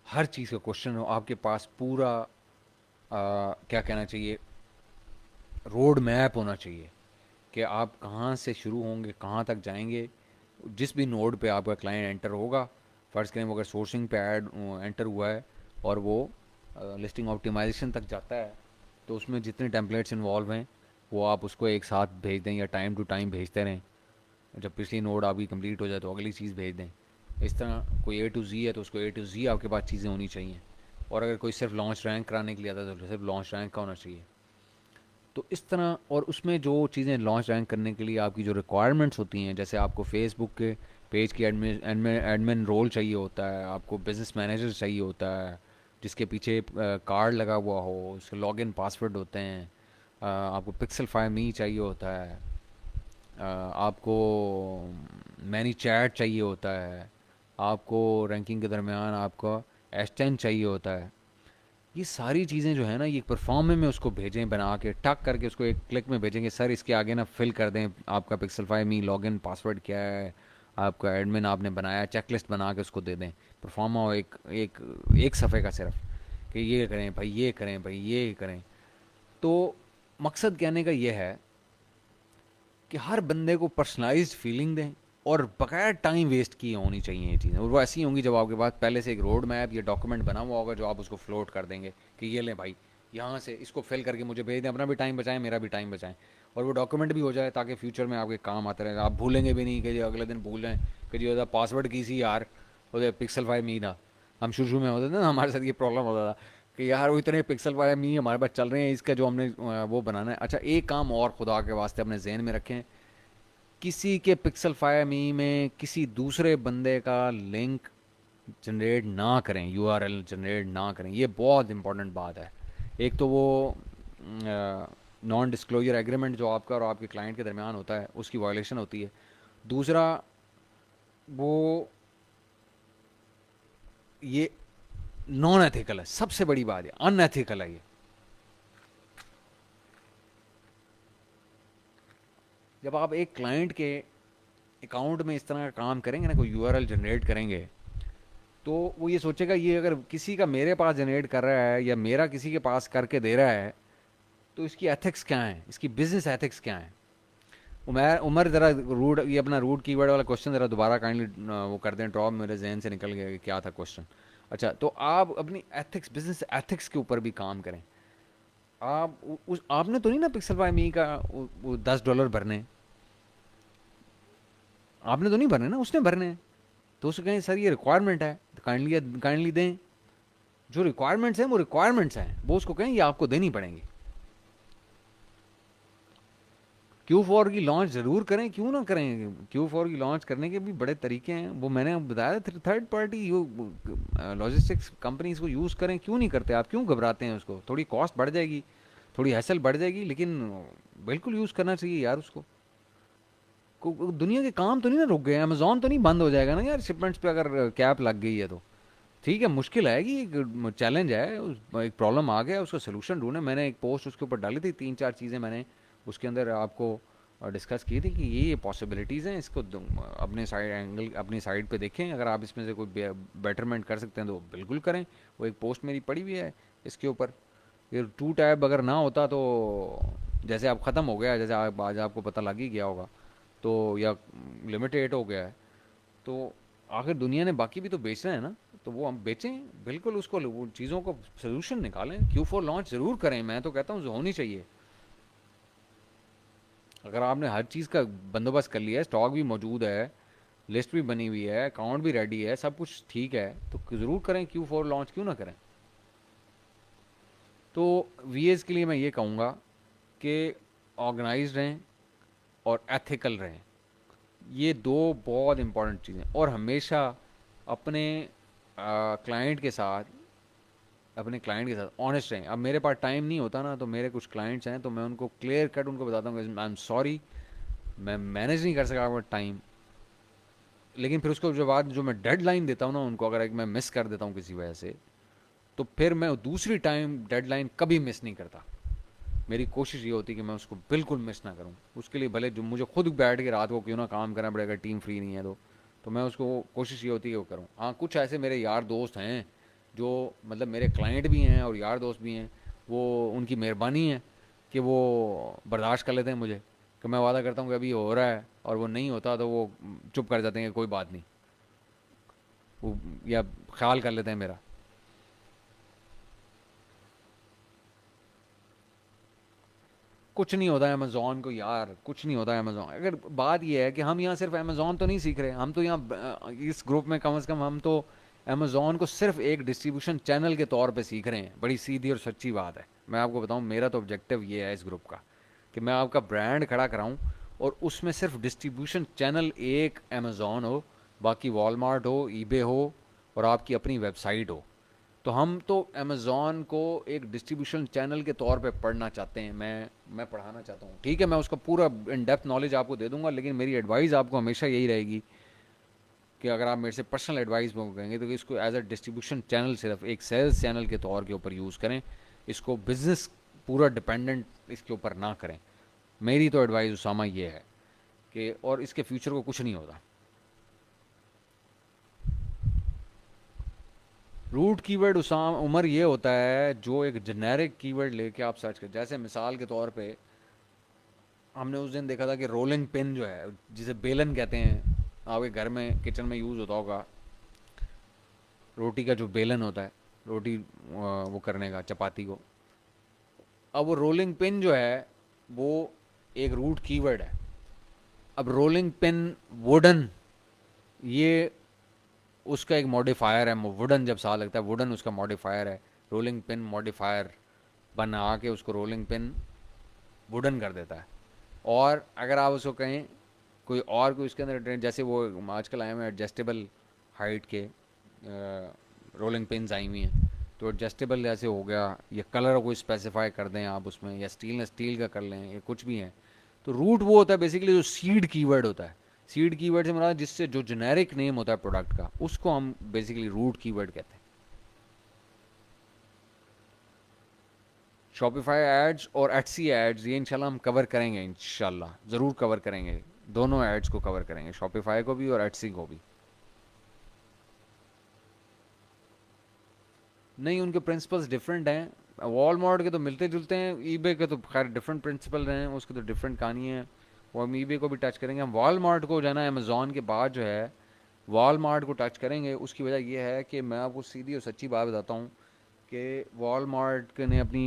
हर चीज़ का क्वेश्चन हो आपके पास, पूरा क्या कहना चाहिए, रोड मैप होना चाहिए कि आप कहाँ से शुरू होंगे, कहाँ तक जाएंगे। जिस भी नोड पे आपका क्लाइंट एंटर होगा, फ़र्ज़ करें वो अगर सोर्सिंग पे ऐड एंटर हुआ है और वो लिस्टिंग ऑप्टिमाइजेशन तक जाता है, तो उसमें जितने टेम्पलेट्स इन्वॉल्व हैं वो आप उसको एक साथ भेज दें या टाइम टू टाइम भेजते रहें। जब पिछली नोड आपकी कंप्लीट हो जाए तो अगली चीज़ भेज दें। इस तरह कोई ए टू जी है तो उसको ए टू जी आपके पास चीज़ें होनी चाहिए। और अगर कोई सिर्फ लॉन्च रैंक कराने के लिए आता है तो सिर्फ लॉन्च रैंक का होना चाहिए। तो इस तरह, और उसमें जो चीज़ें लॉन्च रैंक करने के लिए आपकी जो रिक्वायरमेंट्स होती हैं, जैसे आपको फेसबुक के पेज की एडमिन एडमिन एडमिन रोल चाहिए होता है, आपको बिजनेस मैनेजर चाहिए होता है जिसके पीछे कार्ड लगा हुआ हो, उसके लॉगिन पासवर्ड होते हैं, आपको पिक्सल 5 मी चाहिए होता है, आपको मैनी चैट चाहिए होता है, आपको रैंकिंग के दरमियान आपका एस 10 चाहिए होता है। ये सारी चीज़ें जो है ना, ये परफॉर्म में उसको भेजें, बना के टक करके उसको एक क्लिक में भेजेंगे, सर इसके आगे ना फिल कर दें आपका पिक्सल 5 मी लॉगिन पासवर्ड क्या है, आपका एडमिन आपने बनाया, चेकलिस्ट बना के उसको दे दें। परफॉर्मा हो एक एक एक सफ़े का सिर्फ, कि ये करें भाई, ये करें भाई, ये करें। तो मकसद कहने का ये है कि हर बंदे को पर्सनलाइज्ड फीलिंग दें, और बगैर टाइम वेस्ट किए होनी चाहिए ये चीज़ें। और वो ऐसी होंगी जब आपके पास पहले से एक रोड मैप या डॉक्यूमेंट बना हुआ होगा जो आप उसको फ्लोट कर देंगे कि ये लें भाई, यहाँ से इसको फिल करके मुझे भेज दें, अपना भी टाइम बचाएं, मेरा भी टाइम बचाएं। और वो डॉक्यूमेंट भी हो जाए ताकि फ्यूचर में आपके काम आते रहे, आप भूलेंगे भी नहीं कि जी अगले दिन भूल जाएं कि जी पासवर्ड की सी यार, वो पिक्सल 5 मी था। हम शुरू में होते थे ना, हमारे साथ ये प्रॉब्लम होता था कि यार वो इतने पिक्सल 5 मी हमारे पास चल रहे हैं, इसका जो हमने वो बनाना है। अच्छा, एक काम और खुदा के वास्ते अपने जहन में रखें, किसी के पिक्सल 5 मी में किसी दूसरे बंदे का लिंक जनरेट ना करें, यूआरएल जनरेट ना करें। ये बहुत इंपॉर्टेंट बात है। एक तो वो नॉन डिस्क्लोजर एग्रीमेंट जो आपका और आपके क्लाइंट के दरमियान होता है उसकी वायलेशन होती है। दूसरा, वो ये नॉन एथिकल है, सबसे बड़ी बात है, अनएथिकल है ये। जब आप एक क्लाइंट के अकाउंट में इस तरह का काम करेंगे ना, कोई यूआरएल जनरेट करेंगे, तो वो ये सोचेगा ये अगर किसी का मेरे पास जनरेट कर रहा है या मेरा किसी के पास करके दे रहा है, तो इसकी एथिक्स क्या है, इसकी बिजनेस एथिक्स क्या है। उमर उमर ज़रा रूड, ये अपना रूड कीवर्ड वाला क्वेश्चन ज़रा दोबारा काइंडली वो कर दें, ड्रॉप, मेरे जहन से निकल गया कि क्या था क्वेश्चन। अच्छा, तो आप अपनी एथिक्स, बिजनेस एथिक्स के ऊपर भी काम करें। आप उस आपने तो नहीं ना पिक्सल 5 मी का वो $10 भरने, आपने तो नहीं भरने ना, उसने भरने हैं। तो उससे कहें सर ये रिक्वायरमेंट है, काइंडली काइंडली दें। जो रिक्वायरमेंट्स हैं वो रिक्वायरमेंट्स हैं, वो उसको कहें ये आपको देनी पड़ेंगी। Q4 की लॉन्च ज़रूर करें, क्यों ना करें। Q4 की लॉन्च करने के भी बड़े तरीके हैं, वो मैंने बताया। थर्ड पार्टी लॉजिस्टिक्स कंपनीज को यूज़ करें, क्यों नहीं करते आप, क्यों घबराते हैं उसको। थोड़ी कॉस्ट बढ़ जाएगी, थोड़ी हैसल बढ़ जाएगी, लेकिन बिल्कुल यूज़ करना चाहिए यार उसको। दुनिया के काम तो नहीं ना रुक गए, अमेजोन तो नहीं बंद हो जाएगा ना यार शिपमेंट्स पे अगर कैप लग गई है तो। ठीक है, मुश्किल है कि एक चैलेंज है, एक प्रॉब्लम आ गया, उसका सोल्यूशन ढूंढे। मैंने एक पोस्ट उसके ऊपर डाली थी, 3 4 चीज़ें मैंने उसके अंदर आपको डिस्कस की थी कि ये पॉसिबिलिटीज़ हैं, इसको अपने साइड एंगल, अपनी साइड पे देखें, अगर आप इसमें से कोई बेटरमेंट कर सकते हैं तो बिल्कुल करें। वो एक पोस्ट मेरी पड़ी हुई है इसके ऊपर। ये 2 टैब अगर ना होता तो, जैसे अब ख़त्म हो गया है, जैसे आप आज आपको पता लग ही गया होगा, तो या लिमिटेड हो गया है, तो आखिर दुनिया ने बाकी भी तो बेचना है ना, तो वो हम बेचें बिल्कुल उसको, वो चीज़ों को सोल्यूशन निकालें। Q4 लॉन्च ज़रूर करें, मैं तो कहता हूँ होनी चाहिए। अगर आपने हर चीज़ का बंदोबस्त कर लिया है, स्टॉक भी मौजूद है, लिस्ट भी बनी हुई है, अकाउंट भी रेडी है, सब कुछ ठीक है, तो ज़रूर करें Q4 लॉन्च, क्यों ना करें। तो VAs के लिए मैं ये कहूँगा कि ऑर्गेनाइज रहें और एथिकल रहें। ये दो बहुत इंपॉर्टेंट चीज़ें। और हमेशा अपने अपने क्लाइंट के साथ ऑनेस्ट रहें। अब मेरे पास टाइम नहीं होता ना, तो मेरे कुछ क्लाइंट्स हैं तो मैं उनको क्लियर कट उनको बताता हूँ कि आई एम सॉरी, मैं मैनेज नहीं कर सका आपका टाइम। लेकिन फिर उसको जो बाद जो मैं डेडलाइन देता हूँ ना उनको, अगर एक मैं मिस कर देता हूँ किसी वजह से, तो फिर मैं दूसरी टाइम डेडलाइन कभी मिस नहीं करता। मेरी कोशिश ये होती है कि मैं उसको बिल्कुल मिस ना करूँ। उसके लिए भले जो मुझे खुद बैठ के रात को क्यों ना काम करना पड़ेगा, टीम फ्री नहीं है तो मैं उसको कोशिश ये होती है कि वो करूँ। हाँ, कुछ ऐसे मेरे यार दोस्त हैं जो मतलब मेरे क्लाइंट भी हैं और यार दोस्त भी हैं, वो उनकी मेहरबानी है कि वो बर्दाश्त कर लेते हैं मुझे, कि मैं वादा करता हूँ कि अभी हो रहा है और वो नहीं होता तो वो चुप कर जाते हैं कि कोई बात नहीं, वो या ख्याल कर लेते हैं मेरा। कुछ नहीं होता है अमेज़ोन को यार, कुछ नहीं होता है अमेज़ोन। अगर बात ये है कि हम यहाँ सिर्फ अमेज़ोन तो नहीं सीख रहे, हम तो यहाँ इस ग्रुप में कम से कम हम तो अमेज़ोन को सिर्फ एक डिस्ट्रीब्यूशन चैनल के तौर पे सीख रहे हैं। बड़ी सीधी और सच्ची बात है, मैं आपको बताऊँ, मेरा तो ऑब्जेक्टिव ये है इस ग्रुप का कि मैं आपका ब्रांड खड़ा कराऊँ और उसमें सिर्फ डिस्ट्रीब्यूशन चैनल एक अमेज़ोन हो, बाकी वॉलमार्ट हो, ईबे हो और आपकी अपनी वेबसाइट हो। तो हम तो अमेज़ॉन को एक डिस्ट्रीब्यूशन चैनल के तौर पे पढ़ना चाहते हैं, मैं पढ़ाना चाहता हूँ। ठीक है, मैं उसका पूरा इन डेप्थ नॉलेज आपको दे दूंगा, लेकिन मेरी एडवाइस आपको हमेशा यही रहेगी कि अगर आप मेरे से पर्सनल एडवाइस मांगेंगे तो कि इसको एज अ डिस्ट्रीब्यूशन चैनल, सिर्फ एक सेल्स चैनल के तौर के ऊपर यूज़ करें, इसको बिजनेस पूरा डिपेंडेंट इसके ऊपर ना करें। मेरी तो एडवाइस उसामा ये है कि, और इसके फ्यूचर को कुछ नहीं होता। रूट कीवर्ड उसाम उमर ये होता है जो एक जेनेरिक कीवर्ड लेके आप सर्च कर, जैसे मिसाल के तौर पे हमने उस दिन देखा था कि रोलिंग पिन जो है, जिसे बेलन कहते हैं, आपके घर में किचन में यूज़ होता होगा, रोटी का जो बेलन होता है, रोटी वो करने का, चपाती को। अब वो रोलिंग पिन जो है वो एक रूट कीवर्ड है। अब रोलिंग पिन वुडन, ये उसका एक मॉडिफायर है। वुडन जब सा लगता है, वुडन उसका मॉडिफायर है। रोलिंग पिन मॉडिफायर बना के उसको रोलिंग पिन वुडन कर देता है। और अगर आप उसको कहें कोई उसके अंदर ट्रेंड, जैसे वो आजकल आए हुए एडजस्टेबल हाइट के रोलिंग पिन्स आई हुई हैं, तो एडजस्टेबल जैसे हो गया, या कलर को स्पेसिफाई कर दें आप उसमें, या स्टील का कर लें, या कुछ भी है। तो रूट वो होता है बेसिकली जो सीड कीवर्ड होता है। सीड कीवर्ड से मतलब जिससे जो जेनेरिक नेम होता है प्रोडक्ट का, उसको हम बेसिकली रूट कीवर्ड कहते हैं। शॉपिफाई एड्स और एटसी एड्स ये इंशाल्लाह हम कवर करेंगे, इंशाल्लाह ज़रूर कवर करेंगे। दोनों एड्स को कवर करेंगे, शॉपिफाई को भी और एटसी को भी। नहीं, उनके प्रिंसिपल्स डिफरेंट हैं। वॉलमार्ट के तो मिलते जुलते हैं, ईबे के तो खैर डिफरेंट प्रिंसिपल हैं, उसकी तो डिफरेंट कहानी है। वो हम ईबे को भी टच करेंगे। हम वॉलमार्ट को जाना है अमेज़ॉन के बाद जो है, वॉलमार्ट को टच करेंगे। उसकी वजह यह है कि मैं आपको सीधी और सच्ची बात बताता हूँ कि वॉलमार्ट ने अपनी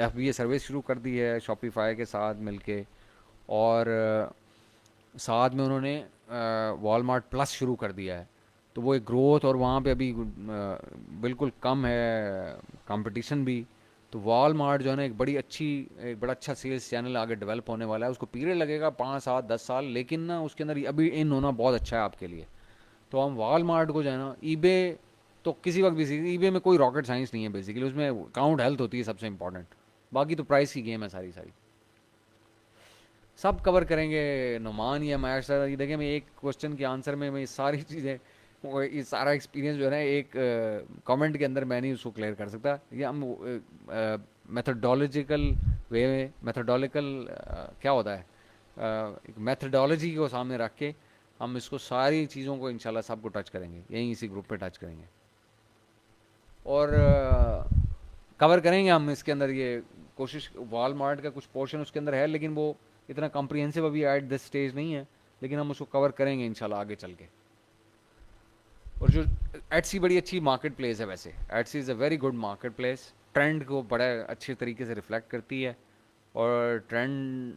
एफ बी ए सर्विस शुरू कर दी है शॉपिफाई के साथ मिलके। और साथ में उन्होंने वॉलमार्ट प्लस शुरू कर दिया है। तो वो एक ग्रोथ, और वहाँ पे अभी बिल्कुल कम है कंपटीशन भी। तो वॉलमार्ट जो है ना, एक बड़ा अच्छा सेल्स चैनल आगे डेवलप होने वाला है। उसको पीरियड लगेगा 5 7 10 साल, लेकिन ना उसके अंदर अभी इन होना बहुत अच्छा है आपके लिए। तो हम वॉलमार्ट को जो है ना, ईबे तो किसी वक्त भी सीखी, ईबे में कोई रॉकेट साइंस नहीं है बेसिकली, उसमें अकाउंट हेल्थ होती है सबसे इंपॉर्टेंट। बाकी तो प्राइस की गेम है सारी सारी। सब कवर करेंगे नुमान या मयार सर। ये देखिए, मैं एक क्वेश्चन के आंसर में मैं ये सारी चीज़ें, ये सारा एक्सपीरियंस जो है ना, एक कमेंट के अंदर मैं नहीं उसको क्लियर कर सकता। ये हम मेथडोलॉजिकल वे में, मेथडोलॉजिकल क्या होता है, एक मेथडोलॉजी को सामने रख के हम इसको सारी चीज़ों को इंशाल्लाह सबको टच करेंगे, यहीं इसी ग्रुप पे टच करेंगे। और कवर करेंगे हम इसके अंदर ये कोशिश। वॉलमार्ट का कुछ पोर्शन उसके अंदर है, लेकिन वो इतना कॉम्प्रिहेंसिव अभी एट दिस स्टेज नहीं है, लेकिन हम उसको कवर करेंगे इंशाल्लाह आगे चल के। और जो एटसी बड़ी अच्छी मार्केट प्लेस है वैसे, Etsy is a very good market place, trend को बड़ा अच्छे तरीके से रिफ्लेक्ट करती है। और ट्रेंड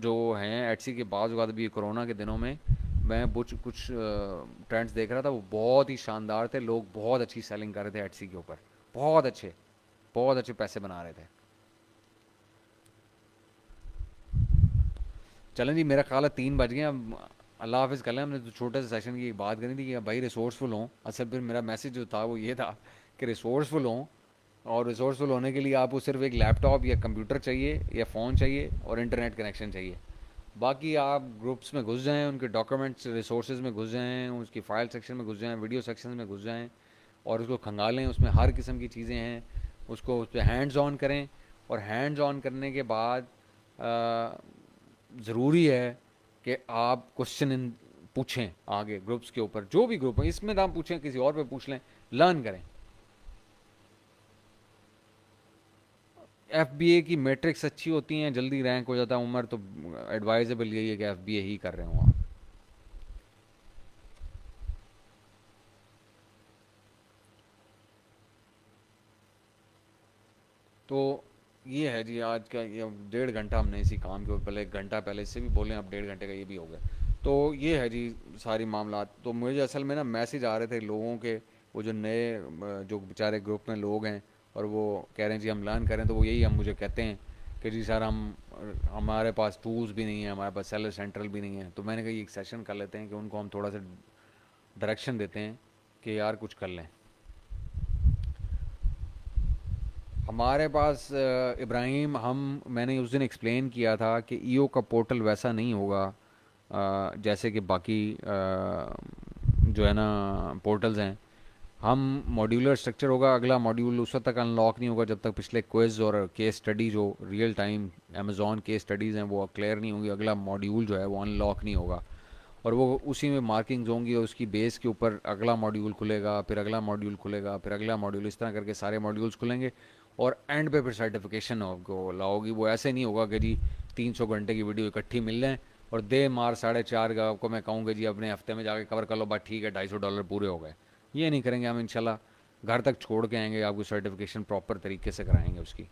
जो हैं एटसी के, बाद भी कोरोना के दिनों में मैं कुछ ट्रेंड्स देख रहा था, वो बहुत ही शानदार थे। लोग बहुत अच्छी सेलिंग कर रहे थे एटसी के ऊपर, बहुत अच्छे, बहुत अच्छे पैसे बना रहे थे। चलें जी, मेरा ख्याल है 3 बज गए। अब अल्लाह हाफिज़ कर लें। हमने तो छोटे से सेशन की बात करी थी कि भाई रिसोर्सफुल हों। असल फिर मेरा मैसेज जो था वो ये था कि रिसोर्सफुल हों, और रिसोर्सफुल होने के लिए आपको सिर्फ एक लैपटॉप या कंप्यूटर चाहिए या फ़ोन चाहिए और इंटरनेट कनेक्शन चाहिए। बाकी आप ग्रुप्स में घुस जाएं, उनके डॉक्यूमेंट्स रिसोर्सेज में घुस जाएं, उसकी फ़ाइल सेक्शन में घुस जाएं, वीडियो सेक्शन में घुस जाएं, और उसको खंगालें। उसमें हर किस्म की चीज़ें हैं, उसको उस पर हैंड्स ऑन करें। और हैंड्स ऑन करने के बाद ज़रूरी है कि आप क्वेश्चन पूछें आगे ग्रुप्स के ऊपर, जो भी ग्रुप है, इसमें ना पूछें, किसी और पे पूछ लें, लर्न करें। एफबीए की मैट्रिक्स अच्छी होती हैं, जल्दी रैंक हो जाता है उमर, तो एडवाइजेबल यही है कि एफबीए ही कर रहे हो आप। तो ये है जी आज का ये 1.5 घंटा हमने इसी काम के ऊपर, पहले 1 घंटा पहले इससे भी बोले, अब 1.5 घंटे का ये भी हो गया। तो ये है जी सारी मामला। तो मुझे असल में ना मैसेज आ रहे थे लोगों के, वो जो नए जो बेचारे ग्रुप में लोग हैं, और वो कह रहे हैं जी हम लर्न करें, तो वो यही हम मुझे कहते हैं कि जी सर हम हमारे पास टूल्स भी नहीं है, हमारे पास सेलर सेंट्रल भी नहीं है। तो मैंने कहा एक सेशन कर लेते हैं कि उनको हम थोड़ा सा डायरेक्शन देते हैं कि यार कुछ कर लें। हमारे पास इब्राहिम, हम मैंने उस दिन एक्सप्लेन किया था कि ईओ का पोर्टल वैसा नहीं होगा जैसे कि बाकी जो है ना पोर्टल्स हैं। हम मॉड्यूलर स्ट्रक्चर होगा, अगला मॉड्यूल उस वक्त तक अनलॉक नहीं होगा जब तक पिछले क्विज और केस स्टडी जो real time Amazon case studies हैं वो क्लियर नहीं होंगी, अगला मॉड्यूल जो है वो अनलॉक नहीं होगा। और वो उसी में मार्किंग्स होंगी और उसकी बेस के ऊपर अगला मॉड्यूल खुलेगा, फिर अगला मॉड्यूल खुलेगा, फिर अगला मॉड्यूल, इस तरह करके सारे मॉड्यूल्स खुलेंगे। और एंड पे फिर सर्टिफिकेशन आपको लाओगी। वो ऐसे नहीं होगा कि जी 300 घंटे की वीडियो इकट्ठी मिल जाए और दे मार 4.5 का आपको मैं कहूँगा जी अपने हफ्ते में जाके कवर कर लो, बात ठीक है, $250 पूरे हो गए। ये नहीं करेंगे हम, इंशाल्लाह घर तक छोड़ के आएंगे, आपको सर्टिफिकेशन प्रॉपर तरीके से कराएंगे उसकी।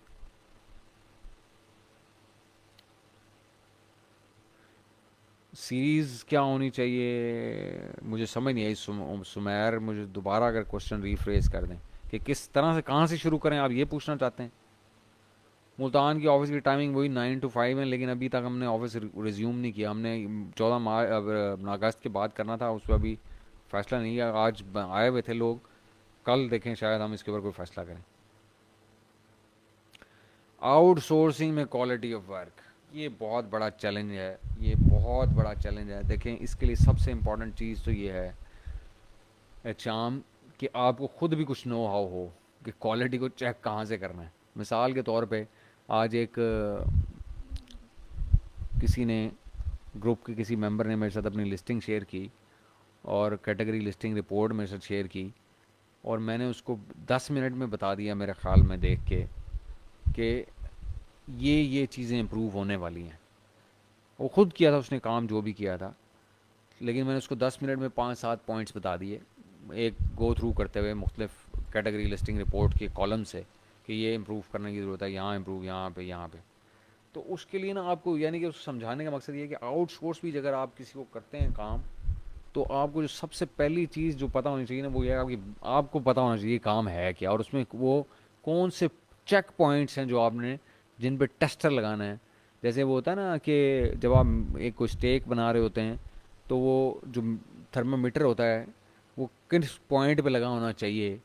सीरीज़ क्या होनी चाहिए मुझे समझ नहीं आई। सुमैर मुझे दोबारा अगर क्वेश्चन रीफ्रेज कर दें कि किस तरह से कहाँ से शुरू करें, आप ये पूछना चाहते हैं। मुल्तान की ऑफिस की टाइमिंग वही 9 to 5 है, लेकिन अभी तक हमने ऑफिस रिज्यूम नहीं किया। हमने 14 अगस्त के बाद करना था, उस पर अभी फैसला नहीं किया। आज आए हुए थे लोग, कल देखें शायद हम इसके ऊपर कोई फैसला करें। आउटसोर्सिंग में क्वालिटी ऑफ वर्क, ये बहुत बड़ा चैलेंज है, ये बहुत बड़ा चैलेंज है। देखें इसके लिए सबसे इम्पोर्टेंट चीज़ तो ये है चाम, कि आपको खुद भी कुछ नो हाउ हो कि क्वालिटी को चेक कहाँ से करना है। मिसाल के तौर पे आज एक किसी ने ग्रुप के किसी मेंबर ने मेरे साथ अपनी लिस्टिंग शेयर की और कैटेगरी लिस्टिंग रिपोर्ट मेरे साथ शेयर की, और मैंने उसको 10 मिनट में बता दिया मेरे ख्याल में देख के कि ये चीज़ें इम्प्रूव होने वाली हैं। वो खुद किया था उसने काम जो भी किया था, लेकिन मैंने उसको 10 मिनट में 5-7 पॉइंट्स बता दिए, एक गो थ्रू करते हुए मुख्तलिफ कैटेगरी लिस्टिंग रिपोर्ट के कॉलम से कि ये इम्प्रूव करने की ज़रूरत है, यहाँ इम्प्रूव, यहाँ पे। तो उसके लिए ना आपको यानी कि उसको समझाने का मकसद ये है कि आउटसोर्स भी अगर आप किसी को करते हैं काम, तो आपको जो सबसे पहली चीज़ जो पता होनी चाहिए ना वो ये है कि आपको पता होना चाहिए काम है क्या, और उसमें वो कौन से चेक पॉइंट्स हैं जो आपने जिन पे टेस्टर लगाना है। जैसे वो होता है ना कि जब आप एक कोई स्टेक बना रहे होते हैं, तो वो जो थर्मामीटर होता है वो किस पॉइंट पे लगा होना चाहिए,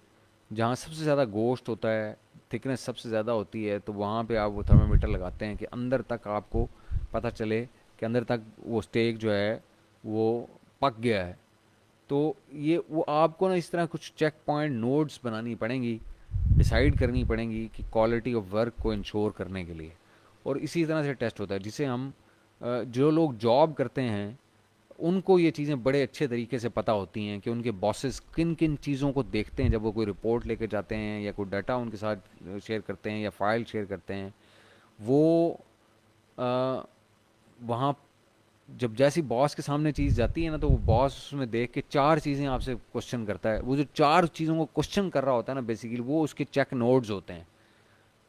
जहाँ सबसे ज़्यादा गोश्त होता है, थिकनेस सबसे ज़्यादा होती है, तो वहाँ पे आप वो थर्मामीटर लगाते हैं कि अंदर तक आपको पता चले कि अंदर तक वो स्टेक जो है वो पक गया है। तो ये वो आपको ना इस तरह कुछ चेक पॉइंट नोड्स बनानी पड़ेंगी, डिसाइड करनी पड़ेंगी कि क्वालिटी ऑफ वर्क को इंश्योर करने के लिए। और इसी तरह से टेस्ट होता है जिसे हम जो लोग जॉब करते हैं उनको ये चीज़ें बड़े अच्छे तरीके से पता होती हैं कि उनके बॉसेस किन किन चीज़ों को देखते हैं जब वो कोई रिपोर्ट लेके जाते हैं या कोई डाटा उनके साथ शेयर करते हैं या फाइल शेयर करते हैं। वो वहाँ जब जैसी बॉस के सामने चीज़ जाती है ना, तो वो बॉस उसमें देख के 4 चीज़ें आपसे क्वेश्चन करता है। वो जो 4 चीज़ों को क्वेश्चन कर रहा होता है ना बेसिकली वो उसके चेक नोट्स होते हैं।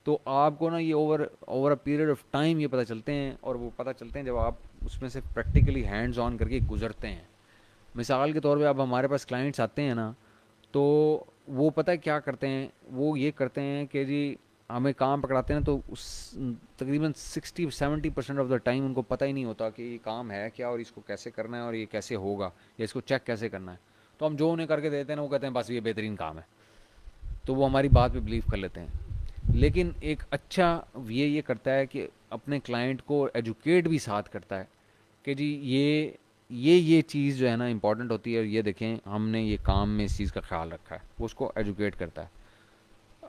तो आपको ना ये over over a period of time ये पता चलते हैं, और वो पता चलते हैं जब आप उसमें से प्रैक्टिकली हैंड्स ऑन करके गुजरते हैं। मिसाल के तौर पे अब हमारे पास क्लाइंट्स आते हैं ना, तो वो पता है क्या करते हैं, वो ये करते हैं कि जी हमें काम पकड़ाते हैं, तो उस तकरीबन 60-70% ऑफ द टाइम उनको पता ही नहीं होता कि ये काम है क्या और इसको कैसे करना है और ये कैसे होगा या इसको चेक कैसे करना है। तो हम जो उन्हें करके देते हैं ना वो कहते हैं बस ये बेहतरीन काम है, तो वो हमारी बात पे बिलीव कर लेते हैं। लेकिन एक अच्छा ये करता है कि अपने क्लाइंट को एजुकेट भी साथ करता है कि जी ये चीज़ जो है ना इंपॉर्टेंट होती है, और ये देखें हमने ये काम में इस चीज़ का ख्याल रखा है, वो उसको एजुकेट करता है।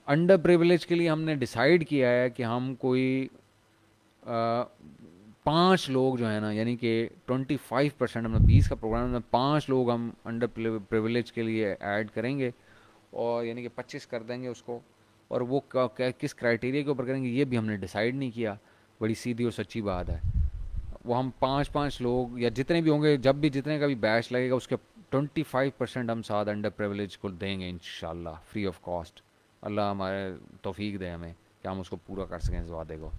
अंडर प्रिविलेज के लिए हमने डिसाइड किया है कि हम कोई 5 लोग जो है ना, यानी कि 25%, हमने 20 का प्रोग्राम में 5 लोग हम अंडर प्रिविलेज के लिए ऐड करेंगे। और यानी कि 25 कर देंगे उसको। और वो किस क्राइटेरिया के ऊपर करेंगे ये भी हमने डिसाइड नहीं किया। बड़ी सीधी और सच्ची बात है। वो हम 5 5 लोग या जितने भी होंगे, जब भी जितने का भी बैच लगेगा उसके 25% हम साथ अंडर प्रिविलेज को देंगे इंशाल्लाह, फ्री ऑफ कॉस्ट। अल्लाह हमारे तौफीक दे हमें कि हम उसको पूरा कर सकें इस वादे को।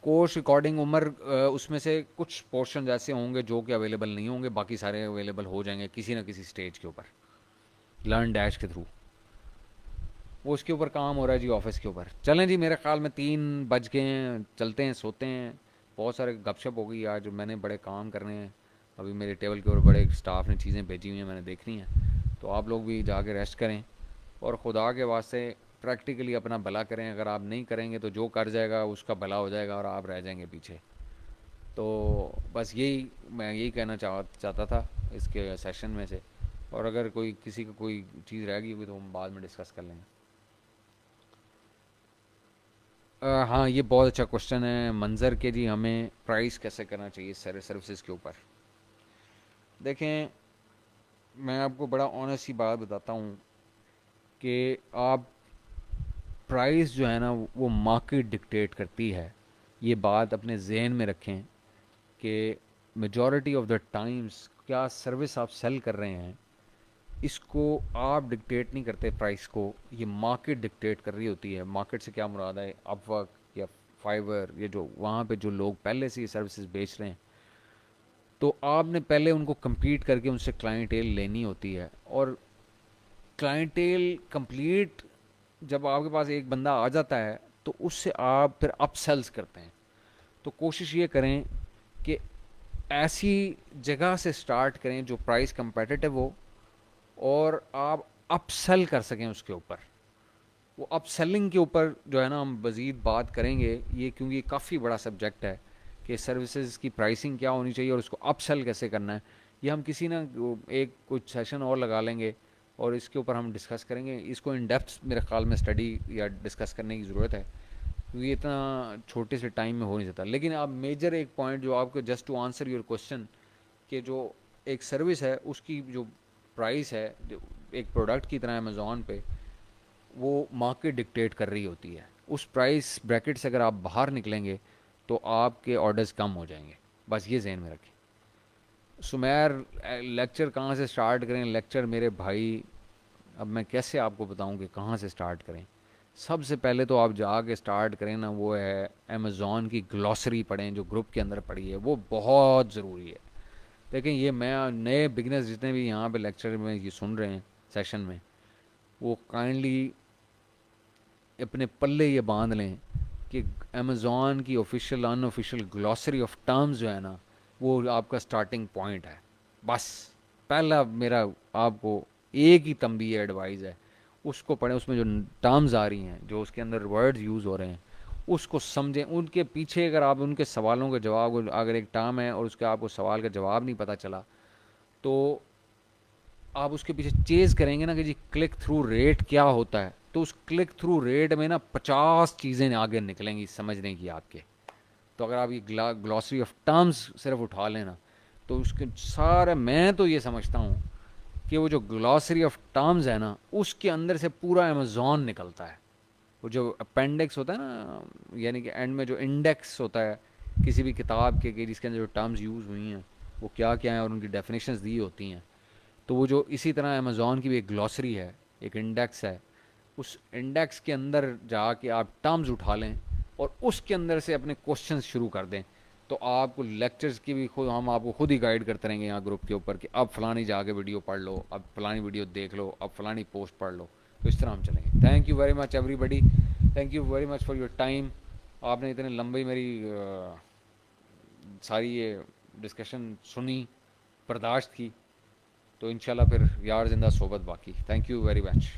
कोर्स अकॉर्डिंग उम्र, उसमें से कुछ पोर्शन ऐसे होंगे जो कि अवेलेबल नहीं होंगे, बाकी सारे अवेलेबल हो जाएंगे किसी ना किसी स्टेज के ऊपर, लर्न डैश के थ्रू। वो उसके ऊपर काम हो रहा है जी, ऑफिस के ऊपर। चलें जी, मेरे ख्याल में 3 बज गए हैं, चलते हैं, सोते हैं। बहुत सारे गपशप हो गई आज, मैंने बड़े काम करने हैं। अभी मेरे टेबल के ऊपर बड़े स्टाफ ने चीज़ें भेजी हुई हैं, मैंने देखनी है। तो आप लोग भी जाके रेस्ट करें और खुदा के वास्ते प्रैक्टिकली अपना भला करें। अगर आप नहीं करेंगे तो जो कर जाएगा उसका भला हो जाएगा और आप रह जाएंगे पीछे। तो बस यही मैं यही कहना चाहता था इसके सेशन में से। और अगर कोई किसी को कोई चीज़ रह गई होगी तो हम बाद में डिस्कस कर लेंगे। हाँ, ये बहुत अच्छा क्वेश्चन है मंजर के जी। हमें प्राइस कैसे करना चाहिए सर्विसेज के ऊपर? देखें, मैं आपको बड़ा ऑनेस्ट सी बात बताता हूँ कि आप प्राइस जो है ना वो मार्केट डिक्टेट करती है। ये बात अपने जहन में रखें कि मेजॉरिटी ऑफ द टाइम्स क्या सर्विस आप सेल कर रहे हैं, इसको आप डिक्टेट नहीं करते प्राइस को, ये मार्केट डिक्टेट कर रही होती है। मार्केट से क्या मुराद है? अपवर्क या फाइवर, ये जो वहाँ पे जो लोग पहले से ये सर्विसेज बेच रहे हैं, तो आपने पहले उनको compete करके उनसे क्लाइंटेल लेनी होती है। और क्लाइंटेल कंप्लीट जब आपके पास एक बंदा आ जाता है तो उससे आप फिर अपसेल्स करते हैं। तो कोशिश ये करें कि ऐसी जगह से स्टार्ट करें जो प्राइस कंपेटिटिव हो और आप अपसेल कर सकें उसके ऊपर। वो अपसेलिंग के ऊपर जो है ना हम मज़ीद बात करेंगे, ये क्योंकि ये काफ़ी बड़ा सब्जेक्ट है कि सर्विसेज की प्राइसिंग क्या होनी चाहिए और उसको अपसेल कैसे करना है। ये हम किसी ना एक कुछ सेशन और लगा लेंगे और इसके ऊपर हम डिस्कस करेंगे। इसको इन डेप्थ मेरे ख्याल में स्टडी या डिस्कस करने की ज़रूरत है, क्योंकि इतना छोटे से टाइम में हो नहीं सकता। लेकिन आप मेजर एक पॉइंट जो आपको, just to answer your question, कि जो एक सर्विस है उसकी जो प्राइस है, जो एक प्रोडक्ट की तरह अमेज़ॉन पे वो मार्केट डिक्टेट कर रही होती है। उस प्राइस ब्रैकेट से अगर आप बाहर निकलेंगे तो आपके ऑर्डर्स कम हो जाएंगे। बस ये जहन में रखें। सुमेर, लेक्चर कहाँ से स्टार्ट करें? लेक्चर मेरे भाई, अब मैं कैसे आपको बताऊं कि कहाँ से स्टार्ट करें। सबसे पहले तो आप जाके स्टार्ट करें ना, वो है अमेज़ॉन की ग्लॉसरी पढ़ें जो ग्रुप के अंदर पड़ी है, वो बहुत ज़रूरी है। देखें, ये मैं नए बिगनर्स जितने भी यहाँ पे लेक्चर में ये सुन रहे हैं सेशन में, वो काइंडली अपने पल्ले ये बांध लें कि अमेज़ॉन की official unofficial glossary of terms जो है ना, वो आपका स्टार्टिंग पॉइंट है। बस पहला मेरा आपको एक ही तंबी एडवाइस है, उसको पढ़ें। उसमें जो टर्म्स आ रही हैं, जो उसके अंदर वर्ड्स यूज़ हो रहे हैं, उसको समझें। उनके पीछे अगर आप उनके सवालों के जवाब, अगर एक टर्म है और उसके आपको सवाल का जवाब नहीं पता चला, तो आप उसके पीछे चेज़ करेंगे ना कि जी क्लिक थ्रू रेट क्या होता है, तो उस क्लिक थ्रू रेट में ना 50 चीज़ें आगे निकलेंगी समझने की आपके। तो अगर आप ये ग्लॉसरी ऑफ टर्म्स सिर्फ उठा लेना, तो उसके सारे, मैं तो ये समझता हूँ कि वो जो ग्लॉसरी ऑफ टर्म्स है ना, उसके अंदर से पूरा अमेज़ॉन निकलता है। वो जो अपेंडिक्स होता है ना, यानी कि एंड में जो इंडेक्स होता है किसी भी किताब के, कि जिसके अंदर जो टर्म्स यूज़ हुई हैं वो क्या क्या हैं और उनकी डेफिनेशंस दी होती हैं, तो वो जो इसी तरह अमेज़ॉन की भी एक ग्लॉसरी है, एक इंडेक्स है। उस इंडेक्स के अंदर जाके आप टर्म्स उठा लें और उसके अंदर से अपने क्वेश्चंस शुरू कर दें। तो आपको लेक्चर्स की भी खुद, हम आपको खुद ही गाइड करते रहेंगे यहाँ ग्रुप के ऊपर कि अब फलानी जाके वीडियो पढ़ लो, अब फलानी वीडियो देख लो, अब फलानी पोस्ट पढ़ लो। तो इस तरह हम चलेंगे। Thank you very much everybody, thank you very much for your time. आपने इतने लंबी मेरी सारी ये डिस्कशन सुनी, बर्दाश्त की। तो इंशाल्लाह फिर यार जिंदा सोबत बाकी। Thank you very much.